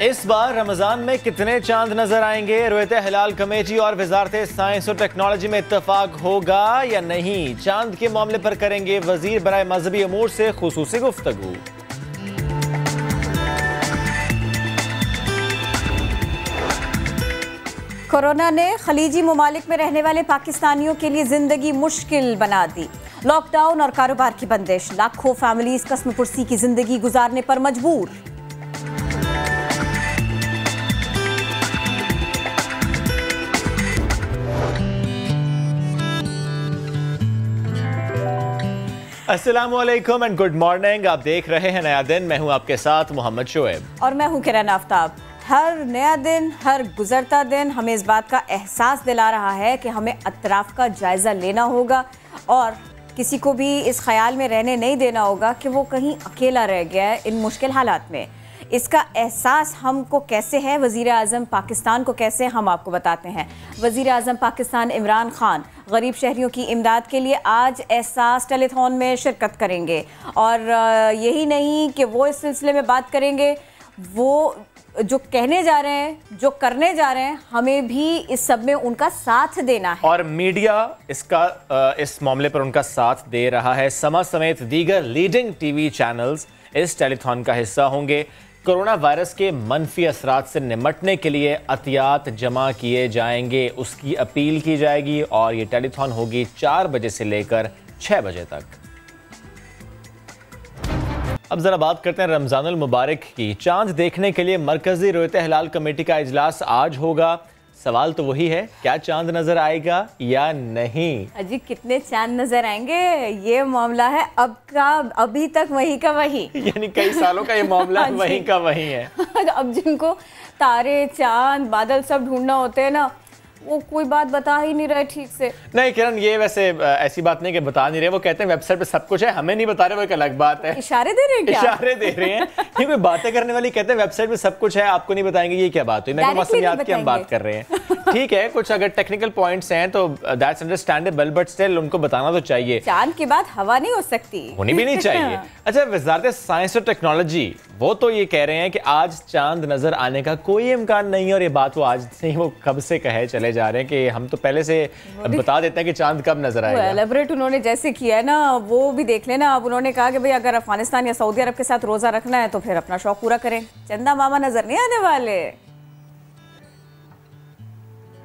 इस बार रमजान में कितने चांद नजर आएंगे? रोयत हिलाल कमेटी और वजारत साइंस और टेक्नोलॉजी में इत्तफाक होगा या नहीं? चांद के मामले पर करेंगे वजीर बराए मजहबी अमूर से खुसूसी गुफ्तगू। कोरोना ने खलीजी ममालिक में रहने वाले पाकिस्तानियों के लिए जिंदगी मुश्किल बना दी। लॉकडाउन और कारोबार की बंदिश, लाखों फैमिलीज कस्म पुरसी की जिंदगी गुजारने पर मजबूर। अस्सलामुअलैकुम एंड गुड मॉर्निंग। आप देख रहे हैं नया दिन। मैं हूं आपके साथ मोहम्मद शोएब और मैं हूं किरण आफ्ताब। हर नया दिन, हर गुजरता दिन हमें इस बात का एहसास दिला रहा है कि हमें अतराफ का जायजा लेना होगा और किसी को भी इस ख्याल में रहने नहीं देना होगा कि वो कहीं अकेला रह गया है इन मुश्किल हालात में। इसका एहसास हमको कैसे है, वज़ीर आज़म पाकिस्तान को कैसे, हम आपको बताते हैं। वज़ीर आज़म पाकिस्तान इमरान खान गरीब शहरियों की इमदाद के लिए आज एहसास टेलीथॉन में शिरकत करेंगे और यही नहीं कि वो इस सिलसिले में बात करेंगे, वो जो कहने जा रहे हैं, जो करने जा रहे हैं, हमें भी इस सब में उनका साथ देना है और मीडिया इस मामले पर उनका साथ दे रहा है। समा समेत दीगर लीडिंग टीवी चैनल्स इस टेलीथॉन का हिस्सा होंगे। कोरोना वायरस के मनफी असरात से निमटने के लिए अतियात जमा किए जाएंगे, उसकी अपील की जाएगी और ये टेलीथॉन होगी 4 बजे से लेकर 6 बजे तक। अब जरा बात करते हैं रमजानुल मुबारक की। चांद देखने के लिए मरकजी रोयत हिलाल कमेटी का इजलास आज होगा। सवाल तो वही है, क्या चांद नजर आएगा या नहीं? अजी कितने चांद नजर आएंगे, ये मामला है अब का अभी तक वही का वही यानी कई सालों का ये मामला वही का वही है। अब जिनको तारे, चांद, बादल सब ढूंढना होते हैं ना, वो कोई बात बता ही नहीं रहे ठीक से। नहीं किरण, ये वैसे ऐसी बात नहीं कि बता नहीं रहे, वो कहते हैं वेबसाइट पे सब कुछ है, हमें नहीं बता रहे, वो एक अलग बात है। इशारे दे रहे हैं क्या? इशारे दे रहे हैं। ये कोई बातें करने वाली कहते हैं वेबसाइट पे सब कुछ है, आपको नहीं बताएंगे, ये क्या बात हुई? मैं मसलियात की हम बात कर रहे हैं। ठीक है, कुछ अगर टेक्निकल पॉइंट्स हैं तो दैट्स अंडरस्टैंडेबल, बट स्टिल उनको बताना तो चाहिए। चांद की बात हवा नहीं हो सकती, होनी भी नहीं चाहिए। अच्छा, वजारत साइंस और टेक्नोलॉजी वो तो ये कह रहे हैं कि आज चांद नजर आने का कोई इम्कान नहीं है और ये बात वो आज नहीं, वो कब से कहे चले जा रहे हैं कि हम तो पहले से बता देते हैं कि चांद कब नजर आएगा। एलैबोरेट उन्होंने जैसे किया है ना, वो भी देख लेना। अब उन्होंने कहा कि भाई अगर अफगानिस्तान या सऊदी अरब के साथ रोजा रखना है तो फिर अपना शौक पूरा करें, चंदा मामा नजर नहीं आने वाले।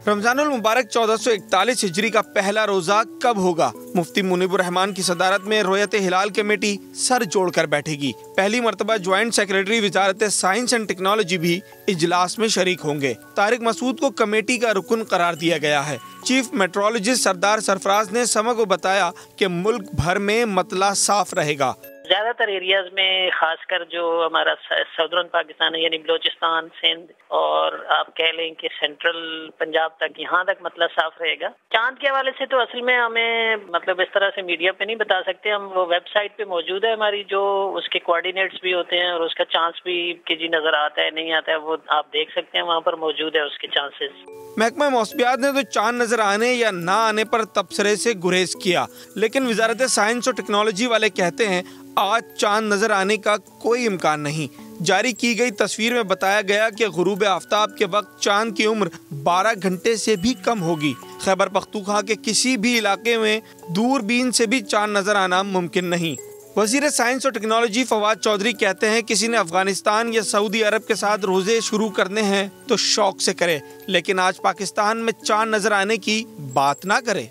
रमजानुल मुबारक 1441 हिजरी का पहला रोजा कब होगा? मुफ्ती मुनीबुर रहमान की सदारत में रोयत हिलाल कमेटी सर जोड़कर बैठेगी। पहली मर्तबा joint secretary Wazarat science and technology भी इजलास में शरीक होंगे। तारिक मसूद को कमेटी का रुकन करार दिया गया है। चीफ मेट्रोलॉजिस्ट सरदार सरफराज ने समा को बताया कि मुल्क भर में मतला साफ रहेगा। ज्यादातर एरियाज में खासकर जो हमारा सदर्न पाकिस्तान है, यानी बलोचिस्तान, सिंध और आप कह लें कि सेंट्रल पंजाब तक, यहाँ तक मतलब साफ रहेगा। चांद के हवाले से तो असल में हमें मतलब इस तरह से मीडिया पे नहीं बता सकते हम। वो वेबसाइट पे मौजूद है हमारी, जो उसके कोऑर्डिनेट्स भी होते हैं और उसका चांस भी कि जी नजर आता है नहीं आता है, वो आप देख सकते हैं, वहाँ पर मौजूद है उसके चांसेस। महकमा मौसमियात ने तो चांद नजर आने या ना आने पर तबसरे से गुरेज किया, लेकिन वजारत साइंस और टेक्नोलॉजी वाले कहते हैं आज चांद नजर आने का कोई इम्कान नहीं। जारी की गई तस्वीर में बताया गया कि गुरूब आफ्ताब के वक्त चांद की उम्र 12 घंटे से भी कम होगी। खैबर पख्तूनख्वा के किसी भी इलाके में दूरबीन से भी चांद नजर आना मुमकिन नहीं। वजीर साइंस और टेक्नोलॉजी फवाद चौधरी कहते हैं किसी ने अफगानिस्तान या सऊदी अरब के साथ रोजे शुरू करने हैं तो शौक से करे, लेकिन आज पाकिस्तान में चांद नजर आने की बात ना करे।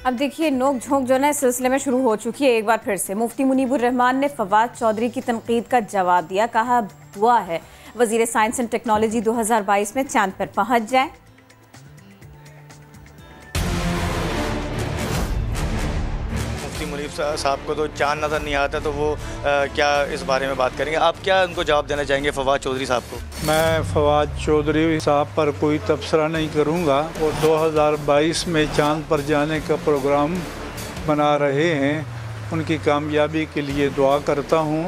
अब देखिए, नोक झोंक जो है इस सिलसिले में शुरू हो चुकी है। एक बार फिर से मुफ्ती मुनीबुर रहमान ने फवाद चौधरी की तनकीद का जवाब दिया। कहा दुआ है वजीर साइंस एंड टेक्नोलॉजी 2022 में चांद पर पहुंच जाए। मुनीब साहब को तो चांद नज़र नहीं आता, तो वो क्या इस बारे में बात करेंगे? आप क्या उनको जवाब देना चाहेंगे फवाद चौधरी साहब को? मैं फवाद चौधरी साहब पर कोई तबसरा नहीं करूंगा। वो 2022 में चांद पर जाने का प्रोग्राम बना रहे हैं, उनकी कामयाबी के लिए दुआ करता हूं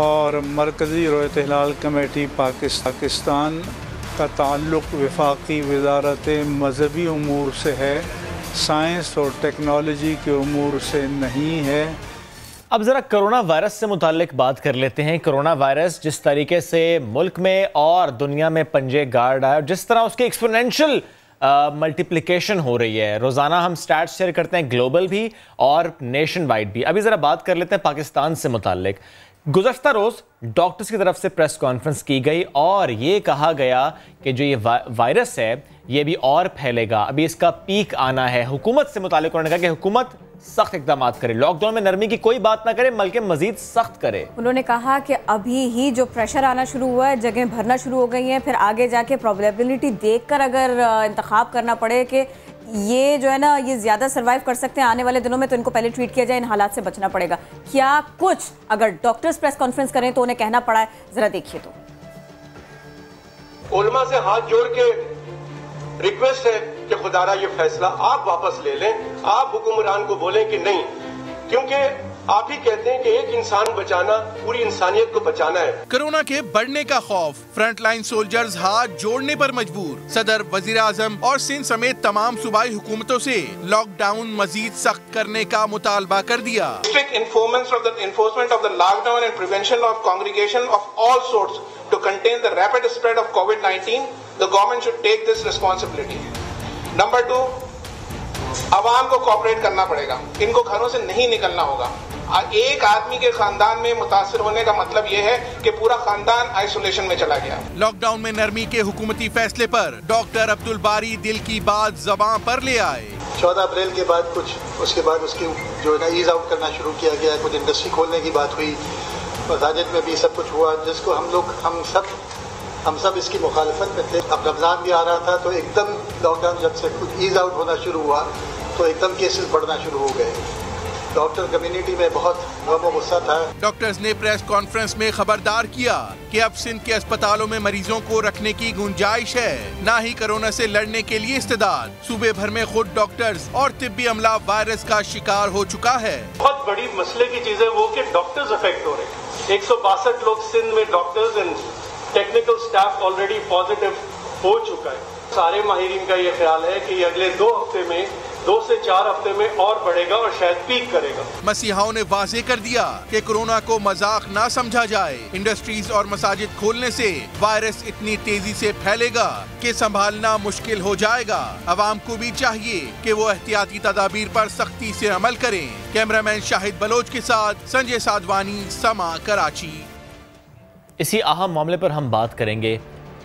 और मरकज़ी रोयत हिलाल कमेटी पाकिस्तान का ताल्लुक़ वफाकी वज़ारत मजहबी उमूर से है, साइंस और टेक्नोलॉजी के उमूर से नहीं है। अब जरा कोरोना वायरस से मुतालिक बात कर लेते हैं। कोरोना वायरस जिस तरीके से मुल्क में और दुनिया में पंजे गाड़ रहा है, जिस तरह उसकी एक्सपोनेंशियल मल्टीप्लिकेशन हो रही है, रोज़ाना हम स्टैट्स शेयर करते हैं, ग्लोबल भी और नेशन वाइड भी। अभी ज़रा बात कर लेते हैं पाकिस्तान से मुतालिक। गुज़श्ता रोज़ डॉक्टर्स की तरफ से प्रेस कॉन्फ्रेंस की गई और ये कहा गया कि जो ये वायरस है ये भी और फैलेगा, अभी इसका पीक आना है। हुकूमत से मुतालिक उन्होंने कहा कि हुकूमत सख्त इकदाम करे, लॉकडाउन में नरमी की कोई बात ना करे बल्कि मजीद सख्त करे। उन्होंने कहा कि अभी ही जो प्रेशर आना शुरू हुआ है, जगह भरना शुरू हो गई हैं, फिर आगे जाके प्रोबेबिलिटी देखकर अगर इंतखाब करना पड़े कि ये जो है ना ये ज़्यादा सर्वाइव कर सकते हैं आने वाले दिनों में, तो इनको पहले ट्रीट किया जाए, इन हालात से बचना पड़ेगा। क्या कुछ अगर डॉक्टर्स प्रेस कॉन्फ्रेंस करें तो उन्हें कहना पड़ा है, जरा देखिए। तो उलमा से हाथ जोड़ के रिक्वेस्ट है कि खुदारा ये फैसला आप वापस ले लें। आप हुक्मरान को बोलें कि नहीं, क्योंकि आप ही कहते हैं कि एक इंसान बचाना पूरी इंसानियत को बचाना है। कोरोना के बढ़ने का खौफ, फ्रंटलाइन सोल्जर्स हाथ जोड़ने पर मजबूर। सदर, वजीर आजम और सिंध समेत तमाम सूबाई हुकूमतों से लॉकडाउन मजीद सख्त करने का मुतालबा कर दिया। Strict enforcement of the lockdown and prevention of congregation of all sorts to contain the rapid spread of कोविड-19, the government should take this responsibility. Number 2, आवाम को कोऑपरेट करना पड़ेगा, इनको घरों से नहीं निकलना होगा। एक आदमी के खानदान में मुतासिर होने का मतलब यह है कि पूरा खानदान आइसोलेशन में चला गया। लॉकडाउन में नरमी के हुकूमती फैसले पर डॉक्टर अब्दुल बारी दिल की बात ज़बां पर ले आए। 14 अप्रैल के बाद उसके बाद उसकी जो है ना ईज आउट करना शुरू किया गया, कुछ इंडस्ट्री खोलने की बात हुई, मसाजिद में भी सब कुछ हुआ, जिसको हम सब इसकी मुखालफत में थे। अब रमजान भी आ रहा था तो एकदम लॉकडाउन जब से कुछ ईज आउट होना शुरू हुआ तो एकदम केसेस बढ़ना शुरू हो गए। डॉक्टर कम्युनिटी में बहुत गम और गुस्सा था। डॉक्टर्स ने प्रेस कॉन्फ्रेंस में खबरदार किया कि अब सिंध के अस्पतालों में मरीजों को रखने की गुंजाइश है, ना ही कोरोना से लड़ने के लिए इस्तेदाद। सूबे भर में खुद डॉक्टर्स और तिब्बी अमला वायरस का शिकार हो चुका है। बहुत बड़ी मसले की चीज है वो कि डॉक्टर्स अफेक्ट हो रहे हैं। 162 लोग सिंध में doctors and technical staff already positive हो चुका है। सारे माहिरीन का ये ख्याल है कि अगले 2 हफ्ते में 2 से 4 हफ्ते में और बढ़ेगा और शायद पीक करेगा। मसीहाओं ने वाज़े कर दिया कि कोरोना को मजाक ना समझा जाए। इंडस्ट्रीज और मसाजिद खोलने से वायरस इतनी तेजी से फैलेगा कि संभालना मुश्किल हो जाएगा। अवाम को भी चाहिए कि वो एहतियाती तदाबीर पर सख्ती से अमल करें। कैमरामैन शाहिद बलोच के साथ संजय साधवानी, समा, कराची। इसी अहम मामले पर हम बात करेंगे।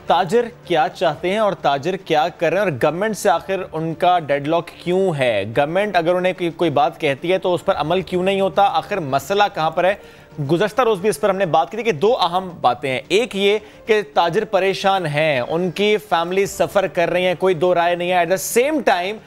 ताजिर क्या चाहते हैं और ताजिर क्या कर रहे हैं और गवर्नमेंट से आखिर उनका डेडलॉक क्यों है? गवर्नमेंट अगर उन्हें कोई बात कहती है तो उस पर अमल क्यों नहीं होता? आखिर मसला कहां पर है? गुज़श्ता रोज़ भी इस पर हमने बात की थी कि 2 अहम बातें हैं। एक ये कि ताजिर परेशान हैं, उनकी फैमिली सफ़र कर रही हैं, कोई दो राय नहीं है। एट द सेम टाइम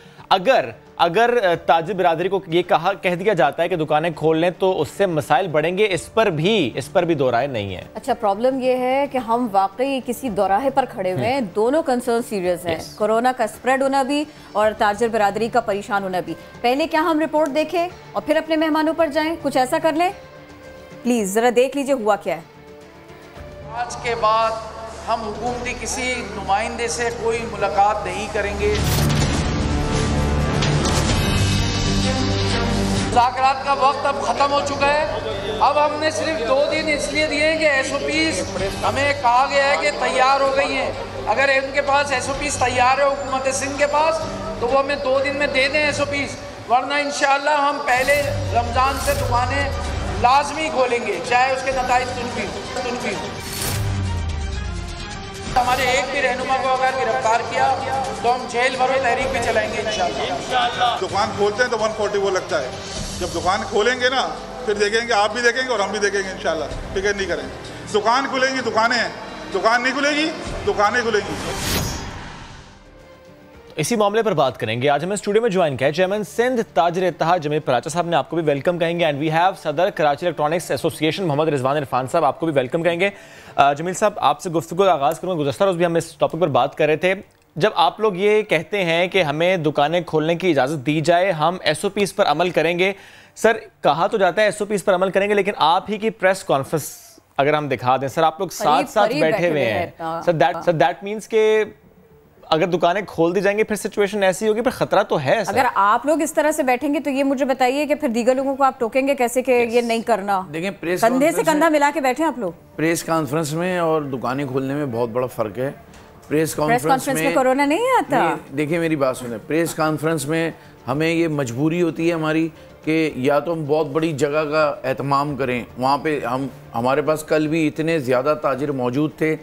अगर ताजिर बिरादरी को ये कह दिया जाता है कि दुकानें खोल लें तो उससे मसाइल बढ़ेंगे, इस पर भी दो राय नहीं है। अच्छा, प्रॉब्लम ये है कि हम वाकई किसी दौराहे पर खड़े हुए हैं। दोनों कंसर्न सीरियस हैं, कोरोना का स्प्रेड होना भी और ताजिर बिरादरी का परेशान होना भी। पहले क्या हम रिपोर्ट देखें और फिर अपने मेहमानों पर जाएं? कुछ ऐसा कर लें प्लीज, जरा देख लीजिए हुआ क्या है। आज के बाद हम हुकूमती किसी नुमाइंदे से कोई मुलाकात नहीं करेंगे। मुज़ाकरात का वक्त अब ख़त्म हो चुका है। अब हमने सिर्फ 2 दिन इसलिए दिए हैं कि SOPs हमें कहा गया है कि तैयार हो गई हैं। अगर उनके पास SOPs तैयार है हुकूमत सिंध के पास तो वो हमें 2 दिन में दे दें SOPs, वरना इंशाअल्लाह हम पहले रमज़ान से दुकानें लाजमी खोलेंगे, चाहे उसके नताइज तुनफी हो। हमारे एक भी रहनुमा को अगर गिरफ्तार किया तो हम जेल भरो तहरीक भी चलाएंगे इंशाअल्लाह। दुकान खोलते हैं तो 144 लगता है, जब दुकान खोलेंगे ना फिर देखेंगे, आप भी देखेंगे और हम भी देखेंगे इंशाल्लाह। फिक्र नहीं करेंगे, दुकान खुलेंगी दुकानें, दुकान नहीं खुलेगी दुकानें खुलेंगी। इसी मामले पर बात करेंगे। आज हमें स्टूडियो में ज्वाइन किया है चेयरमैन सिंध ताजिर इत्तेहाद जमील पराचा साहब ने, आपको भी वेलकम कहेंगे। एंड वी हैव सदर कराची इलेक्ट्रॉनिक्स एसोसिएशन मोहम्मद रिजवान इरफान साहब, आपको भी वेलकम कहेंगे। जमील साहब, आपसे गुफ्तगू का आगाज़ करूँगा। गुज़श्ता रोज़ भी हम इस टॉपिक पर बात कर रहे थे। जब आप लोग ये कहते हैं कि हमें दुकानें खोलने की इजाज़त दी जाए, हम SOPs पर अमल करेंगे, सर कहा तो जाता है SOPs पर अमल करेंगे, लेकिन आप ही की प्रेस कॉन्फ्रेंस अगर हम दिखा दें, सर आप लोग साथ साथ बैठे हुए हैं, सर दैट मीन्स के अगर दुकानें खोल दी जाएंगी फिर सिचुएशन ऐसी होगी, फिर खतरा तो है। अगर आप लोग इस तरह से बैठेंगे तो ये मुझे बताइए कि फिर दीगर लोगों को आप टोकेंगे कैसे कि ये नहीं करना? देखिए, प्रेस कंधे से कंधा मिला के बैठे आप लोग। प्रेस कॉन्फ्रेंस में और दुकानें खोलने में बहुत बड़ा फर्क है। प्रेस कॉन्फ्रेंस में कोरोना नहीं आता। देखिए मेरी बात सुने, प्रेस कॉन्फ्रेंस में हमें ये मजबूरी होती है हमारी कि या तो हम बहुत बड़ी जगह का एहतमाम करें, वहाँ पे हमारे पास कल भी इतने ज़्यादा ताजिर मौजूद थे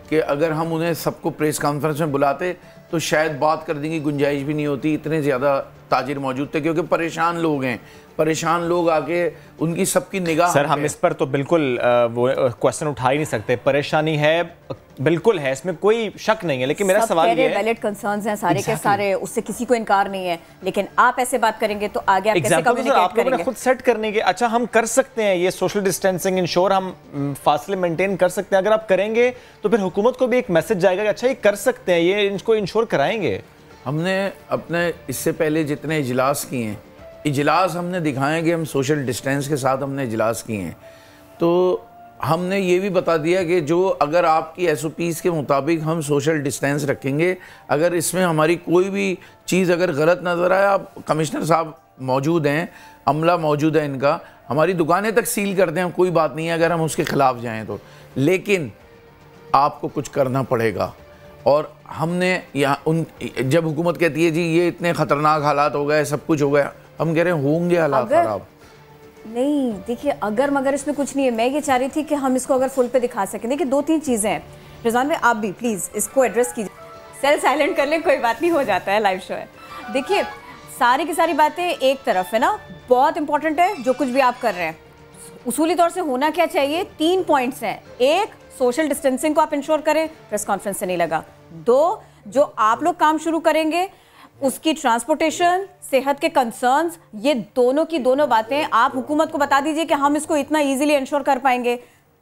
कि अगर हम उन्हें सबको प्रेस कॉन्फ्रेंस में बुलाते तो शायद बात करने की गुंजाइश भी नहीं होती, इतने ज़्यादा ताजिर मौजूद थे, क्योंकि परेशान लोग हैं, परेशान लोग आके उनकी सबकी निगाह। सर हम इस पर तो बिल्कुल वो क्वेश्चन उठा ही नहीं सकते, परेशानी है बिल्कुल है, इसमें कोई शक नहीं है, लेकिन मेरा सवाल ये है, वैलिड कंसर्न्स हैं सारे के सारे, उससे किसी को इनकार नहीं है, लेकिन आप ऐसे बात करेंगे तो आगे आप कैसे कम्युनिकेट करेंगे? खुद सेट करने के, अच्छा हम कर सकते हैं ये सोशल डिस्टेंसिंग इंश्योर, हम फासले मेंटेन कर सकते हैं, अगर आप करेंगे तो फिर हुकूमत को भी एक मैसेज जाएगा कि अच्छा ये कर सकते हैं, ये इनको इंश्योर कराएंगे। हमने अपने इससे पहले जितने इजलास किए हैं, इजलास हमने दिखाएं कि हम सोशल डिस्टेंस के साथ हमने इजलास किए हैं, तो हमने ये भी बता दिया कि जो अगर आपकी SOPs के मुताबिक हम सोशल डिस्टेंस रखेंगे, अगर इसमें हमारी कोई भी चीज़ अगर गलत नज़र आए, आप कमिश्नर साहब मौजूद हैं, अमला मौजूद है इनका, हमारी दुकानें तक सील कर दें, कोई बात नहीं है अगर हम उसके ख़िलाफ़ जाएँ तो, लेकिन आपको कुछ करना पड़ेगा। और हमने यहाँ जब हुकूमत कहती है जी ये इतने ख़तरनाक हालात हो गए, सब कुछ हो गया, हम कह रहे हैं होंगे हालात ख़राब। नहीं देखिए, अगर मगर इसमें कुछ नहीं है, मैं ये चाह रही थी कि हम इसको अगर फुल पे दिखा सकें। देखिए 2-3 चीज़ें हैं, रिजवान भाई आप भी प्लीज़ इसको एड्रेस कीजिए, सेल साइलेंट कर लें, कोई बात नहीं, हो जाता है, लाइव शो है। देखिए सारी की सारी बातें एक तरफ है ना, बहुत इंपॉर्टेंट है जो कुछ भी आप कर रहे हैं, उसूली तौर से होना क्या चाहिए, 3 पॉइंट्स हैं। एक, सोशल डिस्टेंसिंग को आप इंश्योर करें, प्रेस कॉन्फ्रेंस से नहीं लगा। 2, जो आप लोग काम शुरू करेंगे उसकी ट्रांसपोर्टेशन, सेहत के कंसर्न्स, ये दोनों की दोनों बातें आप हुकूमत को बता दीजिए कि हम इसको इतना इजीली इंश्योर कर पाएंगे।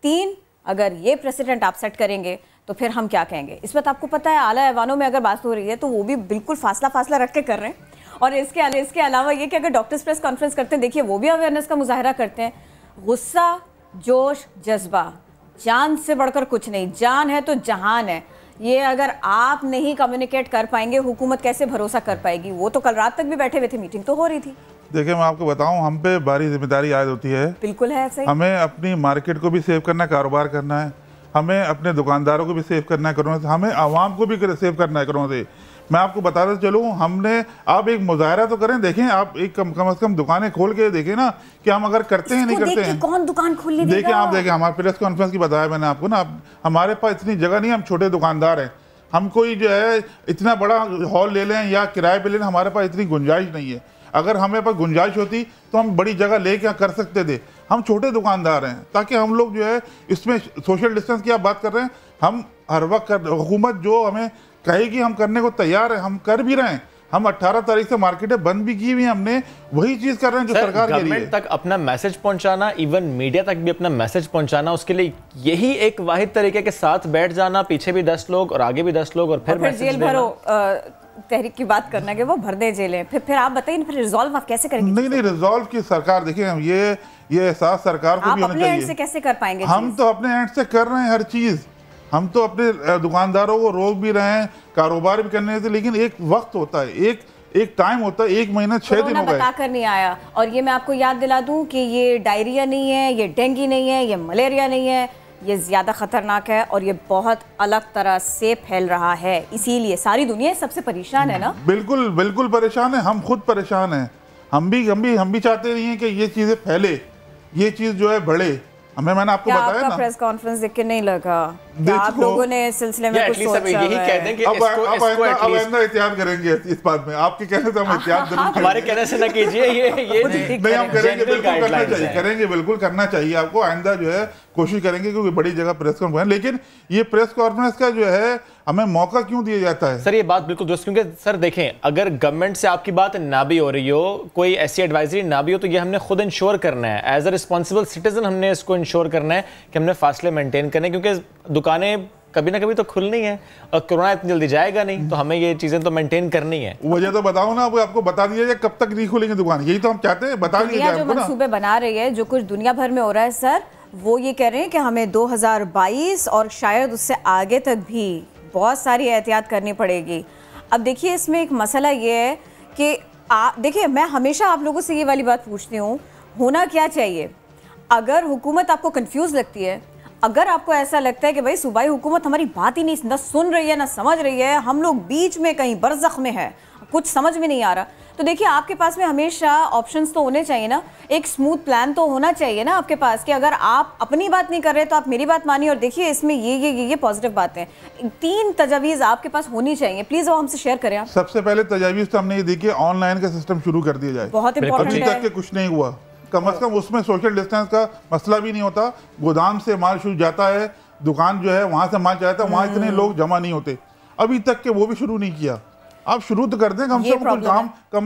3, अगर ये प्रेसिडेंट आप सेट करेंगे तो फिर हम क्या कहेंगे। इस वक्त आपको पता है आला ऐवानों में अगर बात हो रही है तो वो भी बिल्कुल फासला रख के कर रहे हैं, और इसके अलावा ये कि अगर डॉक्टर्स प्रेस कॉन्फ्रेंस करते हैं, देखिए वो भी अवेयरनेस का मुजाहरा करते हैं। गुस्सा, जोश, जज्बा, जान से बढ़कर कुछ नहीं, जान है तो जहान है, ये अगर आप नहीं कम्युनिकेट कर पाएंगे हुकूमत कैसे भरोसा कर पाएगी। वो तो कल रात तक भी बैठे हुए थे, मीटिंग तो हो रही थी। देखिए मैं आपको बताऊं, हम पे भारी जिम्मेदारी आयद होती है। बिल्कुल है ऐसे ही। हमें अपनी मार्केट को भी सेव करना है, कारोबार करना है, हमें अपने दुकानदारों को भी सेव करना है कोरोना से, हमें आवाम को भी सेव करना है कोरोना से। मैं आपको बताते चलूँ, हमने आप एक मुजाहरा तो करें, देखें आप एक कम से कम दुकानें खोल के देखें ना कि हम अगर करते हैं नहीं करते हैं। कौन दुकान खोलने देखें, आप देखें हमारे प्रेस कॉन्फ्रेंस की बताया मैंने आपको ना, हमारे पास इतनी जगह नहीं, हम छोटे दुकानदार हैं, हम कोई जो है इतना बड़ा हॉल ले लें या किराए पे ले लें, हमारे पास इतनी गुंजाइश नहीं है। अगर हमें पास गुंजाइश होती तो हम बड़ी जगह ले क्या कर सकते थे। हम छोटे दुकानदार हैं, ताकि हम लोग जो है इसमें सोशल डिस्टेंस की आप बात कर रहे हैं, हम हर वक्त हुकूमत जो हमें कहेगी हम करने को तैयार है, हम कर भी रहे हैं। हम 18 तारीख से मार्केटें बंद भी की हुई हैं, हमने वही चीज कर रहे हैं जो सरकार के लिए तक अपना मैसेज पहुंचाना, इवन मीडिया तक भी अपना मैसेज पहुंचाना, उसके लिए यही एक वाहिद तरीके के साथ बैठ जाना, पीछे भी 10 लोग और आगे भी 10 लोग, और फिर जेल भरो, तहरीक की बात करना कि वो भर दे जेलें, फिर आप बताइए फिर रिजॉल्व आप कैसे करेंगे? नहीं रिजॉल्व की सरकार, देखिए हम ये एहसास सरकार को भी होना चाहिए। आप अपने एंड से कैसे कर पाएंगे? हम तो अपने एंड से कर रहे हैं हर चीज, हम तो अपने दुकानदारों को रोक भी रहे हैं, कारोबार भी करने से, लेकिन एक वक्त होता है, एक टाइम होता है, 1 महीना 6 दिन हो गए बता कर नहीं आया। और ये मैं आपको याद दिला दूं कि ये डायरिया नहीं है, ये डेंगू नहीं है, ये मलेरिया नहीं है, ये ज़्यादा ख़तरनाक है और ये बहुत अलग तरह से फैल रहा है, इसीलिए सारी दुनिया सबसे परेशान है ना। बिल्कुल परेशान है, हम खुद परेशान हैं, हम भी चाहते नहीं हैं कि ये चीज़ें फैले, ये चीज़ जो है बढ़े। मैंने आपको बताया ना, प्रेस कॉन्फ्रेंस देख के नहीं लगा आप लोगों ने इस सिलसिले में कुछ सोचा यही कह दें कि अब एहतियात करेंगे इस बात में, आपके कहने से हम एहतियात जरूर हमारे कहने से ना कीजिए, ये नहीं हम करेंगे, बिल्कुल करना चाहिए, करेंगे बिल्कुल करना चाहिए आपको, आइंदा जो है कोशिश करेंगे क्योंकि बड़ी जगह प्रेस कॉन्फ्रेंस। लेकिन ये प्रेस कॉन्फ्रेंस का जो है हमें मौका क्यों दिया जाता है? सर ये बात बिल्कुल दुरुस्त, क्योंकि सर देखें, अगर गवर्नमेंट से आपकी बात ना भी हो रही हो, कोई ऐसी एडवाइजरी ना भी हो, तो ये हमने खुद इंश्योर करना है, एज अ रिस्पॉन्सिबल सिटीजन हमने इसको इंश्योर करना है कि हमने फासले मेंटेन करने, क्योंकि दुकानें कभी ना कभी तो खुलनी है और कोरोना इतनी जल्दी जाएगा नहीं, तो हमें ये चीजें तो मेंटेन करनी है। वजह तो बताओ ना, वो आपको बता दिया जाए कब तक नहीं खुलेंगे दुकान, यही तो हम चाहते हैं, बता दिया जाए। जो मंसूबे बना रही है, जो कुछ दुनिया भर में हो रहा है सर, वो ये कह रहे हैं कि हमें 2022 और शायद उससे आगे तक भी बहुत सारी एहतियात करनी पड़ेगी। अब देखिए इसमें एक मसला ये है कि देखिए मैं हमेशा आप लोगों से ये वाली बात पूछती हूँ, होना क्या चाहिए? अगर हुकूमत आपको कंफ्यूज लगती है, अगर आपको ऐसा लगता है कि भाई सूबाई हुकूमत हमारी बात ही नहीं ना सुन रही है ना समझ रही है, हम लोग बीच में कहीं बरज़ख में है, कुछ समझ में नहीं आ रहा, तो देखिए आपके पास में हमेशा ऑप्शंस तो होने चाहिए ना, एक स्मूथ प्लान तो होना चाहिए ना आपके पास कि अगर आप अपनी बात नहीं कर रहे तो आप मेरी बात मानिए। और देखिए इसमें ये पॉजिटिव बातें हैं, 3 तजावीज़ आपके पास होनी चाहिए, प्लीज़ वो हमसे शेयर करें आप। सबसे पहले तजावीज़ तो हमने ये देखी, ऑनलाइन का सिस्टम शुरू कर दिया जाए, बहुत इंपॉर्टेंट है। अभी तक के कुछ नहीं हुआ, कम से कम उसमें सोशल डिस्टेंस का मसला भी नहीं होता। गोदाम से माल शुरू जाता है, दुकान जो है वहाँ से माल जाता है, वहाँ इतने लोग जमा नहीं होते, अभी तक के वो भी शुरू नहीं किया। आप शुरू तो कर दें, कम से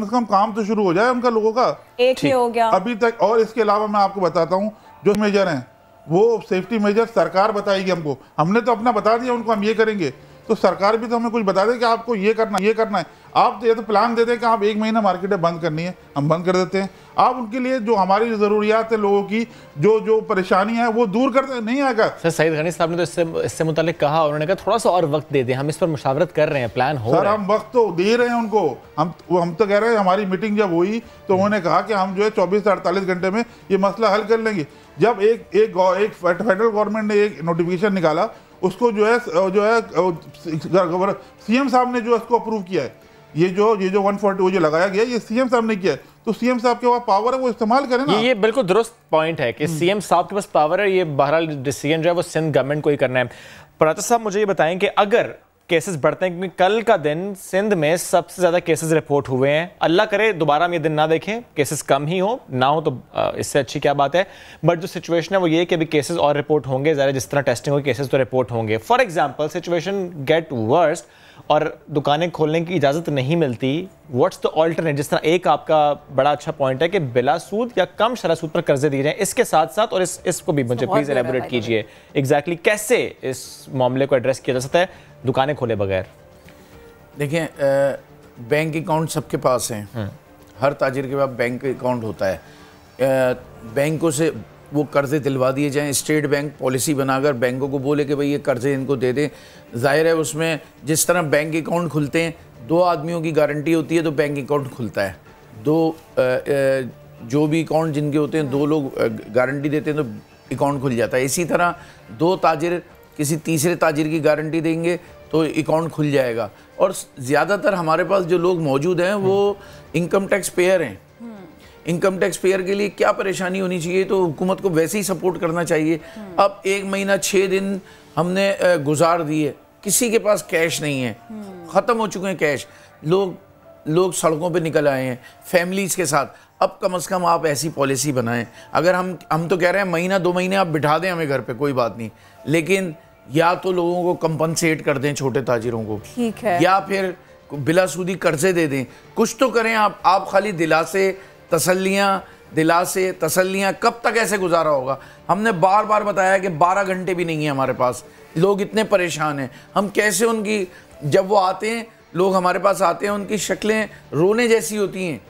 कम काम तो शुरू हो जाए उनका, लोगों का एक ही हो गया अभी तक। और इसके अलावा मैं आपको बताता हूँ, जो मेजर हैं वो सेफ्टी मेजर सरकार बताएगी हमको, हमने तो अपना बता दिया उनको हम ये करेंगे, तो सरकार भी तो हमें कुछ बता दे कि आपको ये करना है। आप तो ये तो प्लान दे दें कि आप 1 महीना मार्केटें बंद करनी है, हम बंद कर देते हैं। आप उनके लिए जो हमारी ज़रूरियात है लोगों की, जो परेशानियां हैं वो दूर करते नहीं आएगा। सर सईद गनी साहब ने तो इससे मुतालिक कहा, उन्होंने कहा थोड़ा सा और वक्त दे दें, हम इस पर मुशावरत कर रहे हैं, प्लान हो रहा है। सर हम वक्त तो दे रहे हैं उनको, हम तो कह रहे हैं, हमारी मीटिंग जब हुई तो उन्होंने कहा कि हम जो है 24 से 48 घंटे में ये मसला हल कर लेंगे। जब एक फेडरल गवर्नमेंट ने एक नोटिफिकेशन निकाला, उसको जो है सीएम साहब ने जो इसको अप्रूव किया है, ये जो 140 जो लगाया गया, ये सीएम साहब ने किया है, तो सीएम साहब के पास पावर है, वो इस्तेमाल करें ना। ये बिल्कुल दुरुस्त पॉइंट है कि सीएम साहब के पास पावर है, ये बहरहाल डिसीजन जो है वो सिंध गवर्नमेंट को ही करना है। पराता साहब मुझे ये बताएं कि अगर केसेस बढ़ते हैं, क्योंकि कल का दिन सिंध में सबसे ज्यादा केसेस रिपोर्ट हुए हैं, अल्लाह करे दोबारा हम ये दिन ना देखें, केसेस कम ही हो, ना हो तो इससे अच्छी क्या बात है, बट जो सिचुएशन है वो ये कि अभी केसेस और रिपोर्ट होंगे, ज़रा जिस तरह टेस्टिंग होगी केसेस तो रिपोर्ट होंगे। For example situation get worst और दुकानें खोलने की इजाज़त नहीं मिलती, व्हाट्स द ऑल्टरनेट? जिस तरह एक आपका बड़ा अच्छा पॉइंट है कि बिला सूद या कम शरह सूद पर कर्जे दिए जाएं, इसके साथ साथ और इसको भी मुझे प्लीज़ एलेबोरेट कीजिए एग्जैक्टली कैसे इस मामले को एड्रेस किया जा सकता है दुकानें खोले बगैर। देखिए बैंक अकाउंट सबके पास हैं, हर ताजिर के पास बैंक अकाउंट होता है, बैंकों से वो कर्ज़े दिलवा दिए जाएं। स्टेट बैंक पॉलिसी बनाकर बैंकों को बोले कि भाई ये कर्ज़े इनको दे दें। जाहिर है उसमें जिस तरह बैंक अकाउंट खुलते हैं, 2 आदमियों की गारंटी होती है तो बैंक अकाउंट खुलता है, जो भी अकाउंट जिनके होते हैं 2 लोग गारंटी देते हैं तो अकाउंट खुल जाता है। इसी तरह 2 ताजिर किसी तीसरे ताजिर की गारंटी देंगे तो अकाउंट खुल जाएगा। और ज़्यादातर हमारे पास जो लोग मौजूद हैं वो इनकम टैक्स पेयर हैं। इनकम टैक्स पेयर के लिए क्या परेशानी होनी चाहिए, तो हुकूमत को वैसे ही सपोर्ट करना चाहिए। अब 1 महीना 6 दिन हमने गुजार दिए, किसी के पास कैश नहीं है, ख़त्म हो चुके हैं कैश, लोग सड़कों पे निकल आए हैं फैमिलीज़ के साथ। अब कम से कम आप ऐसी पॉलिसी बनाएं। अगर हम तो कह रहे हैं महीना 2 महीने आप बिठा दें हमें घर पे, कोई बात नहीं, लेकिन या तो लोगों को कंपनसेट कर दें, छोटे ताजिरों को, ठीक है, या फिर बिलासूदी कर्जे दे दें, कुछ तो करें। आप खाली तसल्लियाँ कब तक ऐसे गुजारा होगा? हमने बार बार बताया कि 12 घंटे भी नहीं है हमारे पास, लोग इतने परेशान हैं। हम कैसे उनकी, जब वो आते हैं लोग हमारे पास आते हैं, उनकी शक्लें रोने जैसी होती हैं,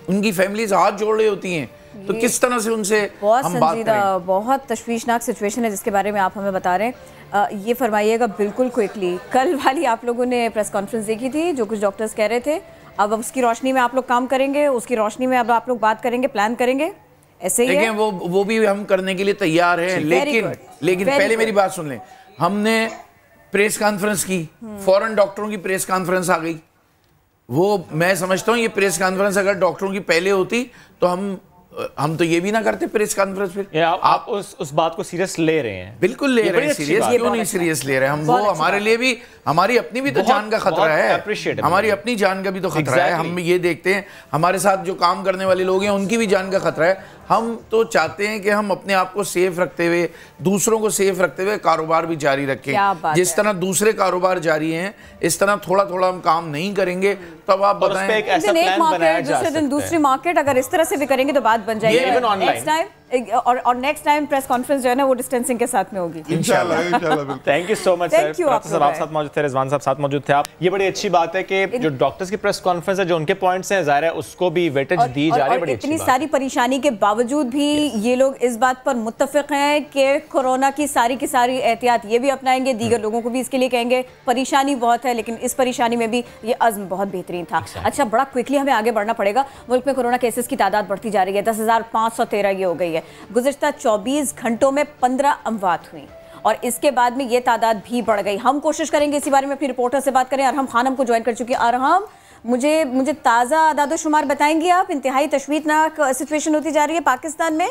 उनकी फैमिलीज हाथ जोड़ रही होती हैं, तो किस तरह से उनसे हम बात करें? बहुत तशवीशनाक सिचुएशन है जिसके बारे में आप हमें बता रहे हैं। ये फरमाइएगा बिल्कुल क्विकली, कल वाली आप लोगों ने प्रेस कॉन्फ्रेंस देखी थी, जो कुछ डॉक्टर्स कह रहे थे, अब उसकी रोशनी में आप लोग काम करेंगे, उसकी रोशनी में अब आप लोग बात करेंगे, प्लान करेंगे, ऐसे ही है? वो भी हम करने के लिए तैयार हैं, लेकिन पहले मेरी बात सुन लें। हमने प्रेस कॉन्फ्रेंस की, फौरन डॉक्टरों की प्रेस कॉन्फ्रेंस आ गई। वो मैं समझता हूँ ये प्रेस कॉन्फ्रेंस अगर डॉक्टरों की पहले होती तो हम तो ये भी ना करते प्रेस कॉन्फ्रेंस। फिर आप उस बात को सीरियस ले रहे हैं? बिल्कुल ले रहे हैं, सीरियस क्यों नहीं सीरियस ले रहे हैं हम? वो हमारे लिए भी, हमारी अपनी भी तो जान का खतरा है, हमारी अपनी जान का भी तो खतरा है। हम ये देखते हैं हमारे साथ जो काम करने वाले लोग हैं उनकी भी जान का खतरा है। हम तो चाहते हैं कि हम अपने आप को सेफ रखते हुए, दूसरों को सेफ रखते हुए कारोबार भी जारी रखें। जिस तरह दूसरे कारोबार जारी हैं, इस तरह थोड़ा थोड़ा हम काम नहीं करेंगे, तब आप बताएं दूसरे दिन दूसरी मार्केट अगर इस तरह से भी करेंगे तो बात बन जाएगी। और नेक्स्ट टाइम प्रेस कॉन्फ्रेंस जो है ना वो डिस्टेंसिंग के साथ में होगी इंशाल्लाह। Thank you so much sir. साहब आप साथ मौजूद थे, रिजवान साहब साथ मौजूद थे आप। ये बड़ी अच्छी बात है कि जो डॉक्टर्स की प्रेस कॉन्फ्रेंस है, जो उनके पॉइंट्स हैं, जाहिर है उसको भी वेटेज दी जा रही है। इतनी सारी परेशानी के बावजूद भी ये लोग इस बात पर मुत्तफिक हैं कि कोरोना की सारी एहतियात ये भी अपनाएंगे, दीगर लोगों को भी इसके लिए कहेंगे। परेशानी बहुत है लेकिन इस परेशानी में भी ये अज़्म बहुत बेहतरीन था। अच्छा, बड़ा क्विकली हमें आगे बढ़ना पड़ेगा। मुल्क में कोरोना केसेस की तादाद बढ़ती जा रही है, 10,513 ये हो गई है। गुज़िश्ता 24 घंटों में 15 अमवात हुई और इसके बाद में ये तादाद भी बढ़ गई। हम कोशिश करेंगे इसी बारे में अपनी रिपोर्टर से बात करें। अरहम खान हमको ज्वाइन कर चुकी है। अरहम, मुझे ताज़ा आदादोशुमार बताएंगी आप? इंतहाई तशवीशनाक सिचुएशन होती जा रही है पाकिस्तान में।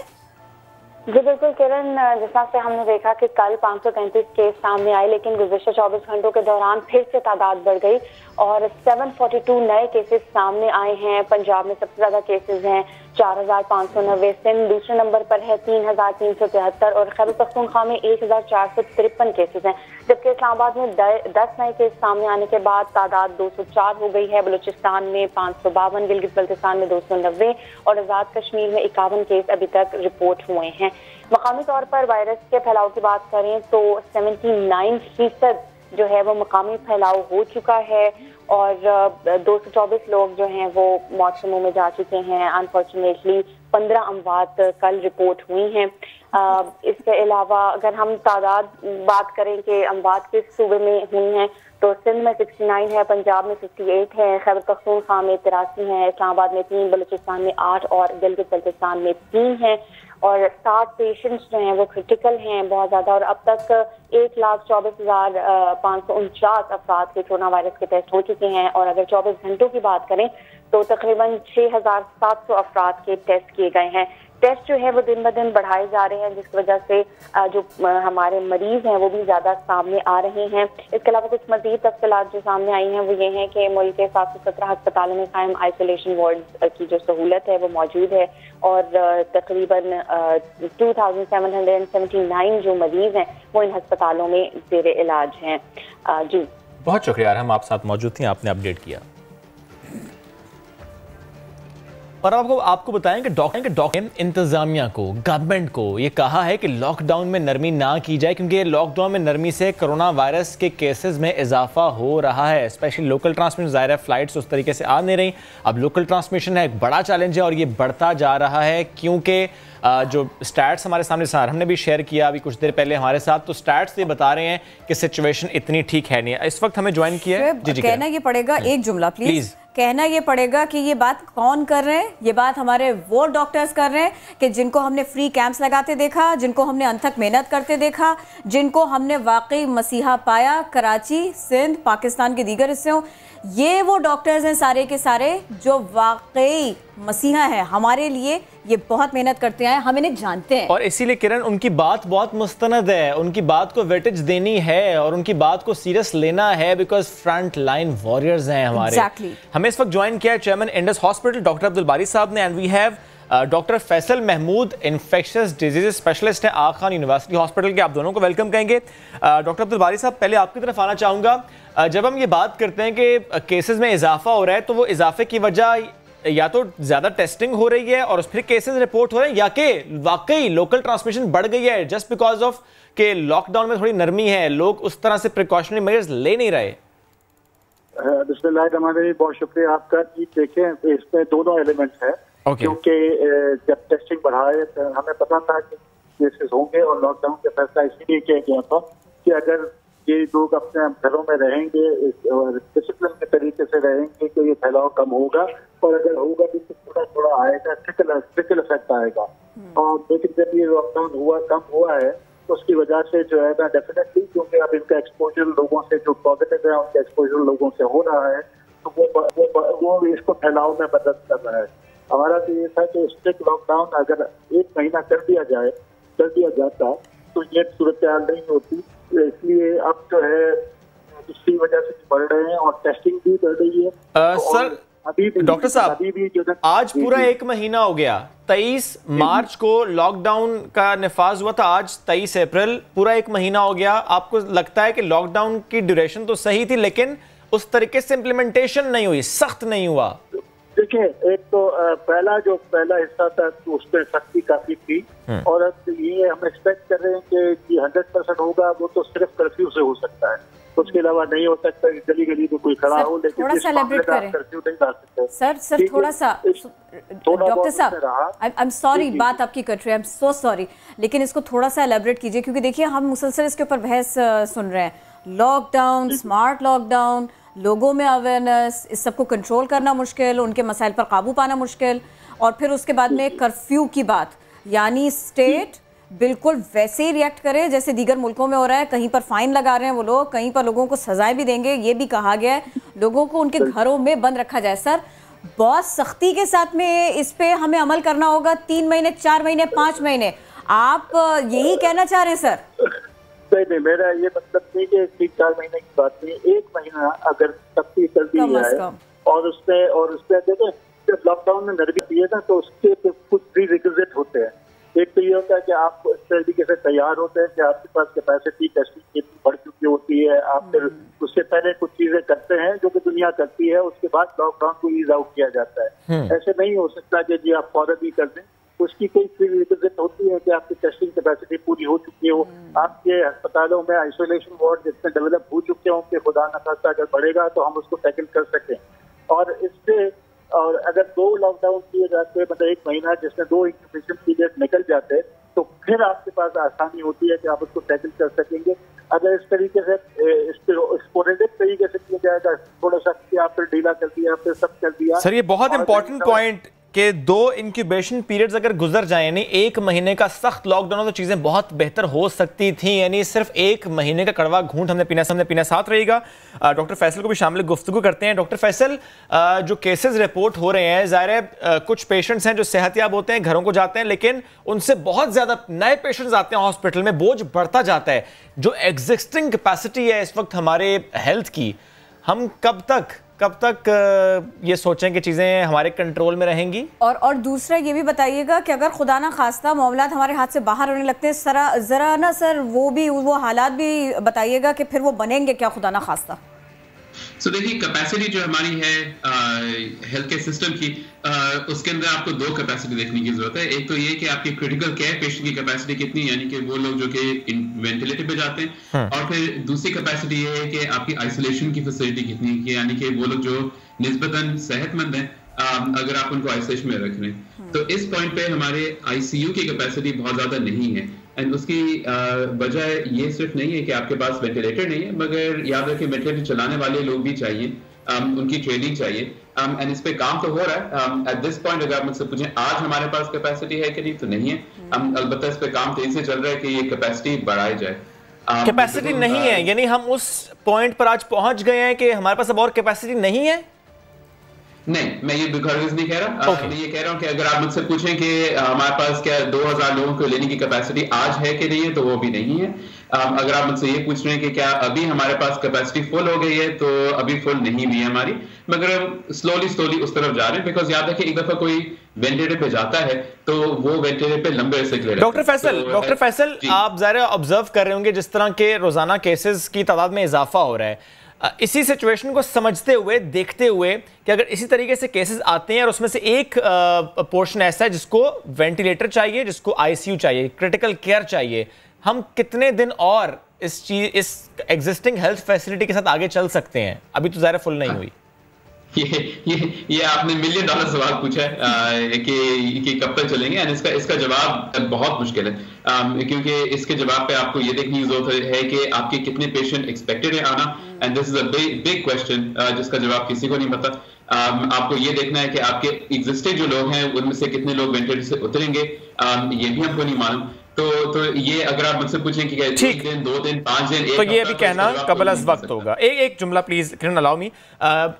जी बिल्कुल किरण, जैसा से हमने देखा कि कल 533 केस सामने आए, लेकिन गुज़िश्ता 24 घंटों के दौरान फिर से तादाद बढ़ गई और 742 नए केसेस सामने आए हैं। पंजाब में सबसे ज्यादा केसेस हैं 4,590, सिंध दूसरे नंबर पर है 3,373 और खैबर पख्तूनख्वा में 1,453 केसेस हैं, जबकि इस्लामाबाद में 10 नए केस सामने आने के बाद तादाद 204 हो गई है। बलूचिस्तान में 552, गिलगित बल्तिस्तान में 290 और आज़ाद कश्मीर में 51 केस अभी तक रिपोर्ट हुए हैं। मकामी तौर पर वायरस के फैलाव की बात करें तो 79% जो है वो मकामी फैलाव हो चुका है और 224 लोग जो हैं वो मौत के मुंह में जा चुके हैं। अनफॉर्चुनेटली 15 अमवात कल रिपोर्ट हुई हैं। इसके अलावा अगर हम तादाद बात करें कि अमवात किस सूबे में हुई हैं तो सिंध में 69 है, पंजाब में 58 है, खैबर पख्तूनख्वा में 83 है, इस्लामाबाद में 3, बलूचिस्तान में 8 और गिलगित बल्तिस्तान में 3 है और 60 पेशेंट्स जो हैं वो क्रिटिकल हैं बहुत ज़्यादा। और अब तक 1,24,549 अफराद के कोरोना वायरस के टेस्ट हो चुके हैं और अगर 24 घंटों की बात करें तो तकरीबन 6,700 अफराद के टेस्ट किए गए हैं। टेस्ट जो है वो दिन ब दिन बढ़ाए जा रहे हैं, जिसकी वजह से जो हमारे मरीज हैं वो भी ज़्यादा सामने आ रहे हैं। इसके अलावा कुछ मजीद तफसीलात जो सामने आई हैं वो ये हैं कि मुल्क के 717 अस्पतालों में कायम आइसोलेशन वार्ड की जो सहूलत है वो मौजूद है और तकरीबन 2,779 जो मरीज हैं वो इन अस्पतालों में ज़ेर इलाज हैं। जी बहुत शुक्रिया, हम आप साथ मौजूद थी, आपने अपडेट किया। और आपको बताएं कि डॉक्टर इंतजामिया को, गवर्नमेंट को ये कहा है कि लॉकडाउन में नरमी ना की जाए क्योंकि लॉकडाउन में नरमी से कोरोना वायरस के केसेस में इजाफा हो रहा है। स्पेशली लोकल ट्रांसमिशन, ज़ाहिर है फ्लाइट्स उस तरीके से आ नहीं रही। अब लोकल ट्रांसमिशन है एक बड़ा चैलेंज है और ये बढ़ता जा रहा है क्योंकि जो स्टैट्स हमारे सामने सर हमने भी शेयर किया अभी कुछ देर पहले हमारे साथ, तो स्टैट्स ये बता रहे हैं कि सिचुएशन इतनी ठीक है नहीं। इस वक्त हमें ज्वाइन किया है। जी कहना ये पड़ेगा एक जुमला प्लीज कहना ये पड़ेगा कि ये बात कौन कर रहे हैं? ये बात हमारे वो डॉक्टर्स कर रहे हैं कि जिनको हमने फ्री कैंप्स लगाते देखा, जिनको हमने अनथक मेहनत करते देखा, जिनको हमने वाकई मसीहा पाया कराची, सिंध, पाकिस्तान के दीगर हिस्सों। ये वो डॉक्टर्स हैं सारे के सारे जो वाकई मसीहा है हमारे लिए, ये बहुत मेहनत करते हैं, हम इन्हें जानते हैं। और इसीलिए किरण उनकी बात बहुत मुस्तनद है, उनकी बात को वेटेज देनी है और उनकी बात को सीरियस लेना है बिकॉज फ्रंट लाइन वॉरियर्स हैं हमारे। हमें इस वक्त ज्वाइन किया है chairman Indus hospital doctor Abdul Bari sahab ने, and we have doctor Faisal Mahmood infectious disease specialist हैं आगा खान यूनिवर्सिटी हॉस्पिटल के। आप दोनों को वेलकम कहेंगे। डॉक्टर अब्दुल बारी साहब, पहले आपकी तरफ आना चाहूँगा। जब हम ये बात करते हैं कि केसेस में इजाफा हो रहा है तो वो इजाफे की वजह या तो ज़्यादा टेस्टिंग हो रही है और फिर केसेस रिपोर्ट हो रहे हैं या कि वाकई लोकल ट्रांसमिशन बढ़ गई है जस्ट बिकॉज ऑफ के लॉकडाउन में थोड़ी नरमी है, लोग उस तरह से प्रिकॉशनरी मेजर्स ले नहीं रहे। बिस्मिल्लाह, बहुत शुक्रिया आपका। देखें इसमें दोनों एलिमेंट्स हैं क्योंकि जब टेस्टिंग बढ़ाए तो हमें पता था कि केसेस होंगे और लॉकडाउन का फैसला इसीलिए किया गया था कि अगर ये लोग अपने घरों में रहेंगे और डिसिप्लिन के तरीके से रहेंगे तो ये फैलाव कम होगा और अगर होगा भी तो थोड़ा थोड़ा आएगा, ट्रिकल इफेक्ट आएगा। और लेकिन जब ये लॉकडाउन कम हुआ है तो उसकी वजह से जो है ना डेफिनेटली क्योंकि अब इनका एक्सपोजर लोगों से जो पॉजिटिव है उनका एक्सपोजर लोगों से हो रहा है तो वो इसको फैलाव में मदद कर रहा है। हमारा तो ये था कि स्ट्रिक्ट लॉकडाउन अगर 1 महीना कर दिया जाता तो ये सूरत हाल नहीं होती, इसलिए अब जो है इसकी वजह से बढ़ रहे हैं और टेस्टिंग भी बढ़ रही है। सर अभी डॉक्टर साहब आज पूरा 1 महीना हो गया, 23 मार्च को लॉकडाउन का नफाज हुआ था, आज 23 अप्रैल, पूरा 1 महीना हो गया। आपको लगता है कि लॉकडाउन की ड्यूरेशन तो सही थी लेकिन उस तरीके से इम्प्लीमेंटेशन नहीं हुई, सख्त नहीं हुआ? देखिए, एक तो पहला हिस्सा था तो उस पर सख्ती काफी थी, और अब ये हम एक्सपेक्ट कर रहे हैं कि 100% होगा, वो तो सिर्फ कर्फ्यू से हो सकता है, उसके अलावा नहीं हो सकता कि गली गली में कोई खड़ा हो, लेकिन थोड़ा सा एलैबोरेट करें कर्फ्यू नहीं डाल सकते। सर थोड़ा सा, डॉक्टर साहब आई एम सॉरी, बात आपकी कट रही है, आई एम सो सॉरी, लेकिन इसको थोड़ा सा एलैबोरेट कीजिए, क्योंकि देखिए हम मुसलसल इसके ऊपर बहस सुन रहे हैं, लॉकडाउन, स्मार्ट लॉकडाउन, लोगों में अवेयरनेस, इस सबको कंट्रोल करना मुश्किल, उनके मसाइल पर काबू पाना मुश्किल, और फिर उसके बाद में कर्फ्यू की बात, यानी स्टेट बिल्कुल वैसे ही रिएक्ट करे जैसे दीगर मुल्कों में हो रहा है, कहीं पर फाइन लगा रहे हैं वो लोग, कहीं पर लोगों को सजाएं भी देंगे, ये भी कहा गया है लोगों को उनके घरों में बंद रखा जाए। सर बहुत सख्ती के साथ में इस पे हमें अमल करना होगा, 3 महीने, 4 महीने, 5 महीने, आप यही कहना चाह रहे हैं सर? नहीं, मेरा ये मतलब नहीं कि 3-4 महीने की बात नहीं, 1 महीना अगर सख्ती कर दी जाए, और उसपे देखें जब लॉकडाउन में नरमी दिए ना तो उसके कुछ प्री रिक्विजिट होते हैं। एक तो ये होता है कि आप इस तरीके से तैयार होते हैं कि आपके पास कैपेसिटी टेस्टिंग कितनी बढ़ चुकी होती है, आप फिर उससे पहले कुछ चीजें करते हैं जो कि दुनिया करती है, उसके बाद लॉकडाउन को ईज आउट किया जाता है। ऐसे नहीं हो सकता कि जी आप फौरन ही कर दें, उसकी कोई प्रीरिक्विजिट होती है कि आपकी टेस्टिंग कैपेसिटी पूरी हो चुकी हो, आपके अस्पतालों में आइसोलेशन वार्ड जितने डेवलप हो चुके हों कि खुदा न खास्ता अगर बढ़ेगा तो हम उसको टैकल कर सकें। और अगर 2 लॉकडाउन किए जाते, मतलब 1 महीना जिसमें 2 इंक्यूबेशन पीरियड निकल जाते, तो फिर आपके पास आसानी होती है कि आप उसको टैकल कर सकेंगे। अगर इस तरीके से स्पोरेडिक तरीके से किया जाएगा, थोड़ा सा आप फिर ढीला कर दिया, फिर सब कर दिया। सर ये बहुत इंपॉर्टेंट पॉइंट कि 2 इंक्यूबेशन पीरियड्स अगर गुजर जाए, यानी 1 महीने का सख्त लॉकडाउन हो तो चीज़ें बहुत बेहतर हो सकती थी, यानी सिर्फ 1 महीने का कड़वा घूंट हमने पीना साथ रहेगा। डॉक्टर फैसल को भी शामिल गुफ्तगू करते हैं। डॉक्टर फैसल, जो केसेस रिपोर्ट हो रहे हैं, ज़ाहिर है कुछ पेशेंट्स हैं जो सेहतयाब होते हैं, घरों को जाते हैं, लेकिन उनसे बहुत ज़्यादा नए पेशेंट्स आते हैं हॉस्पिटल में, बोझ बढ़ता जाता है। जो एग्जिस्टिंग कैपेसिटी है इस वक्त हमारे हेल्थ की, हम कब तक ये सोचें कि चीज़ें हमारे कंट्रोल में रहेंगी? और दूसरा ये भी बताइएगा कि अगर खुदा ना खास्ता मामला हमारे हाथ से बाहर होने लगते हैं, ज़रा ना सर वो हालात भी बताइएगा कि फिर वो बनेंगे क्या खुदा ना खास्ता? देखिए, कैपेसिटी जो हमारी है हेल्थ केयर सिस्टम की, उसके अंदर आपको 2 कैपेसिटी देखने की जरूरत है। एक तो ये कि आपकी क्रिटिकल केयर पेशेंट की कैपेसिटी कितनी, यानी कि वो लोग जो कि वेंटिलेटर पे जाते हैं, और फिर दूसरी कैपेसिटी ये है कि आपकी आइसोलेशन की फैसिलिटी कितनी, यानी कि वो लोग जो निस्बतन सेहतमंद हैं, अगर आप उनको आइसोलेशन में रख रहे हैं। तो इस पॉइंट पे हमारे आईसीयू की कैपेसिटी बहुत ज्यादा नहीं है, एंड उसकी वजह ये सिर्फ नहीं है कि आपके पास वेंटिलेटर नहीं है, मगर याद रखें वेंटिलेटर चलाने वाले लोग भी चाहिए, उनकी ट्रेनिंग चाहिए, एंड इस पे काम तो हो रहा है। एट दिस पॉइंट अगर आप मुझसे पूछें आज हमारे पास कैपेसिटी है कि नहीं, तो नहीं है। अलबत्ता इस पे काम तेजी से चल रहा है कि ये कैपेसिटी बढ़ाई जाए। कैपेसिटी नहीं है यानी हम उस पॉइंट पर आज पहुंच गए हैं कि हमारे पास अब और कैपेसिटी नहीं है? नहीं, मैं ये बिल्कुल नहीं कह रहा। मैं ये कह रहा हूँ कि अगर आप मुझसे पूछें कि हमारे पास क्या 2000 लोगों को लेने की कैपेसिटी आज है कि नहीं है, तो वो भी नहीं है। अगर आप मुझसे ये पूछ रहे हैं कि क्या अभी हमारे पास कैपेसिटी फुल हो गई है, तो अभी फुल नहीं भी है हमारी, मगर स्लोली उस तरफ जा रहे हैं। बिकॉज याद है कि एक दफा कोई वेंटिलेटर पे जाता है तो वो वेंटिलेटर पे लंबे अरसे के लिए। डॉक्टर फैसल, आप ज़रा ऑब्जर्व कर रहे होंगे जिस तरह के रोजाना केसेस की तादाद में इजाफा हो रहा है, इसी सिचुएशन को समझते हुए, देखते हुए कि अगर इसी तरीके से केसेस आते हैं और उसमें से एक पोर्शन ऐसा है जिसको वेंटिलेटर चाहिए, जिसको आईसीयू चाहिए, क्रिटिकल केयर चाहिए, हम कितने दिन और इस एग्जिस्टिंग हेल्थ फैसिलिटी के साथ आगे चल सकते हैं? अभी तो ज़ाहिर फुल नहीं हुई। ये आपने $1 मिलियन सवाल पूछा है कि कब तक चलेंगे, एंड इसका जवाब बहुत मुश्किल है, क्योंकि इसके जवाब पे आपको ये देखने की जरूरत है कि आपके कितने पेशेंट एक्सपेक्टेड है आना, and this is a big question जिसका जवाब किसी को नहीं पता। आपको ये देखना है कि आपके एग्जिस्टिंग जो लोग हैं उनमें से कितने लोग वेंटिलेटर से उतरेंगे, ये भी हमको नहीं मालूम। तो ये अगर आप मुझसे पूछें कि 1 दिन, 2 दिन, 5 दिन, तो ये अभी कहना कबल अज़ वक्त होगा। एक जुमला प्लीज किरण, अलाउ मी।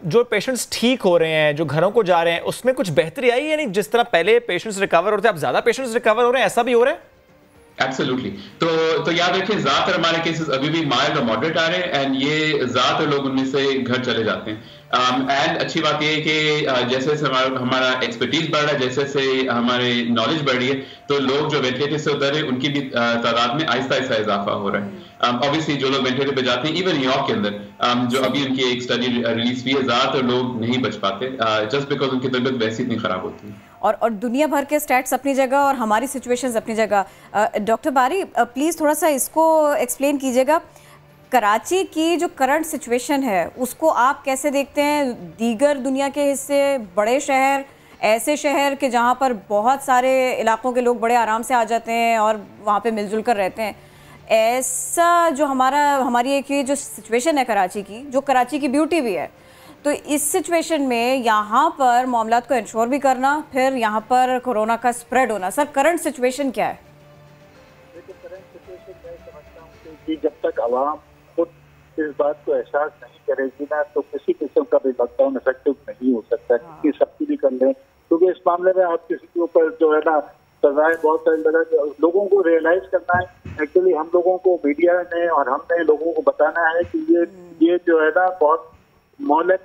जो पेशेंट्स ठीक हो रहे हैं, जो घरों को जा रहे हैं, उसमें कुछ बेहतरी आई है? नहीं, जिस तरह पहले पेशेंट्स रिकवर होते हैं, अब ज्यादा पेशेंट्स रिकवर हो रहे हैं, ऐसा भी हो रहा है? एब्सोल्युटली। तो याद रखें, ज्यादातर हमारे केसेस अभी भी माइल्ड और मॉडरेट आ रहे हैं, एंड ये ज्यादातर लोग उनमें से घर चले जाते हैं। एंड अच्छी बात यह है कि जैसे जैसे हमारा एक्सपर्टीज बढ़ रहा है, जैसे जैसे हमारे नॉलेज बढ़ रही है, तो लोग जो वेंटिलेटर से उतर रहे हैं उनकी भी तादाद में आहिस्ता आहिस्ता इजाफा हो रहा है। ऑब्वियसली जो लोग वेंटिलेटर पे जाते हैं, इवन न्यूयॉर्क के अंदर जो अभी उनकी एक स्टडी रिलीज हुई है, ज्यादातर लोग नहीं बच पाते जस्ट बिकॉज उनकी तबीयत वैसे इतनी खराब होती है। और दुनिया भर के स्टैट्स अपनी जगह और हमारी सिचुएशंस अपनी जगह। डॉक्टर बारी, प्लीज़ थोड़ा सा इसको एक्सप्लेन कीजिएगा। कराची की जो करंट सिचुएशन है उसको आप कैसे देखते हैं? दीगर दुनिया के हिस्से, बड़े शहर, ऐसे शहर के जहाँ पर बहुत सारे इलाकों के लोग बड़े आराम से आ जाते हैं और वहाँ पे मिलजुल कर रहते हैं, ऐसा जो हमारी एक ये जो सिचुएशन है कराची की, जो कराची की ब्यूटी भी है, तो इस सिचुएशन में यहाँ पर मामलात को इंश्योर भी करना, फिर यहाँ पर कोरोना का स्प्रेड होना, सर करंट सिचुएशन क्या है? देखिए, करंट सिचुएशन मैं समझता हूँ कि जब तक आवाम खुद इस बात को एहसास नहीं करेगी ना, तो किसी किस्म का भी लॉकडाउन इफेक्टिव नहीं हो सकता। कि सख्ती कर लें, क्योंकि इस मामले में आप किसी के ऊपर जो है ना सजाएं बहुत सारी लोगों को रियलाइज करना है। एक्चुअली हम लोगों को, मीडिया ने और हमने लोगों को बताना है कि ये जो है ना बहुत मौलिक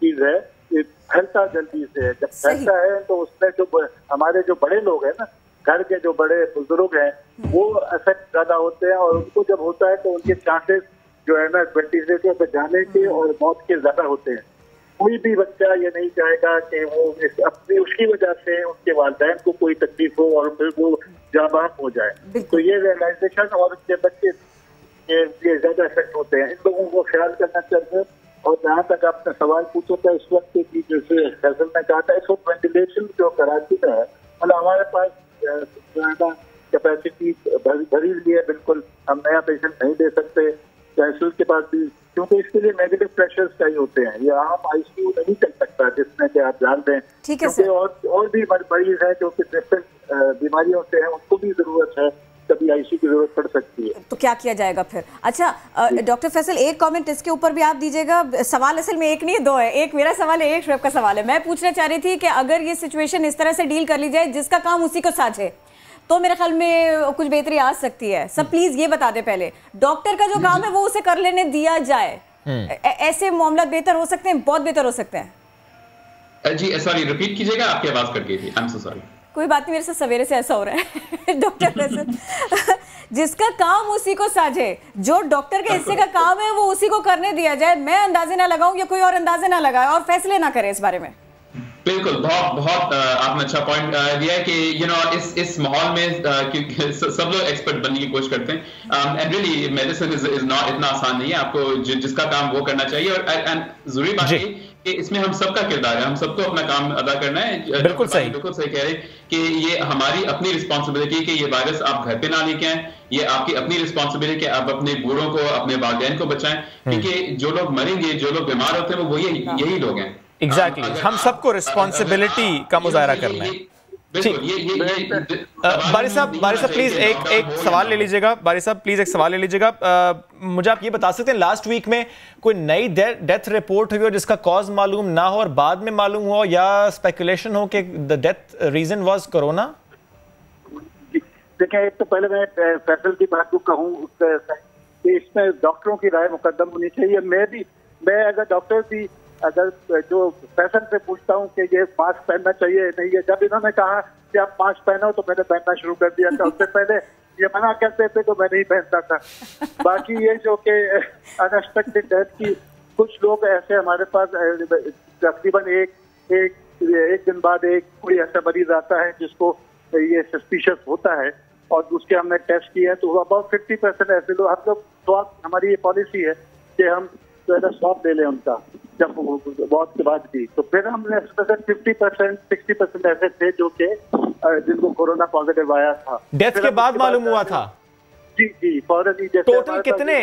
चीज है, ये फैलता जल्दी से है। जब फैलता है तो उसमें जो हमारे जो बड़े लोग हैं ना, घर के जो बड़े बुजुर्ग हैं, वो इफेक्ट ज्यादा होते हैं, और उनको जब होता है तो उनके चांसेस जो है ना वेंटिलेटर पर जाने के और मौत के ज्यादा होते हैं। कोई भी बच्चा ये नहीं चाहेगा कि वो अपनी उसकी वजह से उनके वालिदैन को कोई तकलीफ हो और फिर वो जाबाक हो जाए। तो ये रियलाइजेशन और उनके बच्चे ये ज्यादा इफेक्ट होते हैं, इन लोगों को ख्याल करना चाहिए। और जहाँ तक आपने सवाल पूछा था इस वक्त की, जैसे फैसल ने कहा था, इस वक्त वेंटिलेशन जो कराची का है, मतलब हमारे पास जो है ना कैपेसिटी भरी हुई है, बिल्कुल हम नया पेशेंट नहीं दे सकते फैसल के पास भी, क्योंकि इसके लिए नेगेटिव प्रेशर्स चाहिए होते हैं। ये आम आईसीयू नहीं चल सकता जिसमें कि आप जान दें, क्योंकि और भी मरीज हैं जो कि डिफरेंट बीमारियों से हैं, उनको भी जरूरत है, कभी आईसीयू की जरूरत पड़ सकती है। तो क्या किया जाएगा फिर? अच्छा डॉक्टर फैसल, एक कमेंट इसके ऊपर भी आप दीजिएगा। सवाल असल में एक नहीं दो है, एक मेरा सवाल है, एक शुएब का सवाल है। मैं पूछना चाह रही थी कि अगर ये सिचुएशन इस तरह से डील कर ली जाए जिसका काम उसी को साझे, तो मेरे ख्याल में कुछ बेहतरी आ सकती है। सब प्लीज ये बता दे पहले, डॉक्टर का जो काम है वो उसे कर लेने दिया जाए, ऐसे मामला बेहतर हो सकते हैं, बहुत बेहतर हो सकते हैं। जी सॉरी, रिपीट कीजिएगा, आपकी आवाज कट गई थी, आई एम सो सॉरी। कोई बात नहीं, मेरे से सवेरे से ऐसा हो रहा है डॉक्टर फैसल। जिसका काम उसी को साझे, जो डॉक्टर के हिस्से का काम है वो उसी को करने दिया जाए। मैं अंदाजे ना लगाऊं या कोई और अंदाजे ना लगाए और फैसले ना करे इस बारे में। बिल्कुल, बहुत आपने अच्छा पॉइंट दिया है कि इस माहौल में क्योंकि सब लोग एक्सपर्ट बनने की कोशिश करते हैं, and really medicine is not इतना आसान नहीं है। आपको जिसका काम वो करना चाहिए, और एंड जरूरी बात है कि इसमें हम सबका किरदार है, हम सबको अपना काम अदा करना है। बिल्कुल सही कह रहे कि ये हमारी अपनी रिस्पॉन्सिबिलिटी कि ये वायरस आप घर पे ना लेके आए, ये आपकी अपनी रिस्पॉन्सिबिलिटी कि आप अपने बूढ़ों को, अपने वालिदैन को बचाएं, क्योंकि जो लोग मरेंगे, जो लोग बीमार होते हैं, वो यही लोग हैं। एग्जैक्टली, हम सबको रिस्पॉन्सिबिलिटी का मुजाहरा करना है। बारी साहब प्लीज एक सवाल ले लीजिएगा। बारी साहब प्लीज एक सवाल ले लीजिएगा। मुझे आप ये बता सकते हैं, लास्ट वीक में कोई नई डेथ रिपोर्ट हुई हो जिसका कॉज मालूम ना हो और बाद में मालूम हो, या स्पेकुलेशन हो कि the death reason was corona? देखिए, एक तो पहले मैं फैसल की बात को कहूँ कि इसमें डॉक्टरों की राय मुकद्दम होनी चाहिए। मैं अगर डॉक्टर भी अगर जो फैसल से पूछता हूँ कि ये मास्क पहनना चाहिए नहीं है, जब इन्होंने कहा कि आप मास्क पहनो तो मैंने पहनना शुरू कर दिया था। उससे पहले ये मना करते थे तो मैं नहीं पहनता था। बाकी ये जो कि अनएक्सपेक्टेड डेथ की, कुछ लोग ऐसे हमारे पास तकरीबन एक दिन बाद कोई ऐसा मरीज आता है जिसको ये सस्पिशियस होता है और उसके हमने टेस्ट किया है, तो अबाउट 50% ऐसे लोग, हम लोग स्वाब, हमारी ये पॉलिसी है कि हम स्वाब ले लें उनका जब बहुत के बाद भी। तो फिर हमने 50%, 60% ऐसे थे जो कि जिनको कोरोना पॉजिटिव आया था, डेथ के बाद मालूम हुआ था। जी फौरन ही। जैसे टोटल कितने?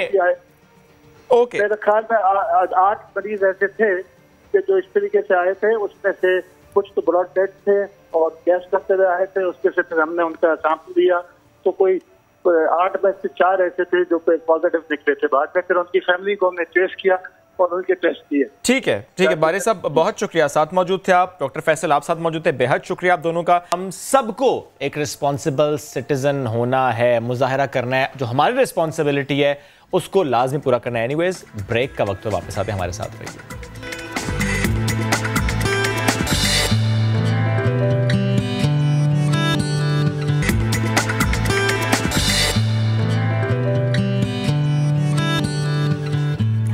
ओके, मेरे ख्याल में 8 मरीज ऐसे थे कि जो इस तरीके से आए थे। उसमें से कुछ तो ब्रॉड डेथ थे और गैस करते हुए आए थे, उसके से फिर हमने उनका सैंपल लिया, तो कोई 8 में से 4 ऐसे थे जो पॉजिटिव निकले थे। बाद में फिर उनकी फैमिली को हमने ट्रेस किया, और उनके टेस्ट किए। ठीक है बारी साहब, बहुत शुक्रिया, साथ मौजूद थे आप। डॉक्टर फैसल आप साथ मौजूद थे, बेहद शुक्रिया आप दोनों का। हम सबको एक रिस्पॉन्सिबल सिटीजन होना है, मुजाहरा करना है, जो हमारी रिस्पॉन्सिबिलिटी है उसको लाजमी पूरा करना है। एनीवेज, ब्रेक का वक्त, तो वापस आते हमारे साथ रहिए।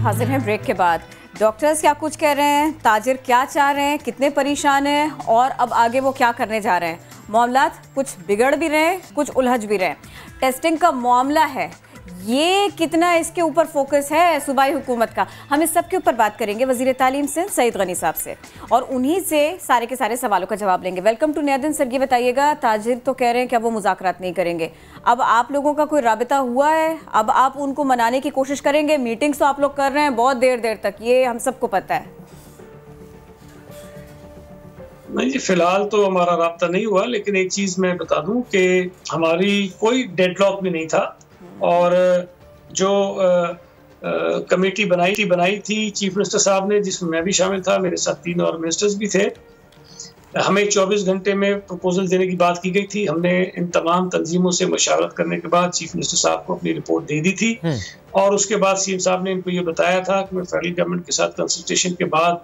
हाजिर हैं ब्रेक के बाद। डॉक्टर्स क्या कुछ कह रहे हैं, ताजिर क्या चाह रहे हैं, कितने परेशान हैं और अब आगे वो क्या करने जा रहे हैं। मामलात कुछ बिगड़ भी रहे हैं, कुछ उलझ भी रहे हैं। टेस्टिंग का मामला है, ये कितना इसके ऊपर फोकस है सूबाई हुकूमत का, हम इस सब के ऊपर बात करेंगे वज़ीर तालीम सिंध सईद गनी साहब से, और उन्हीं से सारे के सारे सवालों का जवाब लेंगे। वेलकम टू नया दिन सर, ये बताइएगा, ताजिर तो कह रहे हैं कि अब वो मुज़ाकरात नहीं करेंगे, अब आप लोगों का कोई राबिता हुआ है? अब आप उनको मनाने की कोशिश करेंगे? मीटिंग्स तो आप लोग कर रहे हैं बहुत देर तक, ये हम सबको पता है। नहीं जी, फिलहाल तो हमारा राब्ता नहीं हुआ, लेकिन एक चीज़ मैं बता दूं कि हमारी कोई डेडलॉक भी नहीं था, और जो कमेटी बनाई थी चीफ मिनिस्टर साहब ने, जिसमें मैं भी शामिल था, मेरे साथ 3 और मिनिस्टर्स भी थे। हमें 24 घंटे में प्रपोजल देने की बात की गई थी। हमने इन तमाम तंजीमों से मशावरत करने के बाद चीफ मिनिस्टर साहब को अपनी रिपोर्ट दे दी थी, और उसके बाद सीएम साहब ने इनको ये बताया था कि मैं फेडरल गवर्नमेंट के साथ कंसल्टेशन के बाद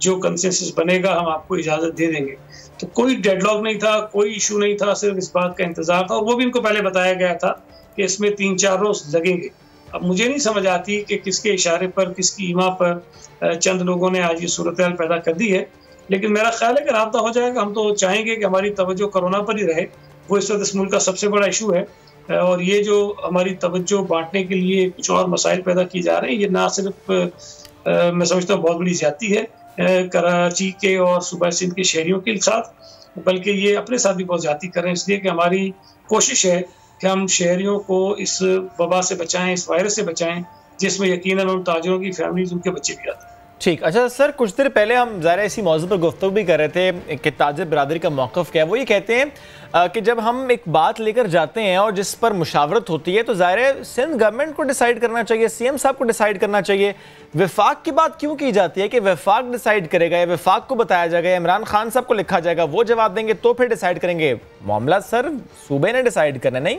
जो कंसेंसस बनेगा हम आपको इजाज़त दे देंगे। तो कोई डेडलॉक नहीं था, कोई इशू नहीं था, सिर्फ इस बात का इंतजार था, और वो भी इनको पहले बताया गया था कि इसमें 3-4 रोज लगेंगे। अब मुझे नहीं समझ आती कि किसके इशारे पर, किसकी ईमा पर चंद लोगों ने आज ये सूरत हाल पैदा कर दी है, लेकिन मेरा ख्याल है कि राब्ता हो जाएगा। हम तो चाहेंगे कि हमारी तवज्जो कोरोना पर ही रहे, वो इस वक्त इस मुल्क का सबसे बड़ा इशू है, और ये जो हमारी तवज्जो बांटने के लिए कुछ और मसाइल पैदा किए जा रहे हैं, ये ना सिर्फ मैं समझता हूँ बहुत बड़ी ज्यादती है कराची के और सूबा सिंध के शहरियों के साथ, बल्कि ये अपने साथ भी बहुत ज्यादती कर रहे हैं, इसलिए कि हमारी कोशिश है कि हम शहरियों को इस वबा से बचाएं, इस वायरस से बचाएं, जिसमें यकीनन उन ताजिरों की फैमिलीज, उनके बच्चे भी आते हैं। ठीक, अच्छा सर, कुछ देर पहले हम ज़ाहिर इसी मौजू पर गुफ्तगू भी कर रहे थे कि ताजिर बिरादरी का मौक़िफ़ क्या है। वो ये कहते हैं कि जब हम एक बात लेकर जाते हैं और जिस पर मुशावरत होती है, तो ज़ाहिर है सिंध गवर्नमेंट को डिसाइड करना चाहिए, सीएम साहब को डिसाइड करना चाहिए। वफाक की बात क्यों की जाती है कि वफाक डिसाइड करेगा, या वफाक को बताया जाएगा, इमरान खान साहब को लिखा जाएगा, वो जवाब देंगे तो फिर डिसाइड करेंगे? मामला सर सूबे ने डिसाइड करना, नहीं?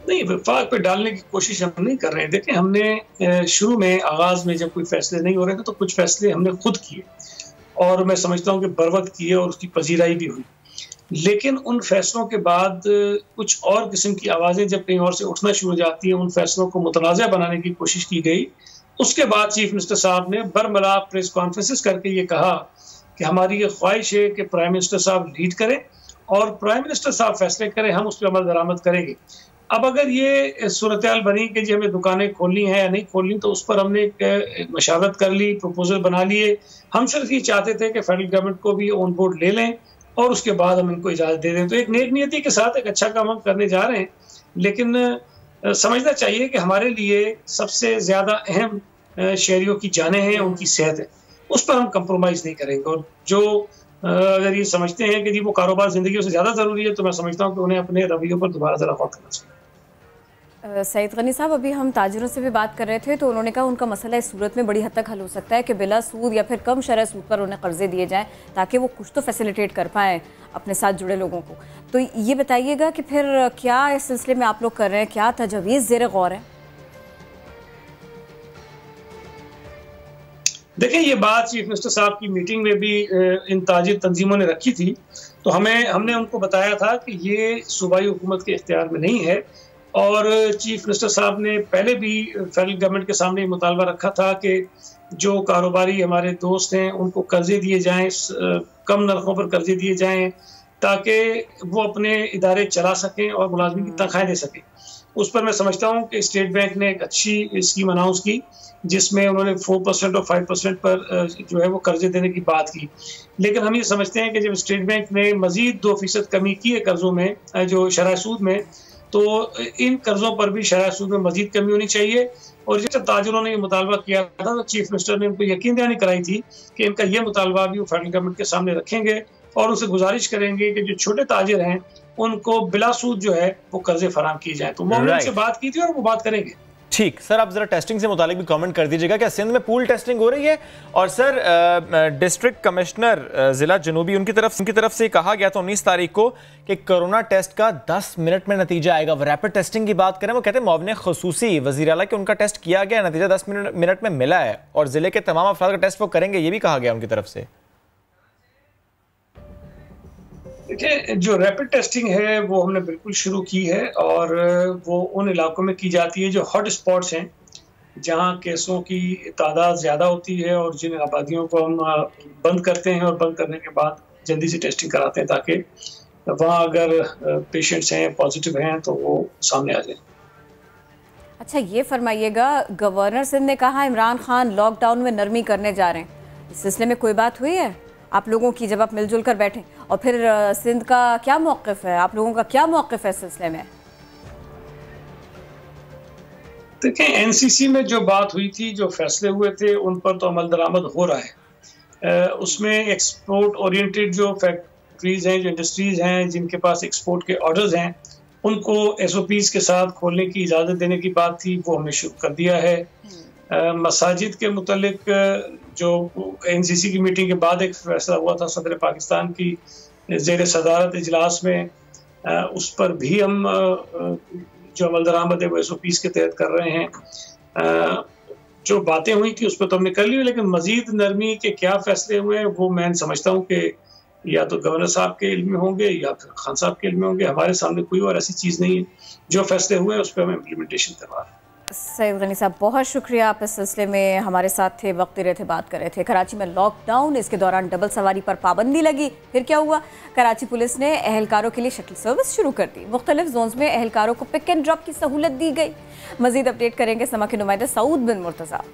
नहीं, वफाक पे डालने की कोशिश हम नहीं कर रहे हैं। देखें, हमने शुरू में आगाज में जब कोई फैसले नहीं हो रहे थे तो कुछ फैसले हमने खुद किए, और मैं समझता हूँ कि बरवक्त किए और उसकी पजीराई भी हुई। लेकिन उन फैसलों के बाद कुछ और किस्म की आवाज़ें जब कहीं और से उठना शुरू हो जाती हैं, उन फैसलों को मुतनाज़ा बनाने की कोशिश की गई। उसके बाद चीफ मिनिस्टर साहब ने बरमला प्रेस कॉन्फ्रेंसेस करके ये कहा कि हमारी ये ख्वाहिश है कि प्राइम मिनिस्टर साहब लीड करें और प्राइम मिनिस्टर साहब फैसले करें, हम उस पर अमल दरामद करेंगे। अब अगर ये सूरत हाल बनी कि जी हमें दुकानें खोलनी है या नहीं खोलनी, तो उस पर हमने एक मशावरत कर ली, प्रपोजल बना लिए। हम सिर्फ ये चाहते थे कि फेडरल गवर्नमेंट को भी ऑन बोर्ड ले लें और उसके बाद हम इनको इजाज़त दे दें। तो एक नेक नियति के साथ एक अच्छा काम हम करने जा रहे हैं, लेकिन समझना चाहिए कि हमारे लिए सबसे ज़्यादा अहम शहरियों की जानें हैं, उनकी सेहत है, उस पर हम कंप्रोमाइज़ नहीं करेंगे। और जो अगर ये समझते हैं कि जी वो कारोबार ज़िंदगी से ज़्यादा ज़रूरी है, तो मैं समझता हूँ कि उन्हें अपने रवैयों पर दोबारा ज़रा गौर करना चाहिए। सईद गनी साहब, अभी हम ताजिरों से भी बात कर रहे थे, तो उन्होंने कहा उनका मसला इस सूरत में बड़ी हद तक हल हो सकता है कि बिला सूद या फिर कम शरह सूद पर उन्हें कर्जे दिए जाएं, ताकि वो कुछ तो फैसिलिटेट कर पाएँ अपने साथ जुड़े लोगों को। तो ये बताइएगा कि फिर क्या इस सिलसिले में आप लोग कर रहे हैं, क्या तजवीज़ ज़ेर गौर है? देखिए, ये बात चीफ मिनिस्टर साहब की मीटिंग में भी इन ताजिर तंजीमों ने रखी थी, तो हमने उनको बताया था कि ये सूबाई हुकूमत के इख्तियार में नहीं है। और चीफ मिनिस्टर साहब ने पहले भी फेडरल गवर्नमेंट के सामने मुतालबा रखा था कि जो कारोबारी हमारे दोस्त हैं उनको कर्जे दिए जाएं, कम नरखों पर कर्जे दिए जाएं, ताकि वो अपने इदारे चला सकें और मुलाजमीन की तनख्वाहें दे सकें। उस पर मैं समझता हूँ कि स्टेट बैंक ने एक अच्छी स्कीम अनाउंस की, जिसमें उन्होंने 4% और 5% पर जो है वो कर्जे देने की बात की। लेकिन हम ये समझते हैं कि जब स्टेट बैंक ने मजीद 2% कमी की है कर्जों में, जो शरह सूद में, तो इन कर्जों पर भी शरह सूद में मजीद कमी होनी चाहिए। और जब ताजिरों ने ये मुतालबा किया था, तो चीफ मिनिस्टर ने उनको यकीन दहानी कराई थी कि इनका ये मुतालबा भी वो फेडरल गवर्नमेंट के सामने रखेंगे और उनसे गुजारिश करेंगे कि जो छोटे ताजिर हैं उनको बिला सूद जो है वो कर्जे फराहम किए जाए। तो हमने उनसे बात की थी और वो बात करेंगे। ठीक सर, आप जरा टेस्टिंग से मुतालिक भी कमेंट कर दीजिएगा, क्या सिंध में पूल टेस्टिंग हो रही है? और सर डिस्ट्रिक्ट कमिश्नर ज़िला जनूबी उनकी तरफ से कहा गया था 19 तारीख को कि कोरोना टेस्ट का 10 मिनट में नतीजा आएगा। रैपिड टेस्टिंग की बात करें, वो कहते हैं मुआविन खुसूसी वज़ीर आला कि उनका टेस्ट किया गया, नतीजा 10 मिनट में मिला है और ज़िले के तमाम अफराद का टेस्ट वो करेंगे, ये भी कहा गया उनकी तरफ से। देखिए, जो रैपिड टेस्टिंग है वो हमने बिल्कुल शुरू की है और वो उन इलाकों में की जाती है जो हॉट स्पॉट्स हैं, जहां केसों की तादाद ज़्यादा होती है और जिन आबादियों को हम बंद करते हैं और बंद करने के बाद जल्दी से टेस्टिंग कराते हैं ताकि वहां अगर पेशेंट्स हैं पॉजिटिव हैं तो वो सामने आ जाए। अच्छा, ये फरमाइएगा, गवर्नर सिंध ने कहा इमरान खान लॉकडाउन में नरमी करने जा रहे हैं, इस सिलसिले में कोई बात हुई है आप लोगों की जब आप मिलजुल कर बैठे? और फिर सिंध का क्या मौक़िफ़ है, आप लोगों का क्या मौक़िफ़ है इस सिलसिले में? देखें, एनसीसी में जो बात हुई थी, जो फैसले हुए थे, उन पर तो अमल दरामद हो रहा है। उसमें एक्सपोर्ट ओरिएंटेड जो फैक्ट्रीज हैं, जो इंडस्ट्रीज हैं जिनके पास एक्सपोर्ट के ऑर्डर्स हैं, उनको SOPs के साथ खोलने की इजाज़त देने की बात थी, वो हमने शुरू कर दिया है। मसाजिद के मुतालिक जो NCC की मीटिंग के बाद एक फैसला हुआ था सदर पाकिस्तान की ज़ेर सदारत इजलास में, उस पर भी हम जो अमल दरामद है वो SOPs के तहत कर रहे हैं। जो बातें हुई थी उस पर तो हमने कर ली, लेकिन मजीद नरमी के क्या फैसले हुए हैं वो मैं समझता हूँ कि या तो गवर्नर साहब के इल्म में होंगे या फिर खान साहब के इल्म में होंगे। हमारे सामने कोई और ऐसी चीज़ नहीं है। जो फैसले हुए हैं उस पर हम इम्प्लीमेंटेशन करवा रहे हैं। सैयद गनी साहब, बहुत शुक्रिया, आप इस सिलसिले में हमारे साथ थे, वक्त दे रहे थे, बात कर रहे थे। कराची में लॉकडाउन, इसके दौरान डबल सवारी पर पाबंदी लगी, फिर क्या हुआ? कराची पुलिस ने अहलकारों के लिए शटल सर्विस शुरू कर दी, मुख्तलिफ जोन्स में अहलकारों को पिक एंड ड्रॉप की सहूलत दी गई। मजीद अपडेट करेंगे समा के नुमाइंदा सऊद बिन मुर्तज़ा।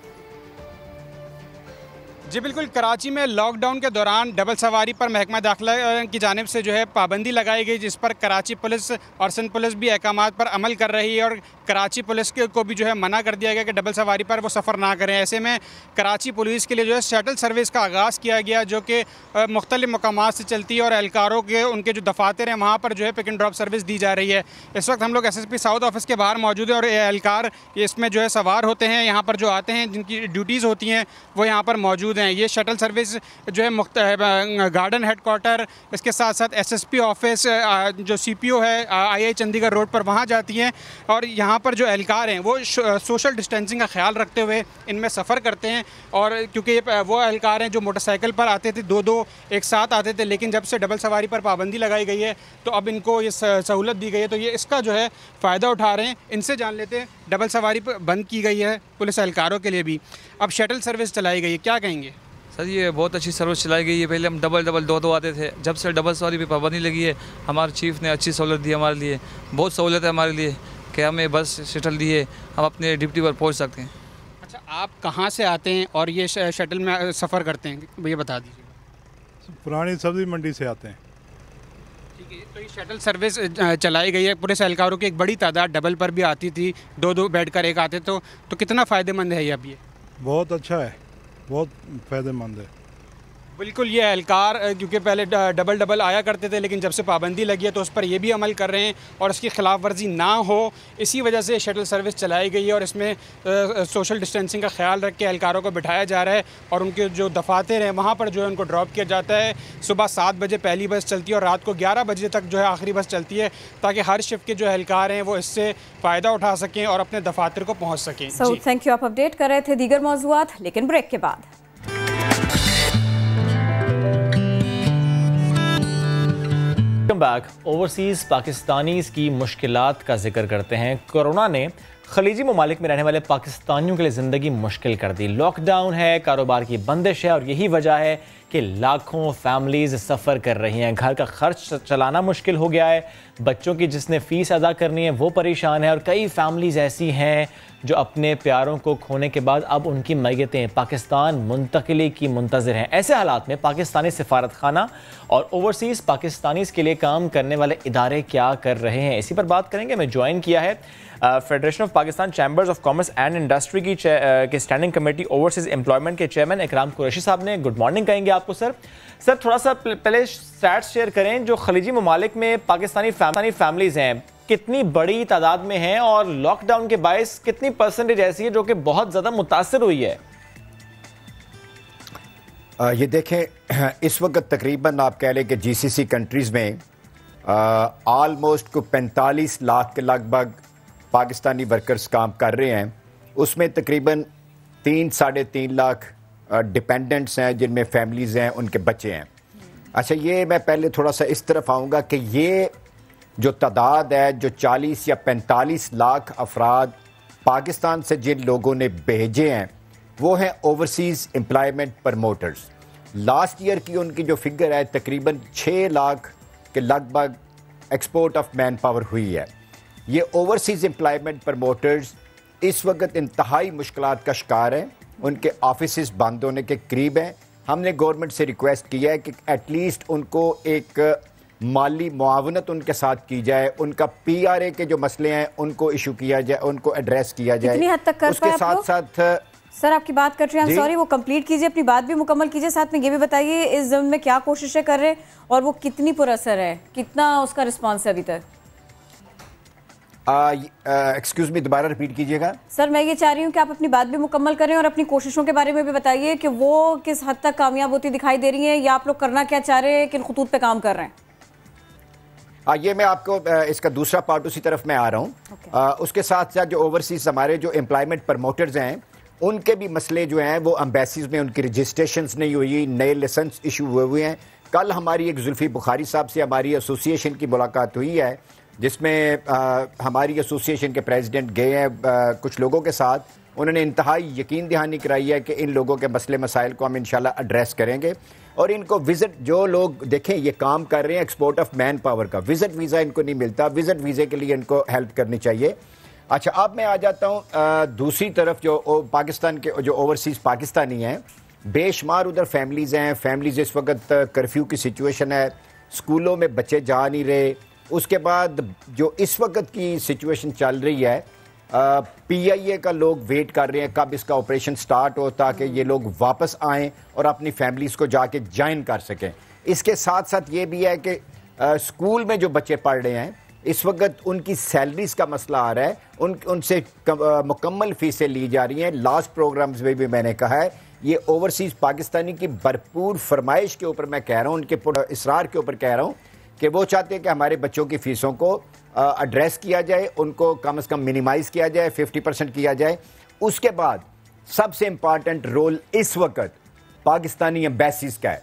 जी बिल्कुल, कराची में लॉकडाउन के दौरान डबल सवारी पर महकमा दाखिला की जानिब से जो है पाबंदी लगाई गई, जिस पर कराची पुलिस और सिंध पुलिस भी अहकामात पर अमल कर रही है और कराची पुलिस को भी जो है मना कर दिया गया कि डबल सवारी पर वो सफ़र ना करें। ऐसे में कराची पुलिस के लिए जो है शटल सर्विस का आगाज़ किया गया, जो कि मुख्तलिफ मकामात से चलती है और एहलकारों के उनके जो दफातर हैं वहाँ पर जो है पिक एंड ड्रॉप सर्विस दी जा रही है। इस वक्त हम लोग SSP साउथ ऑफिस के बाहर मौजूद हैं और एहलकार इसमें जो है सवार होते हैं, यहाँ पर जो आते हैं, जिनकी ड्यूटीज़ होती हैं वो यहाँ पर मौजूद हैं। ये शटल सर्विस जो है गार्डन हेडक्वार्टर, इसके साथ साथ SSP ऑफिस, जो CPO है II चंडीगढ़ रोड पर, वहाँ जाती हैं और यहाँ पर जो एहलकार हैं वो सोशल डिस्टेंसिंग का ख्याल रखते हुए इनमें सफ़र करते हैं। और क्योंकि वो एहलकार हैं जो मोटरसाइकिल पर आते थे, दो एक साथ आते थे, लेकिन जब से डबल सवारी पर पाबंदी लगाई गई है तो अब इनको ये सहूलत दी गई है, तो ये इसका जो है फ़ायदा उठा रहे हैं। इनसे जान लेते हैं, डबल सवारी बंद की गई है पुलिस एहलकारों के लिए भी, अब शटल सर्विस चलाई गई है, क्या कहेंगे? सर, ये बहुत अच्छी सर्विस चलाई गई है। पहले हम डबल दो आते थे, जब से डबल सवारी पे पाबंदी लगी है हमारे चीफ ने अच्छी सहूलत दी हमारे लिए, बहुत सहूलत है हमारे लिए कि हमें बस शटल दिए, हम अपने ड्यूटी पर पहुंच सकते हैं। अच्छा, आप कहाँ से आते हैं और ये शटल में सफ़र करते हैं, ये बता दीजिए। पुरानी सब्ज़ी मंडी से आते हैं। ठीक है, तो ये शटल सर्विस चलाई गई है, पुलिस एहलकारों की एक बड़ी तादाद डबल पर भी आती थी, दो बैठ कर एक आते, तो कितना फ़ायदेमंद है ये? अब ये बहुत अच्छा है, बहुत फ़ायदेमंद है। बिल्कुल, ये एहलकार क्योंकि पहले डबल आया करते थे, लेकिन जब से पाबंदी लगी है तो उस पर ये भी अमल कर रहे हैं और इसकी खिलाफ वर्जी ना हो, इसी वजह से शटल सर्विस चलाई गई है और इसमें सोशल डिस्टेंसिंग का ख्याल रख के एहलकारों को बिठाया जा रहा है और उनके जो दफातर हैं वहाँ पर जो है उनको ड्रॉप किया जाता है। सुबह 7 बजे पहली बस चलती है और रात को 11 बजे तक जो है आखिरी बस चलती है, ताकि हर शिफ्ट के जो एहलकार हैं वो इससे फ़ायदा उठा सकें और अपने दफातर को पहुँच सकें। थैंक यू, आप अपडेट कर रहे थे दीगर मौज़ूआत, लेकिन ब्रेक के बाद। बैक ओवरसीज़ पाकिस्तानीज़ की मुश्किलात का जिक्र करते हैं। कोरोना ने खलीजी ममालिक में रहने वाले पाकिस्तानियों के लिए ज़िंदगी मुश्किल कर दी। लॉकडाउन है, कारोबार की बंदिश है और यही वजह है कि लाखों फैमिलीज़ सफ़र कर रही हैं। घर का खर्च चलाना मुश्किल हो गया है, बच्चों की जिसने फ़ीस अदा करनी है वो परेशान है और कई फैमिलीज़ ऐसी हैं जो अपने प्यारों को खोने के बाद अब उनकी मैयतें पाकिस्तान मुंतकिली की मुंतज़िर हैं। ऐसे हालात में पाकिस्तानी सिफारत खाना और ओवरसीज़ पाकिस्तानीज़ के लिए काम करने वाले इदारे क्या कर रहे हैं, इसी पर बात करेंगे। मैं ज्वाइन किया है federation of Pakistan chambers of commerce and industry की स्टैंडिंग कमेटी ओवरसीज एम्प्लॉयमेंट के चेयरमैन इकराम कुरैशी साहब ने गुड मॉर्निंग कहेंगे आपको सर। सर थोड़ा सा पहले स्टैट्स शेयर करें, जो खलीजी ममालिक में पाकिस्तानी फैमिलीज हैं कितनी बड़ी तादाद में हैं और लॉकडाउन के बायस कितनी परसेंटेज ऐसी है जो कि बहुत ज़्यादा मुतासर हुई है? ये देखें, इस वक्त तकरीबन आप कह लें कि जीसीसी कंट्रीज़ में ऑलमोस्ट को 45 लाख के लगभग पाकिस्तानी वर्कर्स काम कर रहे हैं। उसमें तकरीबन 3-3.5 लाख डिपेंडेंट्स हैं जिनमें फैमिलीज़ हैं, उनके बच्चे हैं। अच्छा, ये मैं पहले थोड़ा सा इस तरफ आऊँगा कि ये जो तादाद है, जो 40 या 45 लाख अफराद पाकिस्तान से जिन लोगों ने भेजे हैं वो हैं overseas employment promoters. Last year की उनकी जो फिगर है तकरीबन 6 लाख के लगभग एक्सपोर्ट ऑफ मैन पावर हुई है। ये ओवरसीज़ एम्प्लॉयमेंट प्रमोटर्स इस वक्त इंतहाई मुश्किलात का शिकार हैं, उनके ऑफिस बंद होने के करीब हैं। हमने गवर्नमेंट से रिक्वेस्ट किया है कि एटलीस्ट उनको एक माली मुआवनत उनके साथ की जाए, उनका PRA के जो मसले हैं उनको इशू किया जाए, उनको एड्रेस किया जाए। कितनी हद तक कर उसके साथ साथ सर आपकी बात कर रहे हैं, सॉरी वो कंप्लीट कीजिए, अपनी बात भी मुकम्मल कीजिए, साथ में ये भी बताइए इस ज़मीन में क्या कोशिशें कर रहे हैं और वो कितनी पुरअसर है, कितना उसका रिस्पांस है अभी तक? एक्सक्यूज मी, दोबारा रिपीट कीजिएगा। सर मैं ये चाह रही हूँ कि आप अपनी बात भी मुकम्मल करें और अपनी कोशिशों के बारे में भी बताइए कि वो किस हद तक कामयाब होती दिखाई दे रही हैं या आप लोग करना क्या चाह रहे हैं, किन खतूत पे काम कर रहे हैं? ये मैं आपको इसका दूसरा पार्ट उसी तरफ मैं आ रहा हूँ। उसके साथ साथ जो ओवरसीज हमारे जो एम्प्लॉयमेंट प्रमोटर्स हैं उनके भी मसले जो हैं वो एम्बेसीज में उनकी रजिस्ट्रेशंस नहीं हुई, नए लाइसेंस इशू हुए हैं। कल हमारी एक जुल्फी बुखारी साहब से हमारी एसोसिएशन की मुलाकात हुई है जिसमें हमारी एसोसिएशन के प्रेसिडेंट गए हैं कुछ लोगों के साथ। उन्होंने इंतहाई यकीन दहानी कराई है कि इन लोगों के मसले मसाइल को हम इंशाल्लाह एड्रेस करेंगे और इनको विज़िट, जो लोग देखें ये काम कर रहे हैं एक्सपोर्ट ऑफ मैन पावर का, विज़िट वीज़ा इनको नहीं मिलता, विज़िट वीज़े के लिए इनको हेल्प करनी चाहिए। अच्छा, अब मैं आ जाता हूँ दूसरी तरफ, जो पाकिस्तान के जो ओवरसीज़ पाकिस्तानी हैं बेशुमार उधर फैमिलीज़ हैं। फैमिलीज़ इस वक्त कर्फ्यू की सिचुएशन है, स्कूलों में बच्चे जा नहीं रहे। उसके बाद जो इस वक्त की सिचुएशन चल रही है, PIA का लोग वेट कर रहे हैं कब इसका ऑपरेशन स्टार्ट हो ताकि ये लोग वापस आएँ और अपनी फैमिलीज़ को जाके ज्वाइन कर सकें। इसके साथ साथ ये भी है कि स्कूल में जो बच्चे पढ़ रहे हैं इस वक्त उनकी सैलरीज का मसला आ रहा है, उनसे मुकम्मल फीसें ली जा रही हैं। लास्ट प्रोग्राम्स में भी मैंने कहा है ये ओवरसीज़ पाकिस्तानी की भरपूर फरमाइश के ऊपर मैं कह रहा हूँ, उनके इसरार के ऊपर कह रहा हूँ कि वो चाहते हैं कि हमारे बच्चों की फ़ीसों को एड्रेस किया जाए, उनको कम से कम मिनिमाइज़ किया जाए, 50% किया जाए। उसके बाद सबसे इम्पॉर्टेंट रोल इस वक्त पाकिस्तानी एम्बेसीज़ का है।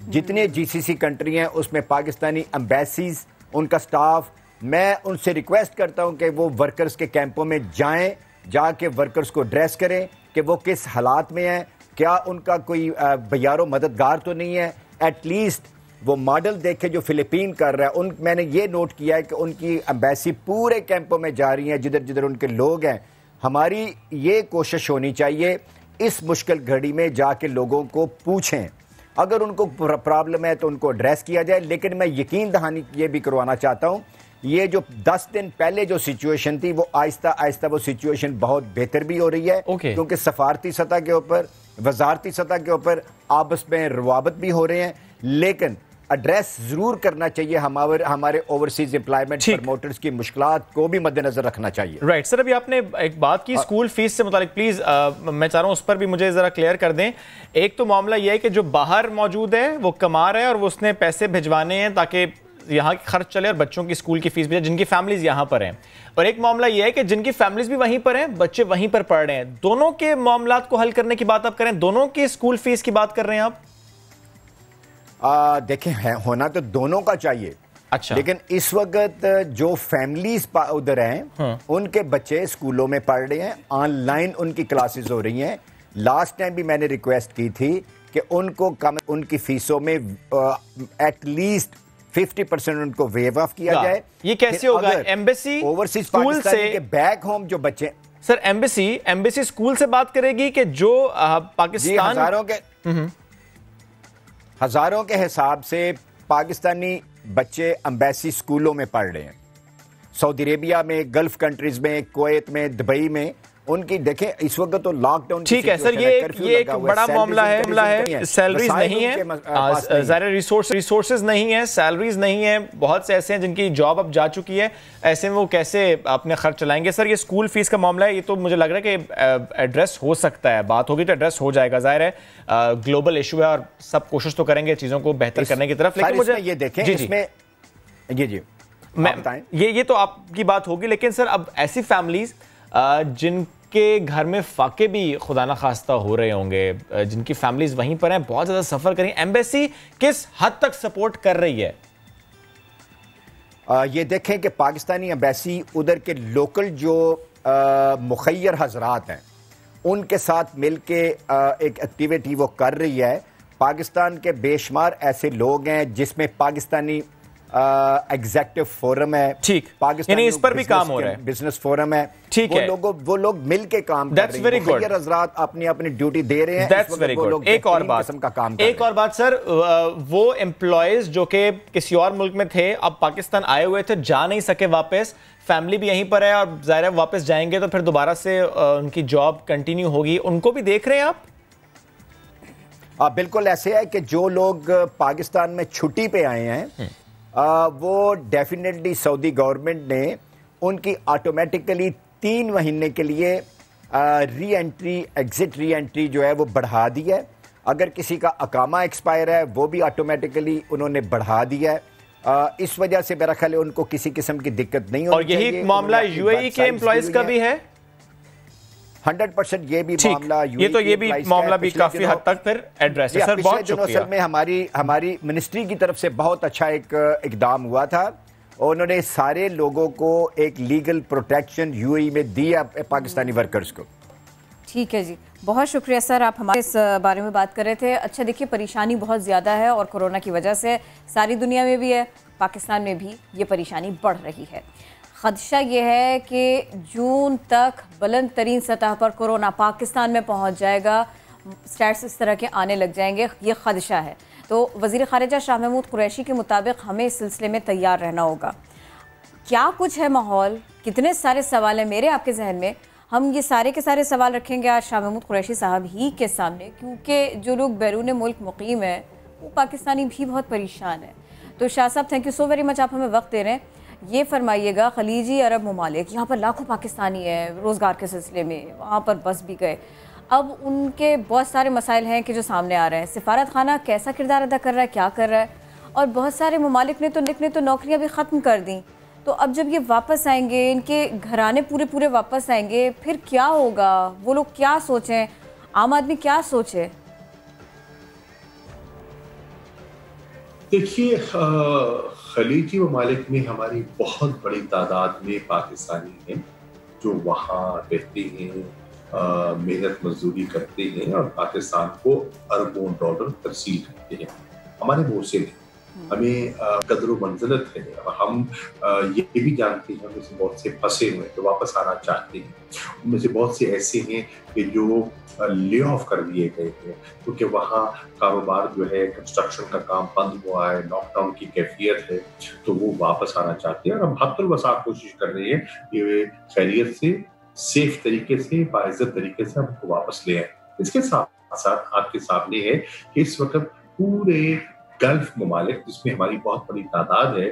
जितने GCC कंट्री हैं उसमें पाकिस्तानी एम्बेसीज़, उनका स्टाफ, मैं उनसे रिक्वेस्ट करता हूं कि वो वर्कर्स के कैंपों में जाएं, जाके वर्कर्स को एड्रेस करें कि वो किस हालात में हैं, क्या उनका कोई बयारो मददगार तो नहीं है। एटलीस्ट वो मॉडल देखे जो फ़िलिपीन कर रहा है। मैंने ये नोट किया है कि उनकी एम्बेसी पूरे कैंपों में जा रही है जिधर जिधर उनके लोग हैं। हमारी ये कोशिश होनी चाहिए इस मुश्किल घड़ी में जाके लोगों को पूछें, अगर उनको प्रॉब्लम है तो उनको एड्रेस किया जाए। लेकिन मैं यकीन दहानी ये भी करवाना चाहता हूँ, ये जो 10 दिन पहले जो सिचुएशन थी वो आहिस्ता आहिस्ता वो सिचुएशन बहुत बेहतर भी हो रही है क्योंकि सफारती सतह के ऊपर, वजारती सतह के ऊपर आपस में रवाबत भी हो रहे हैं। लेकिन एड्रेस जरूर करना चाहिए, हमारे ओवरसीज एम्प्लॉयमेंट प्रमोटर्स की मुश्किलात को भी मद्देनजर रखना चाहिए। राइट सर, अभी आपने एक बात की स्कूल फीस से मुतालिक, प्लीज मैं चाह रहा हूँ उस पर भी मुझे जरा क्लियर कर दें। एक तो मामला यह है कि जो बाहर मौजूद है वो कमा रहा है और वो उसने पैसे भिजवाने हैं ताकि यहाँ की खर्च चले और बच्चों की स्कूल की फीस भी, जिनकी फैमिलीज यहाँ पर हैं। और एक मामला यह है कि जिनकी फैमिलीज भी वहीं पर हैं, बच्चे वहीं पर पढ़ रहे हैं। दोनों के मामलात को हल करने की बात आप करें, दोनों की स्कूल फीस की बात कर रहे हैं आप? देखें, होना तो दोनों का चाहिए। अच्छा, लेकिन इस वक्त जो फैमिलीज उधर हैं उनके बच्चे स्कूलों में पढ़ रहे हैं, ऑनलाइन उनकी क्लासेस हो रही हैं। लास्ट टाइम भी मैंने रिक्वेस्ट की थी कि उनको उनकी फीसों में एटलीस्ट 50% उनको वेव ऑफ किया जाए। ये कैसे होगा? एम्बेसी ओवरसीज स्कूल से बैक होम जो बच्चे, सर एम्बेसी स्कूल से बात करेगी कि जो पाकिस्तान हजारों के हिसाब से पाकिस्तानी बच्चे एम्बेसी स्कूलों में पढ़ रहे हैं। सऊदी अरेबिया में, गल्फ कंट्रीज में, कुवैत में, दुबई में, उनकी देखें इस वक्त तो लॉकडाउन। ठीक है सर, ये एक बड़ा मामला है। सैलरीज नहीं है, ज़ाहिर रिसोर्सेज नहीं है, सैलरीज नहीं है। बहुत से ऐसे हैं जिनकी जॉब अब जा चुकी है, ऐसे में वो कैसे अपने खर्च चलाएंगे। सर ये स्कूल फीस का मामला है, ये तो मुझे लग रहा है कि एड्रेस हो सकता है, बात होगी तो एड्रेस हो जाएगा। ज़ाहिर है ग्लोबल इशू है और सब कोशिश तो करेंगे चीज़ों को बेहतर करने की तरफ। लेकिन मुझे ये देखें इसमें जी मैं ये तो आपकी बात होगी, लेकिन सर अब ऐसी फैमिलीज जिनके घर में फाके भी खुदा ना खास्ता हो रहे होंगे, जिनकी फैमिलीज वहीं पर हैं, बहुत ज़्यादा सफ़र करें, एम्बेसी किस हद तक सपोर्ट कर रही है? ये देखें कि पाकिस्तानी एम्बेसी उधर के लोकल जो मुखैर हजरात हैं उनके साथ मिलके एक एक्टिविटी वो कर रही है। पाकिस्तान के बेशुमार ऐसे लोग हैं जिसमें पाकिस्तानी एग्जेक्टिव फोरम है, ठीक, यानी इस पर भी काम हो रहा है, बिजनेस फोरम है, ठीक है, वो लोग मिलके काम कर रहे हैं। मुखैर हजरात अपनी अपनी ड्यूटी दे रहे हैं। That's very good. एक और बात सर, वो एम्प्लॉयज जो कि किसी और मुल्क में थे, अब पाकिस्तान आए हुए थे, जा नहीं सके वापस, फैमिली भी यहीं पर है और जाहिर है वापस जाएंगे तो फिर दोबारा से उनकी जॉब कंटिन्यू होगी, उनको भी देख रहे हैं आप? बिल्कुल ऐसे है कि जो लोग पाकिस्तान में छुट्टी पे आए हैं वो डेफिनेटली सऊदी गवर्नमेंट ने उनकी ऑटोमेटिकली 3 महीने के लिए re entry, exit re entry जो है वो बढ़ा दी है। अगर किसी का अकामा एक्सपायर है वो भी ऑटोमेटिकली उन्होंने बढ़ा दिया है। इस वजह से मेरा ख्याल है उनको किसी किस्म की दिक्कत नहीं होगी। और यही मामला यूएई के एम्प्लॉयज का भी है 100%। ये भी मामला ये भी मामला भी काफी हद तक फिर एड्रेस है। सर बहुत शुक्रिया। में हमारी मिनिस्ट्री की तरफ से बहुत अच्छा एक इकदाम हुआ था, उन्होंने सारे लोगों को एक लीगल प्रोटेक्शन यूएई में दी है पाकिस्तानी वर्कर्स को। ठीक है जी, बहुत शुक्रिया सर, आप हमारे इस बारे में बात कर रहे थे। अच्छा देखिए, परेशानी बहुत ज़्यादा है और कोरोना की वजह से सारी दुनिया में भी है, पाकिस्तान में भी ये परेशानी बढ़ रही है। खदशा ये है कि जून तक बुलंद तरीन सतह पर कोरोना पाकिस्तान में पहुंच जाएगा, स्टैट्स इस तरह के आने लग जाएंगे, ये खदशा है। तो वज़ीर ख़ारिजा शाह महमूद कुरैशी के मुताबिक हमें इस सिलसिले में तैयार रहना होगा। क्या कुछ है माहौल, कितने सारे सवाल हैं मेरे आपके जहन में, हम ये सारे के सारे सवाल रखेंगे आज शाह महमूद कुरैशी साहब ही के सामने, क्योंकि जो लोग बैरून मुल्क मुकीम हैं वो पाकिस्तानी भी बहुत परेशान है। तो शाह साहब thank you so very much, आप हमें वक्त दे रहे हैं। ये फरमाइएगा, खलीजी अरब ममालिक, यहाँ पर लाखों पाकिस्तानी हैं रोज़गार के सिलसिले में, वहाँ पर बस भी गए, अब उनके बहुत सारे मसाइल हैं कि जो सामने आ रहे हैं। सिफारत खाना कैसा किरदार अदा कर रहा है, क्या कर रहा है, और बहुत सारे ममालिक ने तो नौकरियाँ भी ख़त्म कर दी। तो अब जब ये वापस आएंगे, इनके घराने पूरे वापस आएंगे, फिर क्या होगा, वो लोग क्या सोचें, आम आदमी क्या सोचे? देखिए, खलीजी ममालिक में हमारी बहुत बड़ी तादाद में पाकिस्तानी हैं जो वहाँ रहते हैं, मेहनत मजदूरी करते हैं और पाकिस्तान को अरबों डॉलर तरसील करते हैं। हमारे मुँह से हमें कदर मंजिलत है और हम ये भी जानते हैं, उनमें से बहुत से फंसे हुए हैं जो वापस आना चाहते हैं। उनमें से बहुत से ऐसे हैं कि जो ले ऑफ कर दिए गए हैं क्योंकि वहाँ कारोबार जो है, कंस्ट्रक्शन का काम बंद हुआ है, लॉकडाउन की कैफियत है, तो वो वापस आना चाहते हैं। और हम हद वसा कोशिश कर रहे हैं कि वे खैरियत से, सेफ तरीके से, बाइज्जत तरीके से हमको वापस ले आए। इसके साथ साथ आपके सामने है कि इस वक्त पूरे गल्फ ममालिक जिसमें हमारी बहुत बड़ी तादाद है,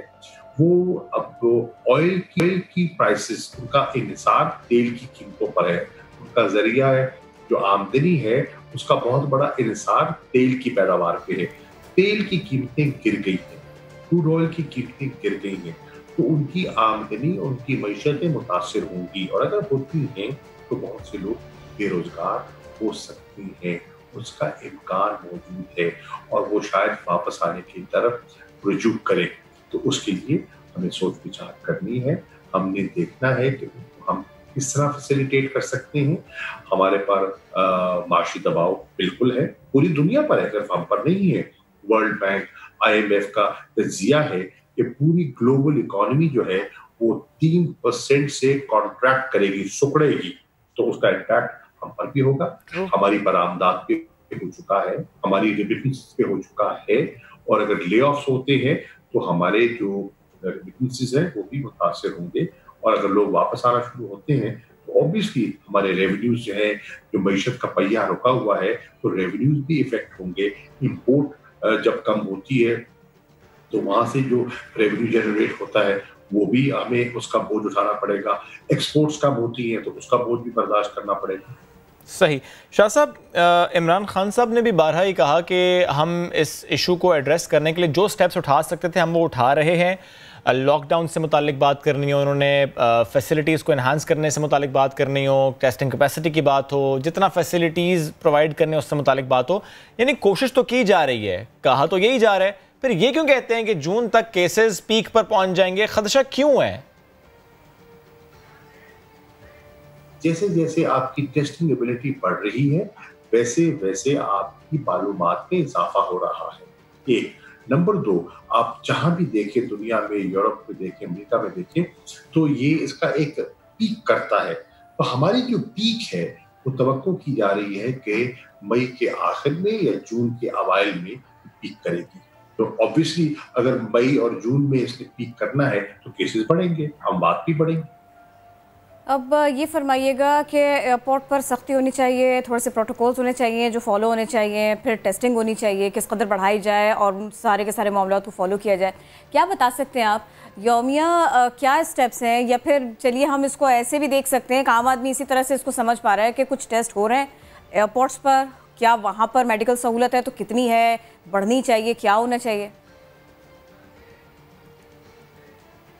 वो अब ऑयल की प्राइसेस, उनका इन्हिसार तेल की कीमतों पर है। उनका जरिया है जो आमदनी है उसका बहुत बड़ा इन्हिसार तेल की पैदावार पे है। तेल की कीमतें गिर गई हैं, क्रूड ऑयल की कीमतें गिर गई हैं, तो उनकी आमदनी, उनकी मईशतें मुतासिर होंगी और अगर होती हैं तो बहुत से लोग बेरोजगार हो सकते हैं, उसका इम्कान मौजूद है और वो शायद वापस आने की तरफ रुजू करें। तो उसके लिए हमें सोच विचार करनी है, हमने देखना है कि हम किस तरह फैसिलिटेट कर सकते हैं। हमारे पर माशी दबाव बिल्कुल है, पूरी दुनिया पर है, सिर्फ हम पर नहीं है। वर्ल्ड बैंक, IMF का तज्जिया है कि पूरी ग्लोबल इकोनॉमी जो है वो 3% से कॉन्ट्रैक्ट करेगी, सुकड़ेगी, तो उसका इम्पैक्ट हम पर भी होगा। हमारी बरामदात पे हो चुका है, हमारी रेमिटेंस पे हो चुका है, और अगर ले ऑफ्स होते हैं तो हमारे जो रेमिटेंसेस हैं वो भी मुतासर होंगे। और अगर लोग वापस आना शुरू होते हैं तो ऑब्वियसली हमारे रेवेन्यूज जो है, जो मईशत का पहिया रुका हुआ है, तो रेवेन्यूज भी इफेक्ट होंगे। इम्पोर्ट जब कम होती है तो वहां से जो रेवेन्यू जनरेट होता है वो भी हमें उसका बोझ उठाना पड़ेगा। एक्सपोर्ट्स कम होती हैं तो उसका बोझ भी बर्दाश्त करना पड़ेगा। सही। शाह साहब, इमरान खान साहब ने भी बारहा ही कहा कि हम इस इशू को एड्रेस करने के लिए जो स्टेप्स उठा सकते थे हम वो उठा रहे हैं। लॉकडाउन से मुतालिक बात करनी हो, उन्होंने फैसिलिटीज़ को इन्हांस करने से मुतालिक बात करनी हो, टेस्टिंग कैपेसिटी की बात हो, जितना फैसिलिटीज़ प्रोवाइड करने उससे मुतालिक बात हो, यानी कोशिश तो की जा रही है, कहा तो यही जा रहा है। फिर ये क्यों कहते हैं कि जून तक केसेस पीक पर पहुंच जाएंगे? खदशा क्यों है? जैसे जैसे आपकी टेस्टिंग एबिलिटी बढ़ रही है वैसे वैसे आपकी मालूमात में इजाफा हो रहा है। एक नंबर 2, आप जहां भी देखें दुनिया में, यूरोप में देखें, अमेरिका में देखें, तो ये इसका एक पीक करता है। तो हमारी जो पीक है वो तवक्को की जा रही है कि मई के आखिर में या जून के अवाइल में पीक करेगी। तो ऑब्वियसली अगर मई और जून में इसने पीक करना है तो केसेस बढ़ेंगे, हम बात भी बढ़ेंगे। अब ये फरमाइएगा कि एयरपोर्ट पर सख्ती होनी चाहिए, थोड़े से प्रोटोकॉल्स होने चाहिए जो फॉलो होने चाहिए, फिर टेस्टिंग होनी चाहिए, किस कदर बढ़ाई जाए और सारे के सारे मामलों को फॉलो किया जाए। क्या बता सकते हैं आप यौमिया क्या स्टेप्स हैं, या फिर चलिए हम इसको ऐसे भी देख सकते हैं कि आम आदमी इसी तरह से इसको समझ पा रहा है कि कुछ टेस्ट हो रहे हैं एयरपोर्ट्स पर, क्या वहाँ पर मेडिकल सहूलत है तो कितनी है, बढ़नी चाहिए, क्या होना चाहिए?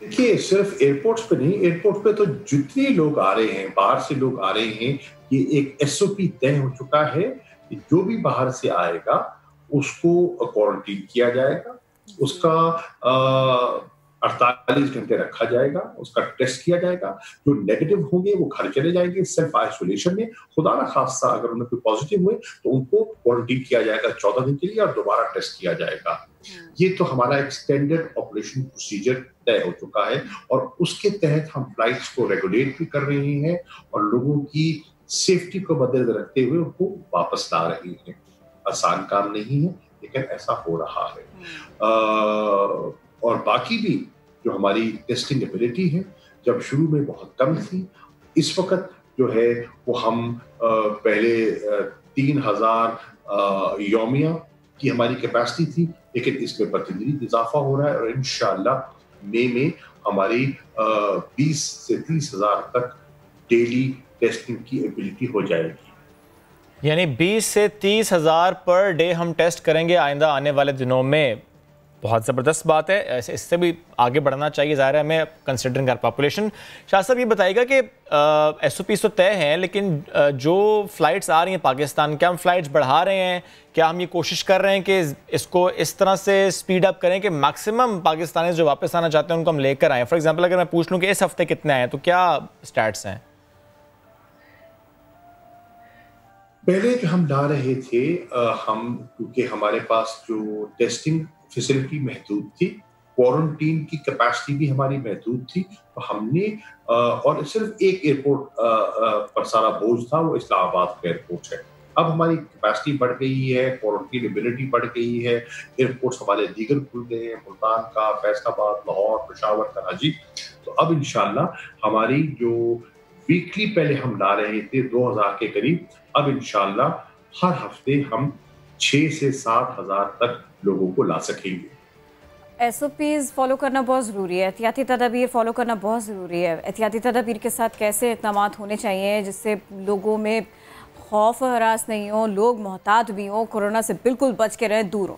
देखिए, सिर्फ एयरपोर्ट्स पे नहीं, एयरपोर्ट पे तो जितने लोग आ रहे हैं, बाहर से लोग आ रहे हैं, ये एक SOP तय हो चुका है कि जो भी बाहर से आएगा उसको क्वारंटीन किया जाएगा, उसका 48 घंटे रखा जाएगा, उसका टेस्ट किया जाएगा। जो नेगेटिव होंगे वो घर चले जाएंगे सेल्फ आइसोलेशन में। खुदा ना खास्ता अगर उन्हें कोई पॉजिटिव हुए तो उनको क्वारंटीन किया जाएगा 14 दिन के लिए और दोबारा टेस्ट किया जाएगा। ये तो हमारा एक स्टैंडर्ड ऑपरेशन प्रोसीजर तय हो चुका है और उसके तहत हम फ्लाइट्स को रेगुलेट भी कर रहे हैं और लोगों की सेफ्टी को मद्देनजर रखते हुए उनको वापस ला रहे हैं। आसान काम नहीं है लेकिन ऐसा हो रहा है। और बाकी भी जो हमारी टेस्टिंग एबिलिटी है, जब शुरू में बहुत कम थी, इस वक्त जो है वो हम पहले 3000 यौमिया की हमारी कैपेसिटी थी, लेकिन इसमें प्रतिदिन इजाफा हो रहा है और इंशाअल्लाह मई में हमारी 20 से 30 हजार तक डेली टेस्टिंग की एबिलिटी हो जाएगी। यानी 20 से 30 हजार पर डे हम टेस्ट करेंगे आइंदा आने वाले दिनों में। बहुत ज़बरदस्त बात है, इससे भी आगे बढ़ना चाहिए, ज़ाहिर है हमें कंसिडरिंग आर पॉपुलेशन। शाह साहब ये बताइएगा कि SOP तो तय हैं, लेकिन जो फ़्लाइट्स आ रही हैं पाकिस्तान, क्या हम फ़्लाइट्स बढ़ा रहे हैं? क्या हम ये कोशिश कर रहे हैं कि इसको इस तरह से स्पीड अप करें कि मैक्सिमम पाकिस्तानी जो वापस आना चाहते हैं उनको हम लेकर आएँ? फॉर एग्जाम्पल अगर मैं पूछ लूँ कि इस हफ्ते कितने आए तो क्या स्टैट्स हैं? पहले जो हम ला रहे थे, हम क्योंकि हमारे पास जो टेस्टिंग फैसिलिटी महदूद थी, क्वारंटीन की कैपेसिटी भी हमारी महदूद थी, तो हमने और सिर्फ एक एयरपोर्ट पर सारा बोझ था, वो इस्लामाबाद का एयरपोर्ट है। अब हमारी कैपेसिटी बढ़ गई है, क्वारंटीन एबिलिटी बढ़ गई है, एयरपोर्ट्स हमारे दीगर खुल गए हैं, मुल्तान का, फैसलाबाद, लाहौर, पेशावर, कराची। तो अब इंशाल्लाह हमारी जो वीकली पहले हम ला रहे थे 2000 के करीब, अब इंशाल्लाह हर हफ्ते हम 6 से 7 हजार तक लोगों को ला सकेंगे। SOPs फॉलो करना बहुत ज़रूरी है, एहतियाती तदाबीर फॉलो करना बहुत ज़रूरी है। एहतियाती तदाबीर के साथ कैसे इक़दाम होने चाहिए जिससे लोगों में खौफ हरास नहीं हो, लोग मोहतात भी हों, कोरोना से बिल्कुल बच के रहें, दूर हों?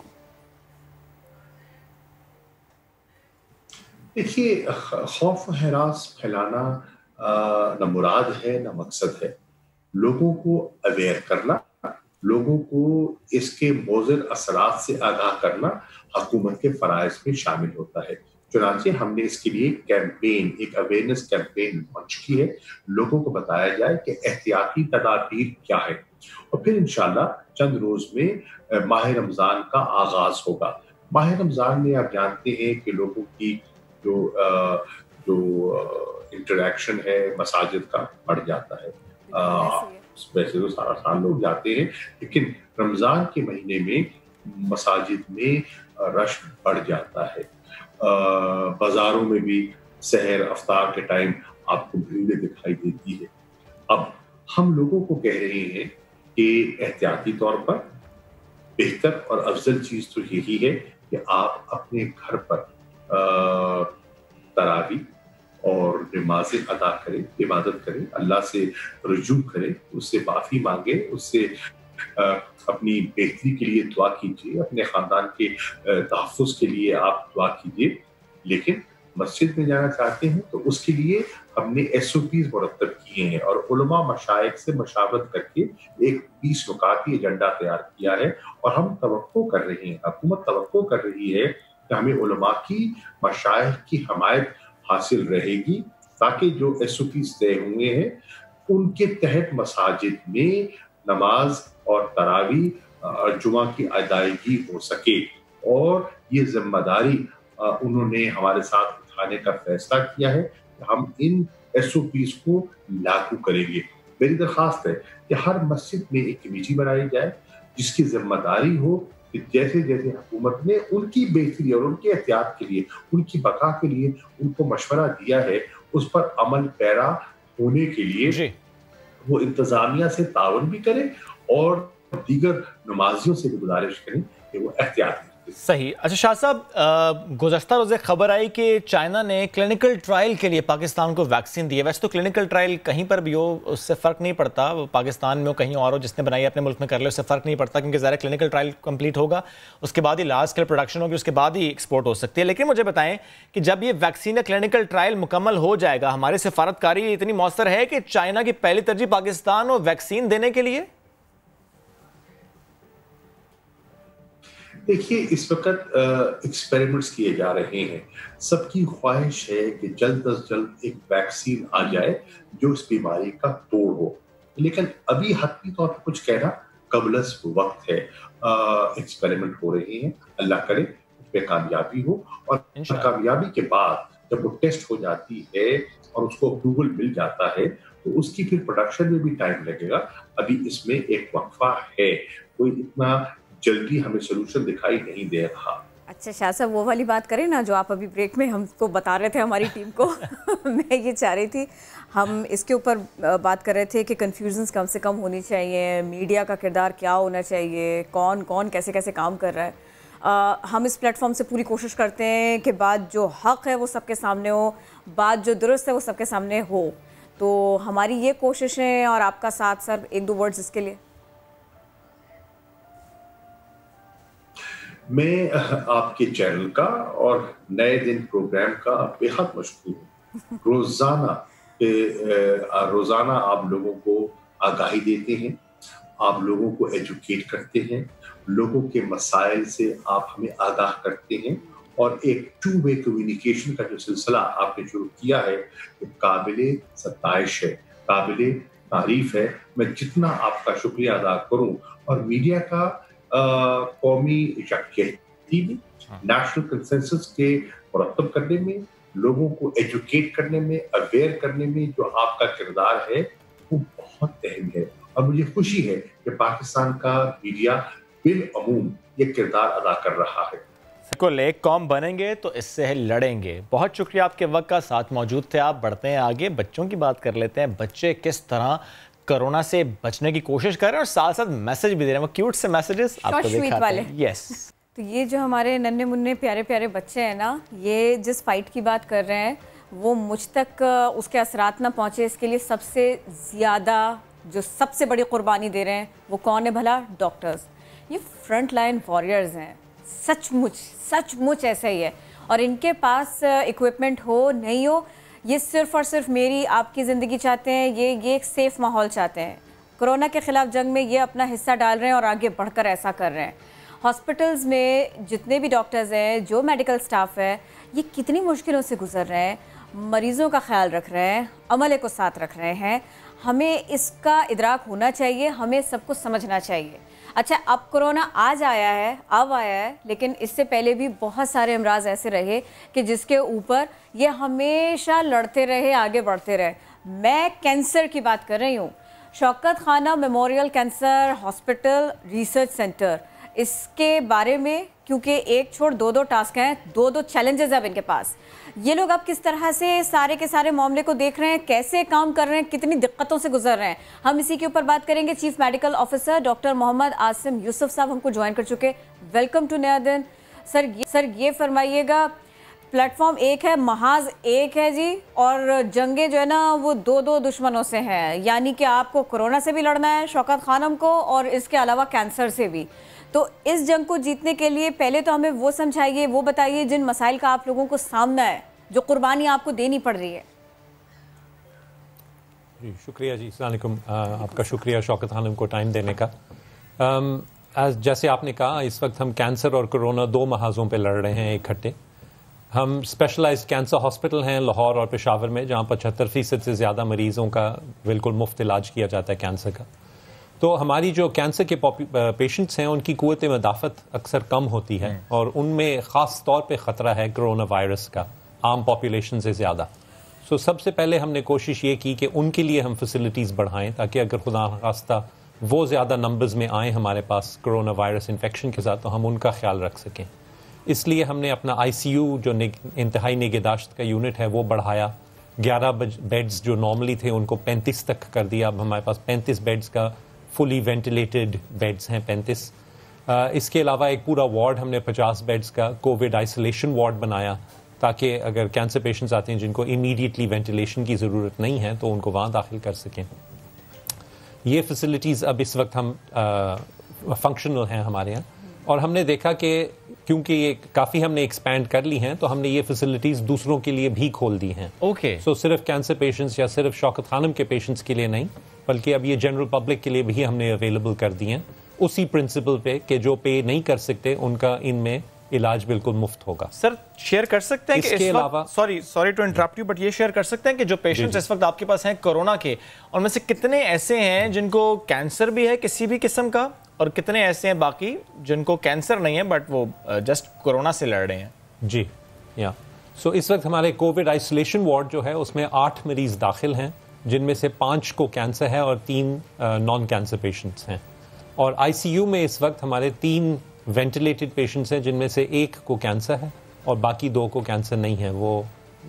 देखिए, खौफ हरास फैलाना न मुराद है न मकसद है। लोगों को अवेयर करना, लोगों को इसके मुज़िर असरात से आगाह करना हुकूमत के फराइज़ में शामिल होता है। चुनांचे हमने इसके लिए कैंपेन, एक अवेयरनेस कैंपेन लॉन्च की है। लोगों को बताया जाए कि एहतियाती तदाबीर क्या है और फिर इंशाल्लाह चंद रोज में माह रमज़ान का आगाज होगा। माह रमज़ान में आप जानते हैं कि लोगों की जो इंटरेक्शन है मसाजिद का बढ़ जाता है। वैसे तो सारा साल लोग जाते हैं, लेकिन रमज़ान के महीने में मसाजिद में रश बढ़ जाता है बाजारों में भी सहर अफ्तार के टाइम आपको भीड़ दिखाई देती है। अब हम लोगों को कह रहे हैं कि एहतियाती तौर पर बेहतर और अफजल चीज तो यही है कि आप अपने घर पर तरावी और नमाज़ें अदा करें, इबादत करें, अल्लाह से रुजू करें, उससे माफ़ी मांगे, उससे अपनी बेहतरी के लिए दुआ कीजिए, अपने ख़ानदान के तहफ़्फ़ुज़ के लिए आप दुआ कीजिए। लेकिन मस्जिद में जाना चाहते हैं तो उसके लिए हमने SOPs मुरतब किए हैं और उलमा मशाइख से मशावरत करके एक 20 नुकाती एजेंडा तैयार किया है और हम तवक्को कर रहे हैं, हुकूमत तवक्को कर रही है कि हमें उलमा की मशाइख की हमायत हासिल रहेगी ताकि जो SOPs तय हुए हैं उनके तहत मसाजिद में नमाज और तरावी और जुमा की अदायगी हो सके। और ये जिम्मेदारी उन्होंने हमारे साथ उठाने का फैसला किया है कि हम इन SOPs को लागू करेंगे। मेरी दरख्वास्त है कि हर मस्जिद में एक कमेटी बनाई जाए जिसकी जिम्मेदारी हो कि जैसे जैसे हुकूमत ने उनकी बेहतरी और उनके एहतियात के लिए, उनकी बका के लिए उनको मशवरा दिया है, उस पर अमल पैरा होने के लिए वो इंतजामिया से ताउन भी करें और दीगर नमाजियों से भी गुजारिश करें कि वो एहतियात करें। सही। अच्छा शाह साहब, गुज़श्ता रोज़े खबर आई कि चाइना ने क्लिनिकल ट्रायल के लिए पाकिस्तान को वैक्सीन दी है। वैसे तो क्लिनिकल ट्रायल कहीं पर भी हो उससे फ़र्क नहीं पड़ता, पाकिस्तान में हो कहीं और हो, जिसने बनाई अपने मुल्क में कर ले उससे फ़र्क नहीं पड़ता, क्योंकि ज़रा क्लिनिकल ट्रायल कंप्लीट होगा उसके बाद ही लार्ज स्केल प्रोडक्शन होगी, उसके बाद ही एक्सपोर्ट हो सकती है। लेकिन मुझे बताएं कि जब ये वैक्सीन या क्लिनिकल ट्रायल मुकम्मल हो जाएगा, हमारी सिफारतकारी इतनी मौसर है कि चाइना की पहली तरजीह पाकिस्तान हो वैक्सीन देने के लिए? देखिए, इस वक्त एक्सपेरिमेंट्स किए जा रहे हैं। सबकी ख्वाहिश है कि जल्द अज जल्द एक वैक्सीन आ जाए जो इस बीमारी का तोड़ हो, लेकिन अभी हतमी तौर पर कुछ कहना कबलस वक्त है। एक्सपेरिमेंट हो रहे हैं, अल्लाह करे उसमें कामयाबी हो और कामयाबी के बाद जब वो टेस्ट हो जाती है और उसको अप्रूवल मिल जाता है तो उसकी फिर प्रोडक्शन में भी टाइम लगेगा। अभी इसमें एक वक्फा है, कोई इतना जल्दी हमें सोल्यूशन दिखाई नहीं दे रहा। अच्छा शाह साहब, वो वाली बात करें ना जो आप अभी ब्रेक में हमको बता रहे थे हमारी टीम को मैं ये चाह रही थी, हम इसके ऊपर बात कर रहे थे कि कन्फ्यूजन्स कम से कम होनी चाहिए, मीडिया का किरदार क्या होना चाहिए, कौन कौन कैसे कैसे काम कर रहा है। हम इस प्लेटफॉर्म से पूरी कोशिश करते हैं कि बात जो हक़ है वो सबके सामने हो, बात जो दुरुस्त है वो सबके सामने हो। तो हमारी ये कोशिशें और आपका साथ सर, एक दो वर्ड्स इसके लिए। मैं आपके चैनल का और नए दिन प्रोग्राम का बेहद मशहूर हूँ। रोजाना आप लोगों को आगाही देते हैं, आप लोगों को एजुकेट करते हैं, लोगों के मसाइल से आप हमें आगाह करते हैं और एक टू वे कम्युनिकेशन का जो सिलसिला आपने शुरू किया है काबिले सत्ताइश है, काबिले तारीफ है। मैं जितना आपका शुक्रिया अदा करूं और मीडिया का कौमी यकजहती में, नेशनल कंसेंसस के मुरतब करने में, लोगों को एजुकेट करने में, अवेयर करने में जो आपका किरदार है वो बहुत अहम है और मुझे खुशी है कि पाकिस्तान का मीडिया बिलअमूम ये किरदार अदा कर रहा है। बिल्कुल, एक कौम बनेंगे तो इससे लड़ेंगे। बहुत शुक्रिया आपके वक्त का, साथ मौजूद थे आप। बढ़ते हैं आगे, बच्चों की बात कर लेते हैं। बच्चे किस तरह कोरोना से बचने की कोशिश कर रहे हैं और साथ साथ मैसेज भी दे रहे हैं, वो क्यूट से मैसेजेस आपको दिखाते हैं। यस, तो ये जो हमारे नन्हे मुन्ने प्यारे प्यारे बच्चे हैं ना, ये जिस फाइट की बात कर रहे हैं वो मुझ तक उसके असरात ना पहुँचे, इसके लिए सबसे ज़्यादा जो सबसे बड़ी कुर्बानी दे रहे हैं वो कौन है भला? डॉक्टर्स। ये फ्रंट लाइन वॉरियर्स हैं, सचमुच ऐसा ही है। और इनके पास इक्विपमेंट हो नहीं हो, ये सिर्फ और सिर्फ मेरी आपकी ज़िंदगी चाहते हैं, ये एक सेफ़ माहौल चाहते हैं। कोरोना के ख़िलाफ़ जंग में ये अपना हिस्सा डाल रहे हैं और आगे बढ़कर ऐसा कर रहे हैं। हॉस्पिटल्स में जितने भी डॉक्टर्स हैं, जो मेडिकल स्टाफ है, ये कितनी मुश्किलों से गुजर रहे हैं, मरीज़ों का ख्याल रख रहे हैं, अमले को साथ रख रहे हैं। हमें इसका इदराक होना चाहिए, हमें सब कुछ समझना चाहिए। अच्छा, अब कोरोना अब आया है, लेकिन इससे पहले भी बहुत सारे अमराज ऐसे रहे कि जिसके ऊपर ये हमेशा लड़ते रहे, आगे बढ़ते रहे। मैं कैंसर की बात कर रही हूँ। शौकत खाना memorial cancer hospital research centre, इसके बारे में, क्योंकि एक छोड़ दो टास्क हैं, दो चैलेंजेस अब इनके पास। ये लोग अब किस तरह से सारे के सारे मामले को देख रहे हैं, कैसे काम कर रहे हैं, कितनी दिक्कतों से गुजर रहे हैं, हम इसी के ऊपर बात करेंगे। Chief medical officer doctor Mohammad Asim Yousuf sahab हमको ज्वाइन कर चुके। वेलकम टू नया दिन। सर ये फरमाइएगा, प्लेटफॉर्म एक है, महाज एक है जी, और जंगे जो है ना वो दो दुश्मनों से हैं, यानी कि आपको कोरोना से भी लड़ना है, शौकत खानम को, और इसके अलावा कैंसर से भी। तो इस जंग को जीतने के लिए पहले तो हमें वो समझाइए, वो बताइए जिन मसाइल का आप लोगों को सामना है, जो कुर्बानी आपको देनी पड़ रही है। जी शुक्रिया जी, अस्सलाम वालेकुम। आपका शुक्रिया शौकत खानम को टाइम देने का। जैसे आपने कहा, इस वक्त हम कैंसर और कोरोना दो महाजों पे लड़ रहे हैं इकट्ठे। हम स्पेशलाइज्ड कैंसर हॉस्पिटल हैं लाहौर और पेशावर में, जहाँ 75% से ज़्यादा मरीज़ों का बिल्कुल मुफ्त इलाज किया जाता है कैंसर का। तो हमारी जो कैंसर के पेशेंट्स हैं उनकी क़ुव्वत मदाफ़त अक्सर कम होती है, और उनमें ख़ास तौर पे ख़तरा है कोरोना वायरस का आम पॉपुलेशन से ज़्यादा। सो सबसे पहले हमने कोशिश ये की कि उनके लिए हम फैसिलिटीज़ बढ़ाएं, ताकि अगर खुदा खास्ता वो ज़्यादा नंबर्स में आएँ हमारे पास कोरोना वायरस इन्फेक्शन के साथ, तो हम उनका ख्याल रख सकें। इसलिए हमने अपना ICU जो इंतहाई निगहदाश्त का यूनिट है वो बढ़ाया। 11 बेड्स जो नॉर्मली थे उनको 35 तक कर दिया। अब हमारे पास 35 बेड्स का फुली वेंटिलेटेड बेड्स हैं 35। इसके अलावा एक पूरा वार्ड हमने 50 बेड्स का कोविड आइसोलेशन वार्ड बनाया, ताकि अगर कैंसर पेशेंट्स आते हैं जिनको इमीडिएटली वेंटिलेशन की ज़रूरत नहीं है तो उनको वहाँ दाखिल कर सकें। ये फैसिलिटीज़ अब इस वक्त हम फंक्शनल हैं हमारे यहाँ, और हमने देखा कि क्योंकि ये काफ़ी हमने एक्सपैंड कर ली हैं, तो हमने ये फैसिलिटीज़ दूसरों के लिए भी खोल दी हैं। सो सिर्फ कैंसर पेशेंट्स या सिर्फ शौकत खानम के पेशेंट्स के लिए नहीं, बल्कि अब ये जनरल पब्लिक के लिए भी हमने अवेलेबल कर दी हैं, उसी प्रिंसिपल पे कि जो पे नहीं कर सकते उनका इनमें इलाज बिल्कुल मुफ्त होगा। सर शेयर कर सकते हैं कि इसके अलावा sorry to interrupt you, but ये शेयर कर सकते हैं कि जो पेशेंट्स इस वक्त आपके पास हैं कोरोना के, उनमें से कितने ऐसे हैं जिनको कैंसर भी है किसी भी किस्म का, और कितने ऐसे हैं बाकी जिनको कैंसर नहीं है बट वो जस्ट कोरोना से लड़ रहे हैं? जी या सो इस वक्त हमारे कोविड आइसोलेशन वार्ड जो है उसमें 8 मरीज दाखिल हैं, जिनमें से 5 को कैंसर है और 3 नॉन कैंसर पेशेंट्स हैं। और ICU में इस वक्त हमारे 3 वेंटिलेटेड पेशेंट्स हैं, जिनमें से 1 को कैंसर है और बाकी 2 को कैंसर नहीं है। वो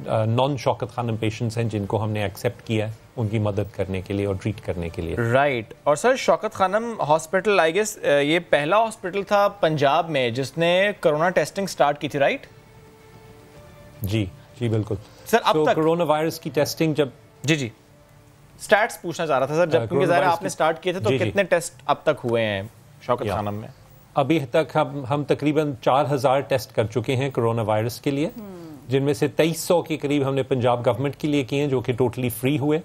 नॉन शौकत खानम पेशेंट्स हैं जिनको हमने एक्सेप्ट किया है उनकी मदद करने के लिए और ट्रीट करने के लिए। राइट। और sir Shaukat Khanum hospital I guess ये पहला हॉस्पिटल था पंजाब में जिसने कोरोना टेस्टिंग स्टार्ट की थी, राइट? जी जी बिल्कुल सर। अब तक कोरोना वायरस की टेस्टिंग जब जी स्टैट्स पूछना चाह रहा था सर, जब क्योंकि ज़ाहिर आपने स्टार्ट किए थे तो कितने टेस्ट अब तक हुए हैं शौकत खानम में? अभी तक हम तकरीबन 4000 टेस्ट कर चुके हैं कोरोना वायरस के लिए, जिनमें से 2300 के करीब हमने पंजाब गवर्नमेंट के लिए किए हैं जो कि टोटली फ्री हुए।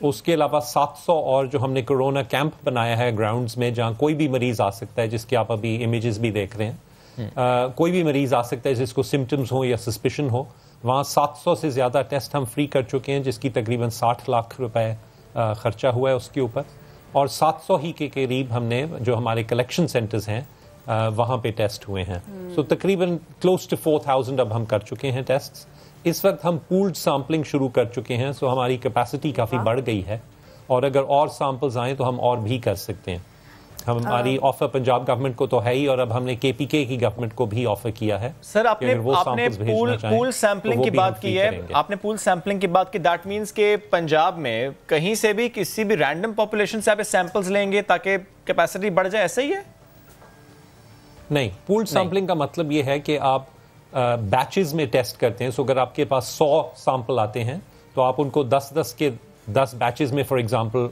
उसके अलावा 700 और जो हमने कोरोना कैंप बनाया है ग्राउंड्स में, जहाँ कोई भी मरीज आ सकता है, जिसके आप अभी इमेजेस भी देख रहे हैं। कोई भी मरीज आ सकता है जिसको सिम्टम्स हो या सस्पिशन हो। वहाँ 700 से ज़्यादा टेस्ट हम फ्री कर चुके हैं, जिसकी तकरीबन 60 लाख रुपए खर्चा हुआ है उसके ऊपर। और 700 ही के करीब हमने जो हमारे कलेक्शन सेंटर्स हैं वहाँ पे टेस्ट हुए हैं। सो तकरीबन क्लोज टू 4000 अब हम कर चुके हैं टेस्ट्स। इस वक्त हम पूल्ड सैम्पलिंग शुरू कर चुके हैं, सो हमारी कैपेसिटी काफ़ी बढ़ गई है, और अगर और सैंपल्स आएँ तो हम और भी कर सकते हैं। हमारी ऑफर पंजाब गवर्नमेंट को तो है ही, और अब हमने KPK की गवर्नमेंट को भी ऑफर किया है। सर आपने पूल सैम्पलिंग की बात की है, आपने पूल सैम्पलिंग की बात की, दैट मींस के पंजाब में कहीं से भी किसी भी रैंडम पॉपुलेशन से आप सैंपल्स लेंगे ताकि कैपेसिटी बढ़ जाए, ऐसा ही है? नहीं, पूल सैम्पलिंग का मतलब ये है कि आप बैचेस में टेस्ट करते हैं। सो अगर आपके पास 100 सैंपल आते हैं तो आप उनको 10-10 के 10 बैचेस में फॉर एग्जांपल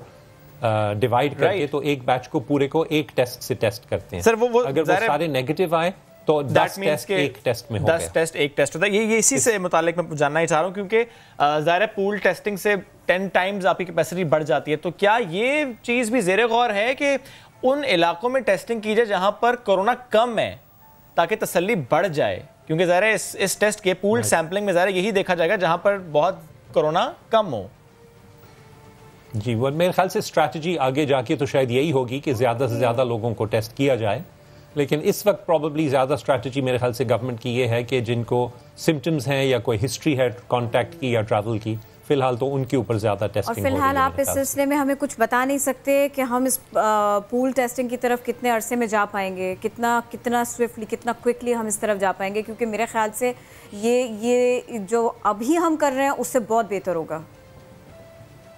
डिवाइड करके तो एक बैच को पूरे को एक टेस्ट से टेस्ट करते हैं। सर वो अगर वो सारे नेगेटिव आए तो 10 टेस्ट एक टेस्ट में हो गया। 10 टेस्ट एक टेस्ट होता है। ये इसी से मुतालिक मैं जानना ही चाह रहा हूँ, क्योंकि ज़ाहिर है पूल टेस्टिंग से 10 टाइम्स आपकी कैपेसिटी बढ़ जाती है। तो क्या ये चीज़ भी ज़ेरे गौर है कि उन इलाकों में टेस्टिंग की जाए जहां पर कोरोना कम है, ताकि तसल्ली बढ़ जाए? क्योंकि ज़ाहिर है इस टेस्ट के पूल सैंपलिंग में ज़ाहिर यही देखा जाएगा जहां पर बहुत कोरोना कम हो। जी, वो मेरे ख्याल से स्ट्रैटेजी आगे जाके तो शायद यही होगी कि ज़्यादा से ज़्यादा लोगों को टेस्ट किया जाए, लेकिन इस वक्त प्रॉब्ली ज़्यादा स्ट्रैटेजी मेरे ख्याल से गवर्नमेंट की ये है कि जिनको सिम्टम्स हैं या कोई हिस्ट्री है कॉन्टैक्ट की या ट्रैवल की, फिलहाल तो उनके ऊपर ज़्यादा टेस्टिंग और फिलहाल आप इस सिलसिले में हमें कुछ बता नहीं सकते कि हम इस पूल टेस्टिंग की तरफ कितने अरसे में जा पाएंगे, कितना स्विफ्टली, कितना क्विकली हम इस तरफ जा पाएंगे, क्योंकि मेरे ख्याल से ये जो अभी हम कर रहे हैं उससे बहुत बेहतर होगा।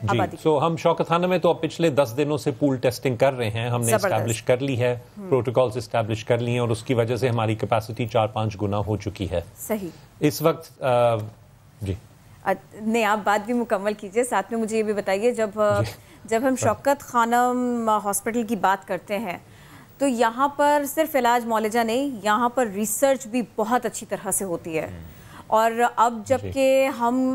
जी, तो हम शौकत खाना में तो अब पिछले 10 दिनों से पूल टेस्टिंग कर रहे हैं, हमने इस्टेब्लिश कर ली है, प्रोटोकॉल्स इस्टेब्लिश कर लिए हैं और उसकी वजह से हमारी कैपेसिटी 4-5 गुना हो चुकी है। सही। इस वक्त जी नहीं, आप बात भी मुकम्मल कीजिए, साथ में मुझे ये भी बताइए, जब हम शौकत खानम हॉस्पिटल की बात करते हैं तो यहाँ पर सिर्फ इलाज मौलजा नहीं, यहाँ पर रिसर्च भी बहुत अच्छी तरह से होती है। और अब जबकि हम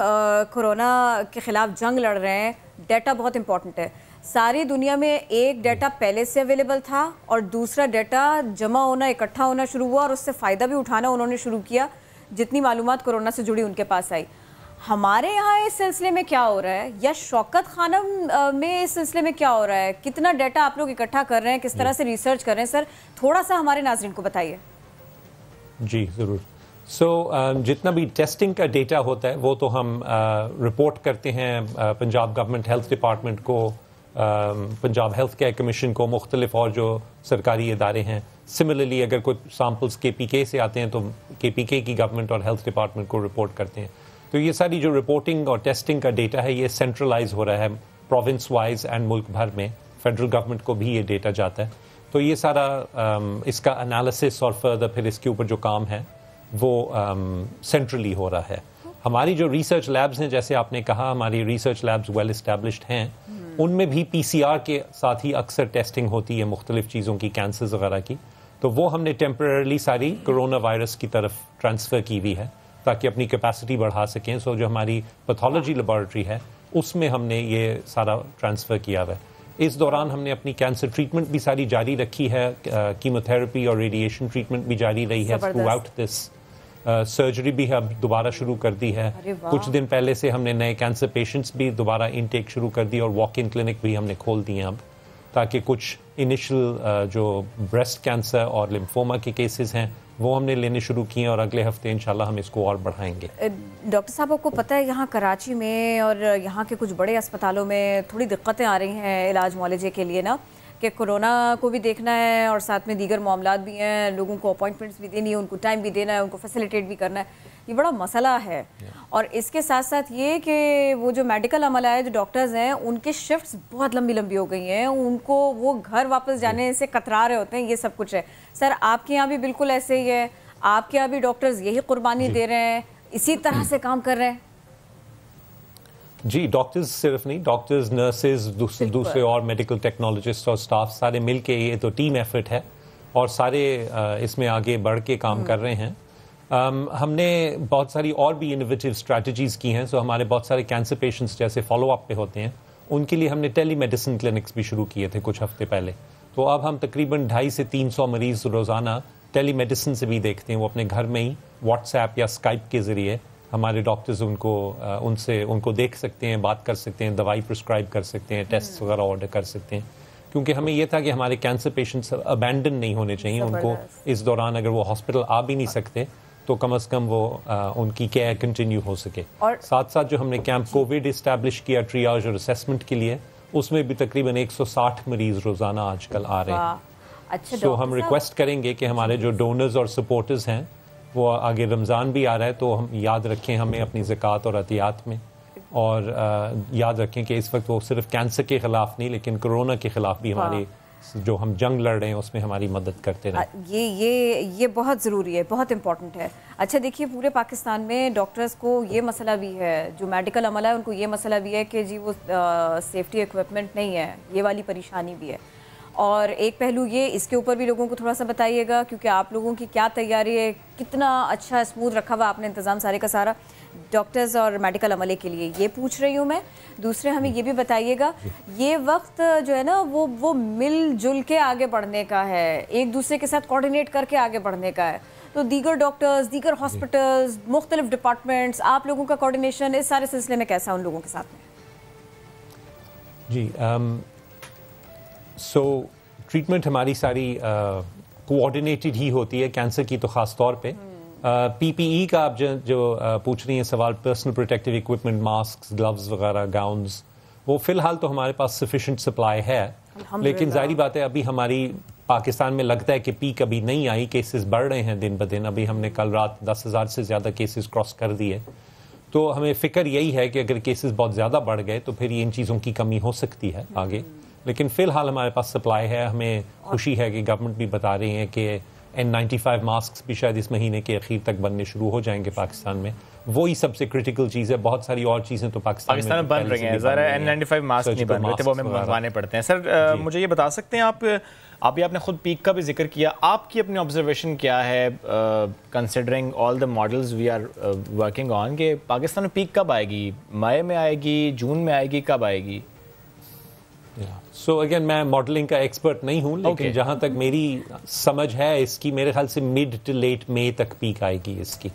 कोरोना के ख़िलाफ़ जंग लड़ रहे हैं, डाटा बहुत इंपॉर्टेंट है। सारी दुनिया में एक डाटा पहले से अवेलेबल था और दूसरा डाटा जमा होना, इकट्ठा होना शुरू हुआ और उससे फ़ायदा भी उठाना उन्होंने शुरू किया, जितनी मालूमात कोरोना से जुड़ी उनके पास आई। हमारे यहाँ इस सिलसिले में क्या हो रहा है, या शौकत खानम में इस सिलसिले में क्या हो रहा है? कितना डाटा आप लोग इकट्ठा कर रहे हैं, किस तरह से रिसर्च कर रहे हैं? सर, थोड़ा सा हमारे नाज़रीन को बताइए। जी ज़रूर। जितना भी टेस्टिंग का डेटा होता है वो तो हम रिपोर्ट करते हैं पंजाब गवर्नमेंट हेल्थ डिपार्टमेंट को, पंजाब हेल्थ केयर कमीशन को, मुख्तलिफ और जो सरकारी इदारे हैं। सिमिलरली अगर कोई सैम्पल्स KPK से आते हैं तो KPK की गवर्नमेंट और हेल्थ डिपार्टमेंट को रिपोर्ट करते हैं। तो ये सारी जो रिपोर्टिंग और टेस्टिंग का डेटा है ये सेंट्रलाइज हो रहा है प्रोविंस वाइज एंड मुल्क भर में, फेडरल गवर्नमेंट को भी ये डेटा जाता है। तो ये सारा इसका एनालिसिस और फर्दर फिर इसके ऊपर जो काम है वो सेंट्रली हो रहा है। हमारी जो रिसर्च लैब्स हैं, जैसे आपने कहा, हमारी रिसर्च लैब्स वेल इस्टेब्लिश्ड हैं, उनमें भी PCR के साथ ही अक्सर टेस्टिंग होती है मुख्तलिफ चीज़ों की, कैंसर वगैरह की। तो वो हमने टेम्पररी सारी कोरोना वायरस की तरफ ट्रांसफ़र की हुई है ताकि अपनी कैपेसिटी बढ़ा सकें। सो जो हमारी पैथोलॉजी लेबॉरेटरी है उसमें हमने ये सारा ट्रांसफ़र किया हुआ है। इस दौरान हमने अपनी कैंसर ट्रीटमेंट भी सारी जारी रखी है, कीमोथेरेपी और रेडिएशन ट्रीटमेंट भी जारी रही है थ्रू आउट दिस। सर्जरी भी अब दोबारा शुरू कर दी है। कुछ दिन पहले से हमने नए कैंसर पेशेंट्स भी दोबारा इनटेक शुरू कर दी और वॉक इन क्लिनिक भी हमने खोल दिए अब, ताकि कुछ इनिशियल जो ब्रेस्ट कैंसर और लिम्फोमा के केसेस हैं वो हमने लेने शुरू किए और अगले हफ्ते इंशाल्लाह हम इसको और बढ़ाएंगे। डॉक्टर साहब, आपको पता है यहाँ कराची में और यहाँ के कुछ बड़े अस्पतालों में थोड़ी दिक्कतें आ रही हैं इलाज मुआलजे के लिए ना, कि कोरोना को भी देखना है और साथ में दीगर मामलात भी हैं, लोगों को अपॉइंटमेंट्स भी देनी है, उनको टाइम भी देना है, उनको फैसिलिटेट भी करना है। ये बड़ा मसला है। और इसके साथ साथ ये कि वो जो मेडिकल अमला है, जो डॉक्टर्स हैं, उनके शिफ्ट्स बहुत लंबी लंबी हो गई हैं, उनको वो घर वापस जाने से कतरा रहे होते हैं। ये सब कुछ है। सर, आपके यहाँ भी बिल्कुल ऐसे ही है? आपके यहाँ भी डॉक्टर्स यही कुर्बानी दे रहे हैं, इसी तरह से काम कर रहे हैं? जी, डॉक्टर्स सिर्फ नहीं, डॉक्टर्स, नर्सेज, दूसरे और मेडिकल टेक्नोलॉजिस्ट और स्टाफ सारे मिलके, ये तो टीम एफर्ट है और सारे इसमें आगे बढ़ के काम कर रहे हैं। हमने बहुत सारी और भी इनोवेटिव स्ट्रैटेजीज़ की हैं। सो हमारे बहुत सारे कैंसर पेशेंट्स जैसे फॉलोअप पे होते हैं, उनके लिए हमने टेली मेडिसिन क्लिनिक्स भी शुरू किए थे कुछ हफ्ते पहले। तो अब हम तकरीबन 250 से 300 मरीज़ रोज़ाना टेली मेडिसिन से भी देखते हैं। वो अपने घर में ही व्हाट्सएप या स्काइप के ज़रिए हमारे डॉक्टर्स उनको देख सकते हैं, बात कर सकते हैं, दवाई प्रिस्क्राइब कर सकते हैं, टेस्ट वगैरह ऑर्डर कर सकते हैं। क्योंकि हमें यह था कि हमारे कैंसर पेशेंट्स अबैंडन नहीं होने चाहिए। उनको इस दौरान अगर वो हॉस्पिटल आ भी नहीं सकते तो कम से कम वो उनकी केयर कंटिन्यू हो सके। और साथ साथ जो हमने कैंप कोविड इस्टेब्लिश किया ट्रियाज और असेसमेंट के लिए, उसमें भी तकरीबन 160 मरीज रोजाना आजकल आ रहे हैं। अच्छा, तो हम रिक्वेस्ट करेंगे कि हमारे जो डोनर्स और सपोर्टर्स हैं, वो आगे रमज़ान भी आ रहा है, तो हम याद रखें हमें अपनी ज़कात और अतियात में, और याद रखें कि इस वक्त वो सिर्फ कैंसर के ख़िलाफ़ नहीं लेकिन कोरोना के ख़िलाफ़ भी हमारी जो हम जंग लड़ रहे हैं उसमें हमारी मदद करते रहें। ये बहुत ज़रूरी है, बहुत इंपॉर्टेंट है। अच्छा देखिए, पूरे पाकिस्तान में डॉक्टर्स को ये मसला भी है, जो मेडिकल अमला है उनको ये मसला भी है कि जी वो सेफ्टी इक्विपमेंट नहीं है, ये वाली परेशानी भी है। और एक पहलू ये, इसके ऊपर भी लोगों को थोड़ा सा बताइएगा, क्योंकि आप लोगों की क्या तैयारी है, कितना अच्छा स्मूथ रखा हुआ आपने इंतज़ाम सारे का सारा डॉक्टर्स और मेडिकल अमले के लिए, ये पूछ रही हूँ मैं। दूसरे हमें ये भी बताइएगा, ये वक्त जो है ना वो मिलजुल के आगे बढ़ने का है, एक दूसरे के साथ कोऑर्डिनेट करके आगे बढ़ने का है। तो दीगर डॉक्टर्स, दीगर हॉस्पिटल्स, मुख्तलिफ डिपार्टमेंट्स, आप लोगों का कोऑर्डिनेशन इस सारे सिलसिले में कैसा उन लोगों के साथ में? जी, सो ट्रीटमेंट हमारी सारी कोऑर्डिनेटेड ही होती है, कैंसर की तो ख़ास तौर पे। PPE का आप जो पूछ रही हैं सवाल, personal protective equipment, mask, gloves वगैरह, गाउन्स, वो फ़िलहाल तो हमारे पास सफिशेंट सप्लाई है, लेकिन जाहिर बात है अभी हमारी पाकिस्तान में लगता है कि पीक अभी नहीं आई, केसेस बढ़ रहे हैं दिन ब दिन। अभी हमने कल रात 10,000 से ज़्यादा केसेस क्रॉस कर दिए, तो हमें फ़िक्र यही है कि अगर केसेस बहुत ज़्यादा बढ़ गए तो फिर इन चीज़ों की कमी हो सकती है आगे। लेकिन फ़िलहाल हमारे पास सप्लाई है। हमें खुशी है कि गवर्नमेंट भी बता रही है कि N95 मास्क भी शायद इस महीने के आखिर तक बनने शुरू हो जाएंगे पाकिस्तान में। वही सबसे क्रिटिकल चीज़ है, बहुत सारी और चीज़ें तो पाकिस्तान में बन रही हैं। ज़रा N95 मास्क नहीं बन रहे थे, वो हमें मंगवाने पड़ते हैं। सर मुझे ये बता सकते हैं आप अभी आपने खुद पीक का भी जिक्र किया, आपकी अपनी ऑब्जर्वेशन क्या है considering all the models we are working on, कि पाकिस्तान में पीक कब आएगी? मई में आएगी, जून में आएगी, कब आएगी? सो अगेन मैं मॉडलिंग का एक्सपर्ट नहीं हूँ, लेकिन जहाँ तक मेरी समझ है इसकी, मेरे ख्याल से मिड टू लेट मई तक पीक आएगी इसकी।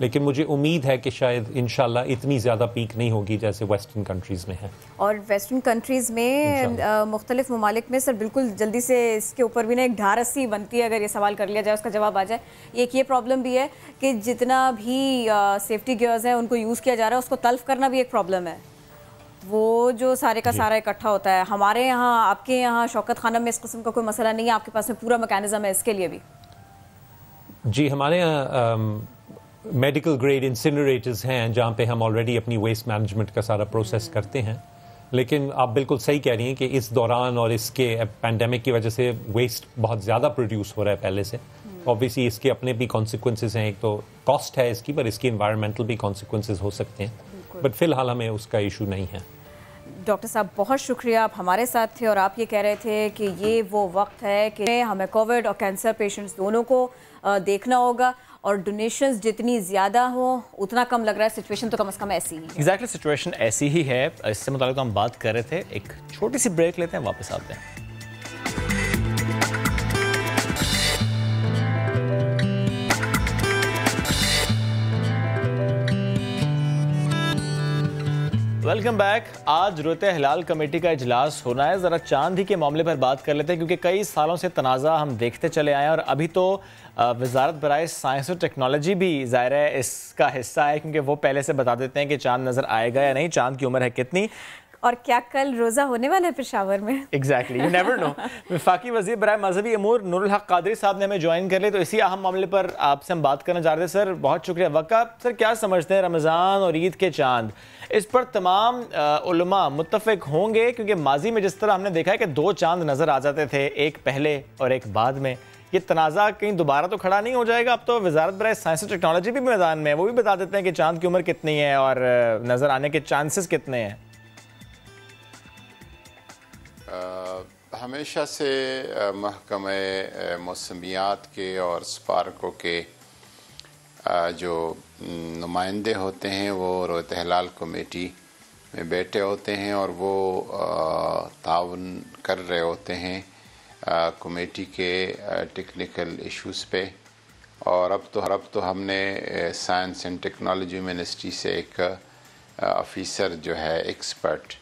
लेकिन मुझे उम्मीद है कि शायद इंशाल्लाह इतनी ज़्यादा पीक नहीं होगी जैसे वेस्टर्न कंट्रीज़ में है। और वेस्टर्न कंट्रीज़ में मुख्तलिफ ममालिक में सर बिल्कुल जल्दी से इसके ऊपर भी ना एक ढारसी बनती है, अगर ये सवाल कर लिया जाए उसका जवाब आ जाए। एक ये प्रॉब्लम भी है कि जितना भी सेफ्टी गियर्स हैं उनको यूज़ किया जा रहा है, उसको तल्फ करना भी एक प्रॉब्लम है। वो जो सारे का सारा इकट्ठा होता है। हमारे यहाँ, आपके यहाँ शौकत खानम में इस किस्म का कोई मसला नहीं है, आपके पास में पूरा मैकेनिज्म है इसके लिए भी? जी, हमारे यहाँ मेडिकल ग्रेड इंसिनरेटर्स हैं जहाँ पे हम ऑलरेडी अपनी वेस्ट मैनेजमेंट का सारा प्रोसेस करते हैं। लेकिन आप बिल्कुल सही कह रही हैं कि इस दौरान और इसके पैंडेमिक की वजह से वेस्ट बहुत ज़्यादा प्रोड्यूस हो रहा है पहले से। ऑब्वियसली इसके अपने भी कॉन्सिक्वेंसेस हैं, एक तो कॉस्ट है इसकी, पर इसकी इन्वायरमेंटल भी कॉन्सिक्वेंसेस हो सकते हैं, बट फिलहाल हमें उसका इशू नहीं है। डॉक्टर साहब बहुत शुक्रिया, आप हमारे साथ थे और आप ये कह रहे थे कि ये वो वक्त है कि हमें कोविड और कैंसर पेशेंट्स दोनों को देखना होगा, और डोनेशंस जितनी ज़्यादा हो उतना कम लग रहा है। सिचुएशन तो कम से कम ऐसी ही है। एग्जैक्टली सिचुएशन ऐसी ही है। इससे मुताबिक हम बात कर रहे थे, एक छोटी सी ब्रेक लेते हैं, वापस आते हैं। Welcome back. आज रोते हिलाल कमेटी का इजलास होना है। ज़रा चांद ही के मामले पर बात कर लेते हैं, क्योंकि कई सालों से तनाज़ा हम देखते चले आए हैं, और अभी तो वजारत बराए साइंस और टेक्नोलॉजी भी ज़ाहिर है इसका हिस्सा है, क्योंकि वो पहले से बता देते हैं कि चांद नज़र आएगा या नहीं, चांद की उम्र है कितनी, और क्या कल रोज़ा होने वाला है पेशावर में। Exactly, you never know. वफाकी वज़ीर बराए मजहबी अमूर नूरुल हक कादरी साहब ने हमें ज्वाइन कर लिया, तो इसी अहम मामले पर आपसे हम बात करना चाह रहे थे। सर बहुत शुक्रिया। वक्का सर, क्या समझते हैं रमज़ान और ईद के चांद, इस पर तमाम उलमा मुत्तफ़िक होंगे? क्योंकि माजी में जिस तरह हमने देखा है कि दो चांद नज़र आ जाते थे, एक पहले और एक बाद में, ये तनाज़ा कहीं दोबारा तो खड़ा नहीं हो जाएगा? अब तो वजारत बराए साइंस और टेक्नोलॉजी भी मैदान में है, वो भी बता देते हैं कि चांद की उम्र कितनी है और नज़र आने के चांसेस कितने हैं। हमेशा से महकमे मौसमियात के और स्पार्को के जो नुमाइंदे होते हैं वो रोते हिलाल कमेटी में बैठे होते हैं, और वो ताउन कर रहे होते हैं कमेटी के टेक्निकल इश्यूज़ पे। और अब तो हमने साइंस एंड टेक्नोलॉजी मिनिस्ट्री से एक ऑफिसर जो है एक्सपर्ट,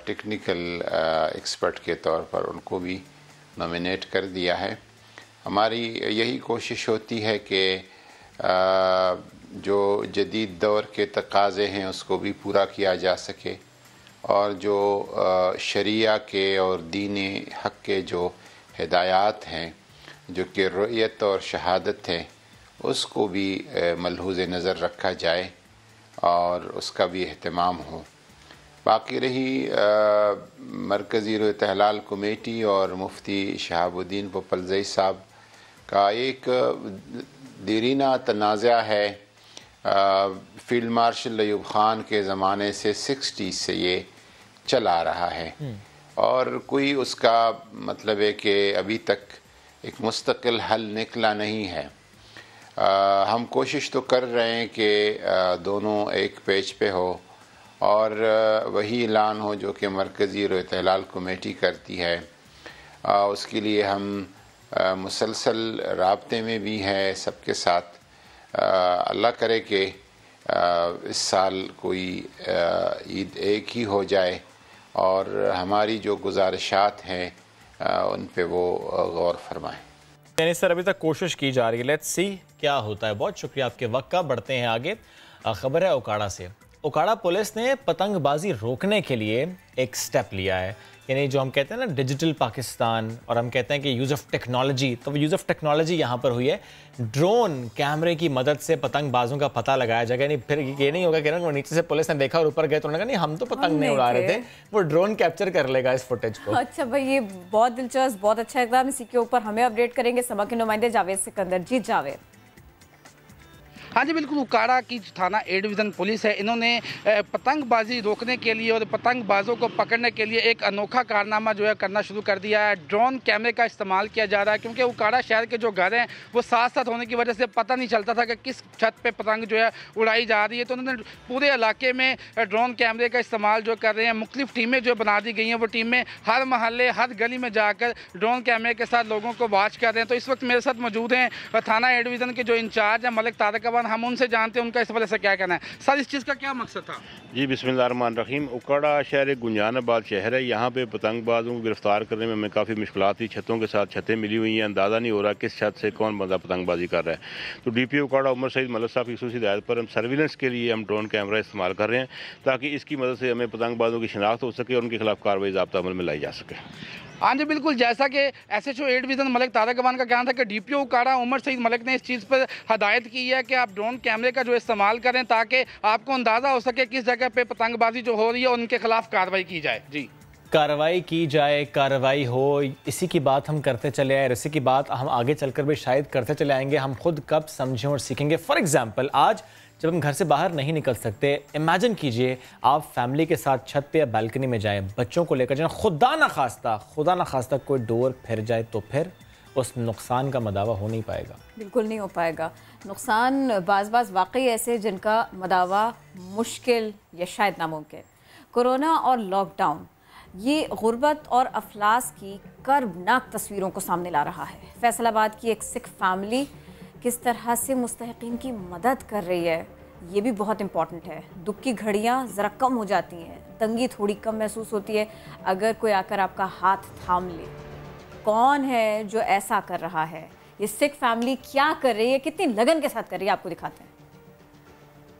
टेक्निकल एक्सपर्ट के तौर पर उनको भी नॉमिनेट कर दिया है। हमारी यही कोशिश होती है कि जो जदीद दौर के तकाज़े हैं उसको भी पूरा किया जा सके, और जो शरिया के और दीन हक़ के जो हिदायत हैं, जो कि रुयत और शहादत है, उसको भी मलहूज़ नज़र रखा जाए और उसका भी अहतमाम हो। बाकी रही मरकज़ी रोते हिलाल कमेटी और मुफ्ती शहाबुद्दीन पोपलज़ई साहब का एक देरीना तनाज़ा है। फील्ड मार्शल अयूब ख़ान के ज़माने से 60 से ये चला रहा है, और कोई उसका मतलब है कि अभी तक एक मुस्तकिल हल निकला नहीं है। हम कोशिश तो कर रहे हैं कि दोनों एक पेज पे हो और वही ऐलान हो जो कि मरकज़ी रोते हिलाल कमेटी करती है। उसके लिए हम मुसलसल राब्ते में भी है सबके साथ। अल्लाह करे कि इस साल कोई ईद एक ही हो जाए, और हमारी जो गुजारिशात हैं उन पे वो गौर फरमाएं। यानी सर अभी तक कोशिश की जा रही है, लेट्स सी क्या होता है। बहुत शुक्रिया आपके वक्त का। बढ़ते हैं आगे। खबर है उकाड़ा से। उकाड़ा पुलिस ने पतंगबाजी रोकने के लिए एक स्टेप लिया है, यानी जो हम कहते हैं ना डिजिटल पाकिस्तान, और हम कहते हैं कि यूज़ ऑफ टेक्नोलॉजी, तो यूज़ ऑफ टेक्नोलॉजी यहाँ पर हुई है। ड्रोन कैमरे की मदद से पतंगबाजों का पता लगाया जाएगा। नहीं फिर ये नहीं होगा कि वो नीचे से पुलिस ने देखा और ऊपर गए तो उन्होंने कहा नहीं हम तो पतंग नहीं उड़ा रहे थे, वो ड्रोन कैप्चर कर लेगा इस फुटेज को। अच्छा भाई, ये बहुत दिलचस्प, बहुत अच्छा एकदम। इसी के ऊपर हमें अपडेट करेंगे समा के नुमाइंदे जावेद सिकंदर। जी जावेद। हाँ जी बिल्कुल, उकाड़ा की थाना ए डिवीज़न पुलिस है, इन्होंने पतंगबाजी रोकने के लिए और पतंगबाजों को पकड़ने के लिए एक अनोखा कारनामा जो है करना शुरू कर दिया है। ड्रोन कैमरे का इस्तेमाल किया जा रहा है, क्योंकि उकाड़ा शहर के जो घर हैं वो साथ साथ होने की वजह से पता नहीं चलता था कि किस छत पे पतंग जो है उड़ाई जा रही है। तो उन्होंने पूरे इलाके में ड्रोन कैमरे का इस्तेमाल जो कर रहे हैं। मुख्तलिफ टीमें जो बना दी गई हैं, वो टीमें हर महल्ले हर गली में जाकर ड्रोन कैमरे के साथ लोगों को वॉच कर रहे हैं। तो इस वक्त मेरे साथ मौजूद हैं थाना ए डिवीज़न के जो इंचार्ज हैं मलिक तारिक अवन, हम उनसे जानते हैं उनका इस वजह से क्या कहना है। सर, इस चीज़ का क्या मकसद था? जी बिस्मिल्लाहिर्रहमानिर्रहीम। उकाड़ा शहर एक गुंजानाबाद शहर है। यहाँ पे पतंगबाजों को गिरफ्तार करने में हमें काफ़ी मुश्किलात थी। छतों के साथ छतें मिली हुई हैं, अंदाज़ा नहीं हो रहा किस छत से कौन बंदा पतंगबाजी कर रहा है। तो DPO उकाड़ा उमर सईद मलिक साहब की खुसूसी हिदायत पर हम सर्विलेंस के लिए हम ड्रोन कैमरा इस्तेमाल कर रहे हैं, ताकि इसकी मदद से हमें पतंगबाजों की शिनाख्त हो सके और उनके खिलाफ कार्रवाई ज़ाब्ता अमल में लाई जा सके। हाँ जी बिल्कुल, जैसा कि SHO ए डिवीज़न मलिक तारिक अवन का कहना था कि DPO उकाड़ा उमर सईद मलिक ने इस चीज़ पर हदायत की है कि आप ड्रोन कैमरे का जो इस्तेमाल करें, ताकि आपको अंदाज़ा हो सके किस जगह पे पतंगबाजी जो हो रही है उनके खिलाफ कार्रवाई की जाए। जी, कार्रवाई की जाए, कार्रवाई हो, इसी की बात हम करते चले आए, इसी की बात हम आगे चलकर भी शायद करते चले आएंगे। हम खुद कब समझें और सीखेंगे। फॉर एग्जाम्पल, आज जब हम घर से बाहर नहीं निकल सकते, इमेजिन कीजिए आप फैमिली के साथ छत पे या बालकनी में जाएं, बच्चों को लेकर जाएं, खुदा ना खास्ता कोई डोर फिर जाए तो फिर उस नुकसान का मदावा हो नहीं पाएगा। बिल्कुल नहीं हो पाएगा। नुकसान बाज़ वाकई ऐसे जिनका मदावा मुश्किल या शायद नामुमकिन। कोरोना और लॉकडाउन ये गुर्बत और अफलास की कर्बनाक तस्वीरों को सामने ला रहा है। फैसलाबाद की एक सिख फैमिली किस तरह से मुस्तहिकीन की मदद कर रही है, ये भी बहुत इम्पॉर्टेंट है। दुख की घड़ियाँ ज़रा कम हो जाती हैं, तंगी थोड़ी कम महसूस होती है अगर कोई आकर आपका हाथ थाम ले। कौन है जो ऐसा कर रहा है? ये सिख फैमिली क्या कर रही है, कितनी लगन के साथ कर रही है, आपको दिखाते हैं।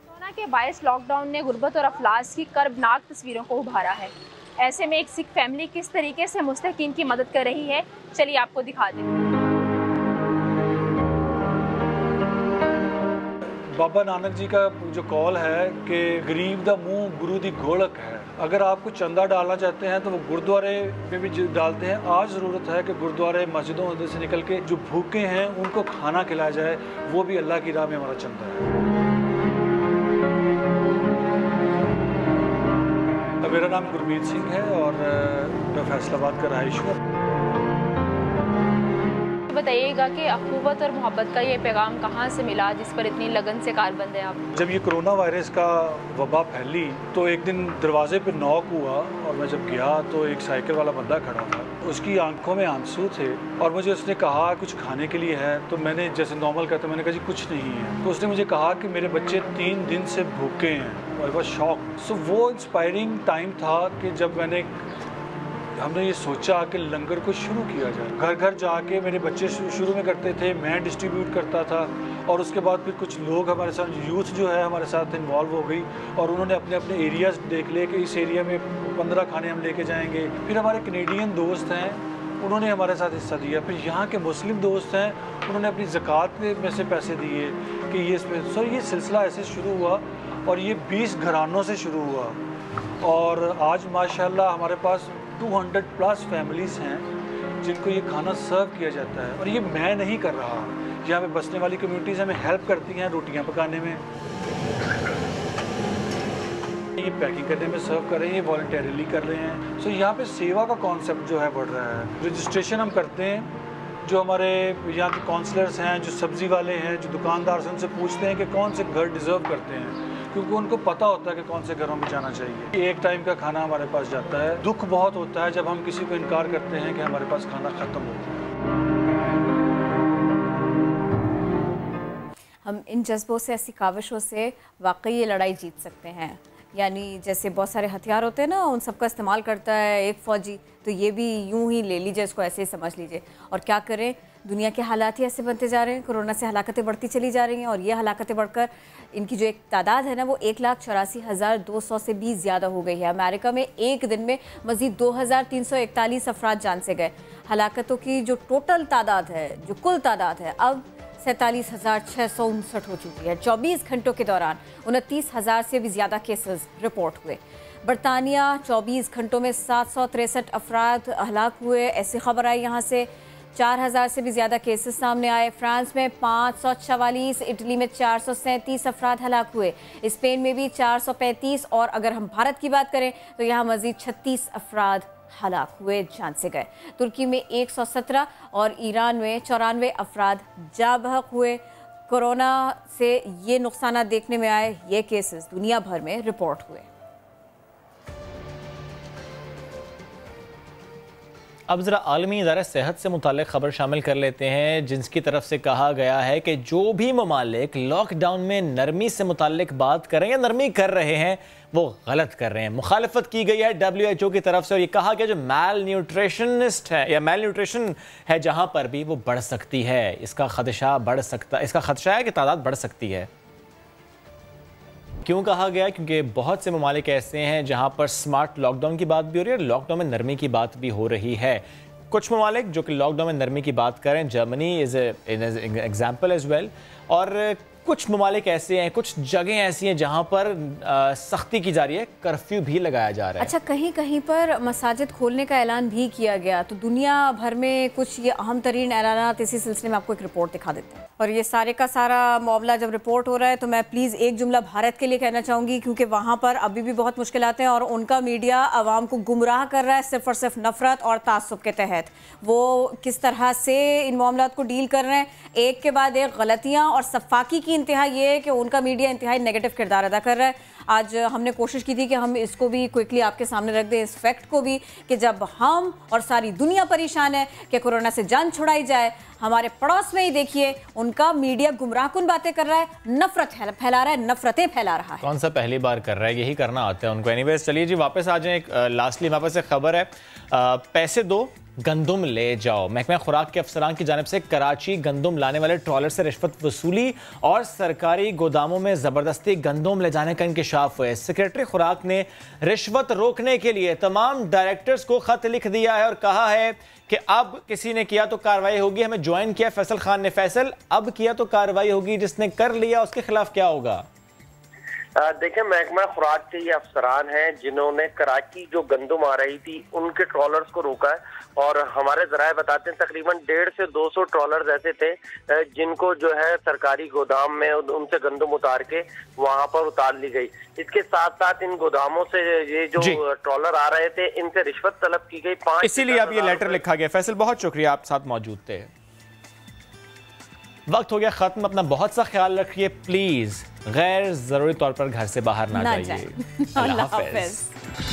कोरोना के बायस लॉकडाउन ने गुर्बत और अफलास की कर्बनाक तस्वीरों को उभारा है। ऐसे में एक सिख फैमिली किस तरीके से मुस्तहिकीन की मदद कर रही है, चलिए आपको दिखा दें। बाबा नानक जी का जो कॉल है कि गरीब दा मुंह गुरु दी गोलक है। अगर आपको चंदा डालना चाहते हैं तो वो गुरुद्वारे में भी डालते हैं। आज ज़रूरत है कि गुरुद्वारे मस्जिदों से निकल के जो भूखे हैं उनको खाना खिलाया जाए, वो भी अल्लाह की राह में हमारा चंदा है। मेरा नाम गुरमीत सिंह है और मैं फैसलाबाद का रहायशी हूँ। बताइएगा कि अखुवत और मोहब्बत का ये पैगाम कहाँ से मिला जिस पर इतनी लगन से कारबंद है आप? जब ये कोरोना वायरस का वबा फैली तो एक दिन दरवाजे पे नॉक हुआ और मैं जब गया तो एक साइकिल वाला बंदा खड़ा था। उसकी आंखों में आंसू थे और मुझे उसने कहा कुछ खाने के लिए है, तो मैंने जैसे नॉर्मल कहता मैंने कहा जी कुछ नहीं है। तो उसने मुझे कहा कि मेरे बच्चे 3 दिन से भूखे हैं और वह शॉक। सो वो इंस्पायरिंग टाइम था कि जब हमने ये सोचा कि लंगर को शुरू किया जाए। घर घर जाके मेरे बच्चे शुरू में करते थे, मैं डिस्ट्रीब्यूट करता था और उसके बाद फिर कुछ लोग हमारे साथ, यूथ जो है हमारे साथ इन्वॉल्व हो गई और उन्होंने अपने अपने एरियाज देख ले कि इस एरिया में 15 खाने हम लेके जाएंगे। फिर हमारे कनेडियन दोस्त हैं, उन्होंने हमारे साथ हिस्सा दिया। फिर यहाँ के मुस्लिम दोस्त हैं, उन्होंने अपनी ज़कात में से पैसे दिए कि ये इसमें। सो ये सिलसिला ऐसे शुरू हुआ और ये 20 घरानों से शुरू हुआ और आज माशाल्लाह हमारे पास 200+ फैमिलीज़ हैं जिनको ये खाना सर्व किया जाता है। और ये मैं नहीं कर रहा, यहाँ पे बसने वाली कम्युनिटीज़ हमें हेल्प करती हैं रोटियाँ पकाने में, ये पैकिंग करने में सर्व कर रहे हैं, ये वॉलंटरीली कर रहे हैं। सो यहाँ पे सेवा का कॉन्सेप्ट जो है बढ़ रहा है। रजिस्ट्रेशन हम करते हैं, जो हमारे यहाँ के काउंसलर्स हैं, जो सब्ज़ी वाले हैं, जो दुकानदार से उनसे पूछते हैं कि कौन से घर डिज़र्व करते हैं, क्योंकि उनको पता होता है कि कौन से घरों में जाना चाहिए। एक टाइम का खाना हमारे पास जाता है। दुख बहुत होता है जब हम किसी को इनकार करते हैं कि हमारे पास खाना ख़त्म हो गया। हम इन जज्बों से, ऐसी काविशों से वाकई ये लड़ाई जीत सकते हैं। यानी जैसे बहुत सारे हथियार होते हैं ना, उन सब का इस्तेमाल करता है एक फ़ौजी, तो ये भी यूं ही ले लीजिए, इसको ऐसे ही समझ लीजिए। और क्या करें, दुनिया के हालात ही ऐसे बनते जा रहे हैं, कोरोना से हलाकतें बढ़ती चली जा रही हैं और ये हलाकतें बढ़कर इनकी जो एक तादाद है ना वो 1,84,200 से भी ज़्यादा हो गई है। अमेरिका में एक दिन में मज़ीद 2,341 अफराद जान से गए। हलाकतों की जो टोटल तादाद है, जो कुल तादाद है, अब 47,659 हो चुकी है। 24 घंटों के दौरान 29,000 से भी ज़्यादा केसेस रिपोर्ट हुए। बरतानिया 24 घंटों में 763 अफराद हलाक हुए, ऐसी खबर आई यहाँ से। 4,000 से भी ज़्यादा केसेस सामने आए। फ्रांस में 544, इटली में 437 अफराद हलाक हुए, स्पेन में भी 435 और अगर हम भारत की बात करें तो यहाँ मज़ीद 36 अफराद हलाक हुए, जान से गए। तुर्की में 117 और ईरान में 94 अफराद जा बहक हुए। कोरोना से ये नुकसान देखने में आए, ये केसेस दुनिया भर में रिपोर्ट हुए। अब ज़रा आलमी इदारा सेहत से मुताल्लिक़ ख़बर शामिल कर लेते हैं, जिसकी तरफ से कहा गया है कि जो भी ममालिक लॉकडाउन में नरमी से मुताल्लिक़ बात कर रहे हैं या नरमी कर रहे हैं वो गलत कर रहे हैं। मुखालफत की गई है WHO की तरफ से और ये कहा गया जो मैल न्यूट्रिशनिस्ट है या मैल न्यूट्रिशन है जहाँ पर भी वो बढ़ सकती है, इसका खदशा है कि तादाद बढ़ सकती है। क्यों कहा गया? क्योंकि बहुत से ममालिक ऐसे हैं जहां पर स्मार्ट लॉकडाउन की बात भी हो रही है और लॉकडाउन में नरमी की बात भी हो रही है। कुछ ममालिक जो कि लॉकडाउन में नरमी की बात करें, Germany is an example as well, और कुछ ममालिक ऐसे हैं, कुछ जगह ऐसी हैं जहां पर सख्ती की जा रही है, कर्फ्यू भी लगाया जा रहा है। अच्छा, कहीं कहीं पर मसाजिद खोलने का ऐलान भी किया गया, तो दुनिया भर में कुछ ये अहम तरीन ऐलानात, इसी सिलसिले में आपको एक रिपोर्ट दिखा देते हैं। और ये सारे का सारा मामला जब रिपोर्ट हो रहा है तो मैं प्लीज़ एक जुमला भारत के लिए कहना चाहूँगी, क्योंकि वहाँ पर अभी भी बहुत मुश्किलात हैं और उनका मीडिया आवाम को गुमराह कर रहा है सिर्फ और सिर्फ नफरत और तासुब के तहत। वो किस तरह से इन मामलात को डील कर रहे हैं, एक के बाद एक गलतियाँ और सफाकी की इंतहा ये है कि उनका मीडिया इंतहाई नेगेटिव किरदार अदा कर रहा है। आज हमने कोशिश की थी कि हम इसको भी क्विकली आपके सामने रख दें, इस फैक्ट को भी, कि जब हम और सारी दुनिया परेशान है कि कोरोना से जान छुड़ाई जाए, हमारे पड़ोस में ही देखिए उनका मीडिया गुमराहकुन बातें कर रहा है, नफरत फैला रहा है, नफरतें फैला रहा है। कौन सा पहली बार कर रहा है, यही करना आता है उनको। एनीवेज चलिए जी वापस आ जाएं। लास्टली हमारे पास एक खबर है, पैसे दो गंदुम ले जाओ। महकमा खुराक के अफसरान की जानिब से कराची गंदुम लाने वाले ट्रॉलर से रिश्वत वसूली और सरकारी गोदामों में ज़बरदस्ती गंदुम ले जाने का इंकशाफ हुआ है। सेक्रेटरी खुराक ने रिश्वत रोकने के लिए तमाम डायरेक्टर्स को खत लिख दिया है और कहा है कि अब किसी ने किया तो कार्रवाई होगी। हमें ज्वाइन किया फैसल खान ने। फैसल, अब किया तो कार्रवाई होगी, जिसने कर लिया उसके खिलाफ क्या होगा? देखिए, महकमा खुराक के ये अफसरान हैं जिन्होंने कराची जो गंदुम आ रही थी उनके ट्रॉलर्स को रोका है और हमारे जराए बताते हैं तकरीबन 150 से 200 ट्रॉलर्स ऐसे थे जिनको जो है सरकारी गोदाम में उनसे गंदुम उतार के वहां पर उतार ली गई। इसके साथ साथ इन गोदामों से ये जो ट्रॉलर आ रहे थे इनसे रिश्वत तलब की गई। 5 इसीलिए अब ये लेटर लिखा गया। फैसल, बहुत शुक्रिया, आप साथ मौजूद थे। वक्त हो गया खत्म। अपना बहुत सा ख्याल रखिए प्लीज, गैर जरूरी तौर पर घर से बाहर ना जाइए। अल्लाह हाफ़िज़।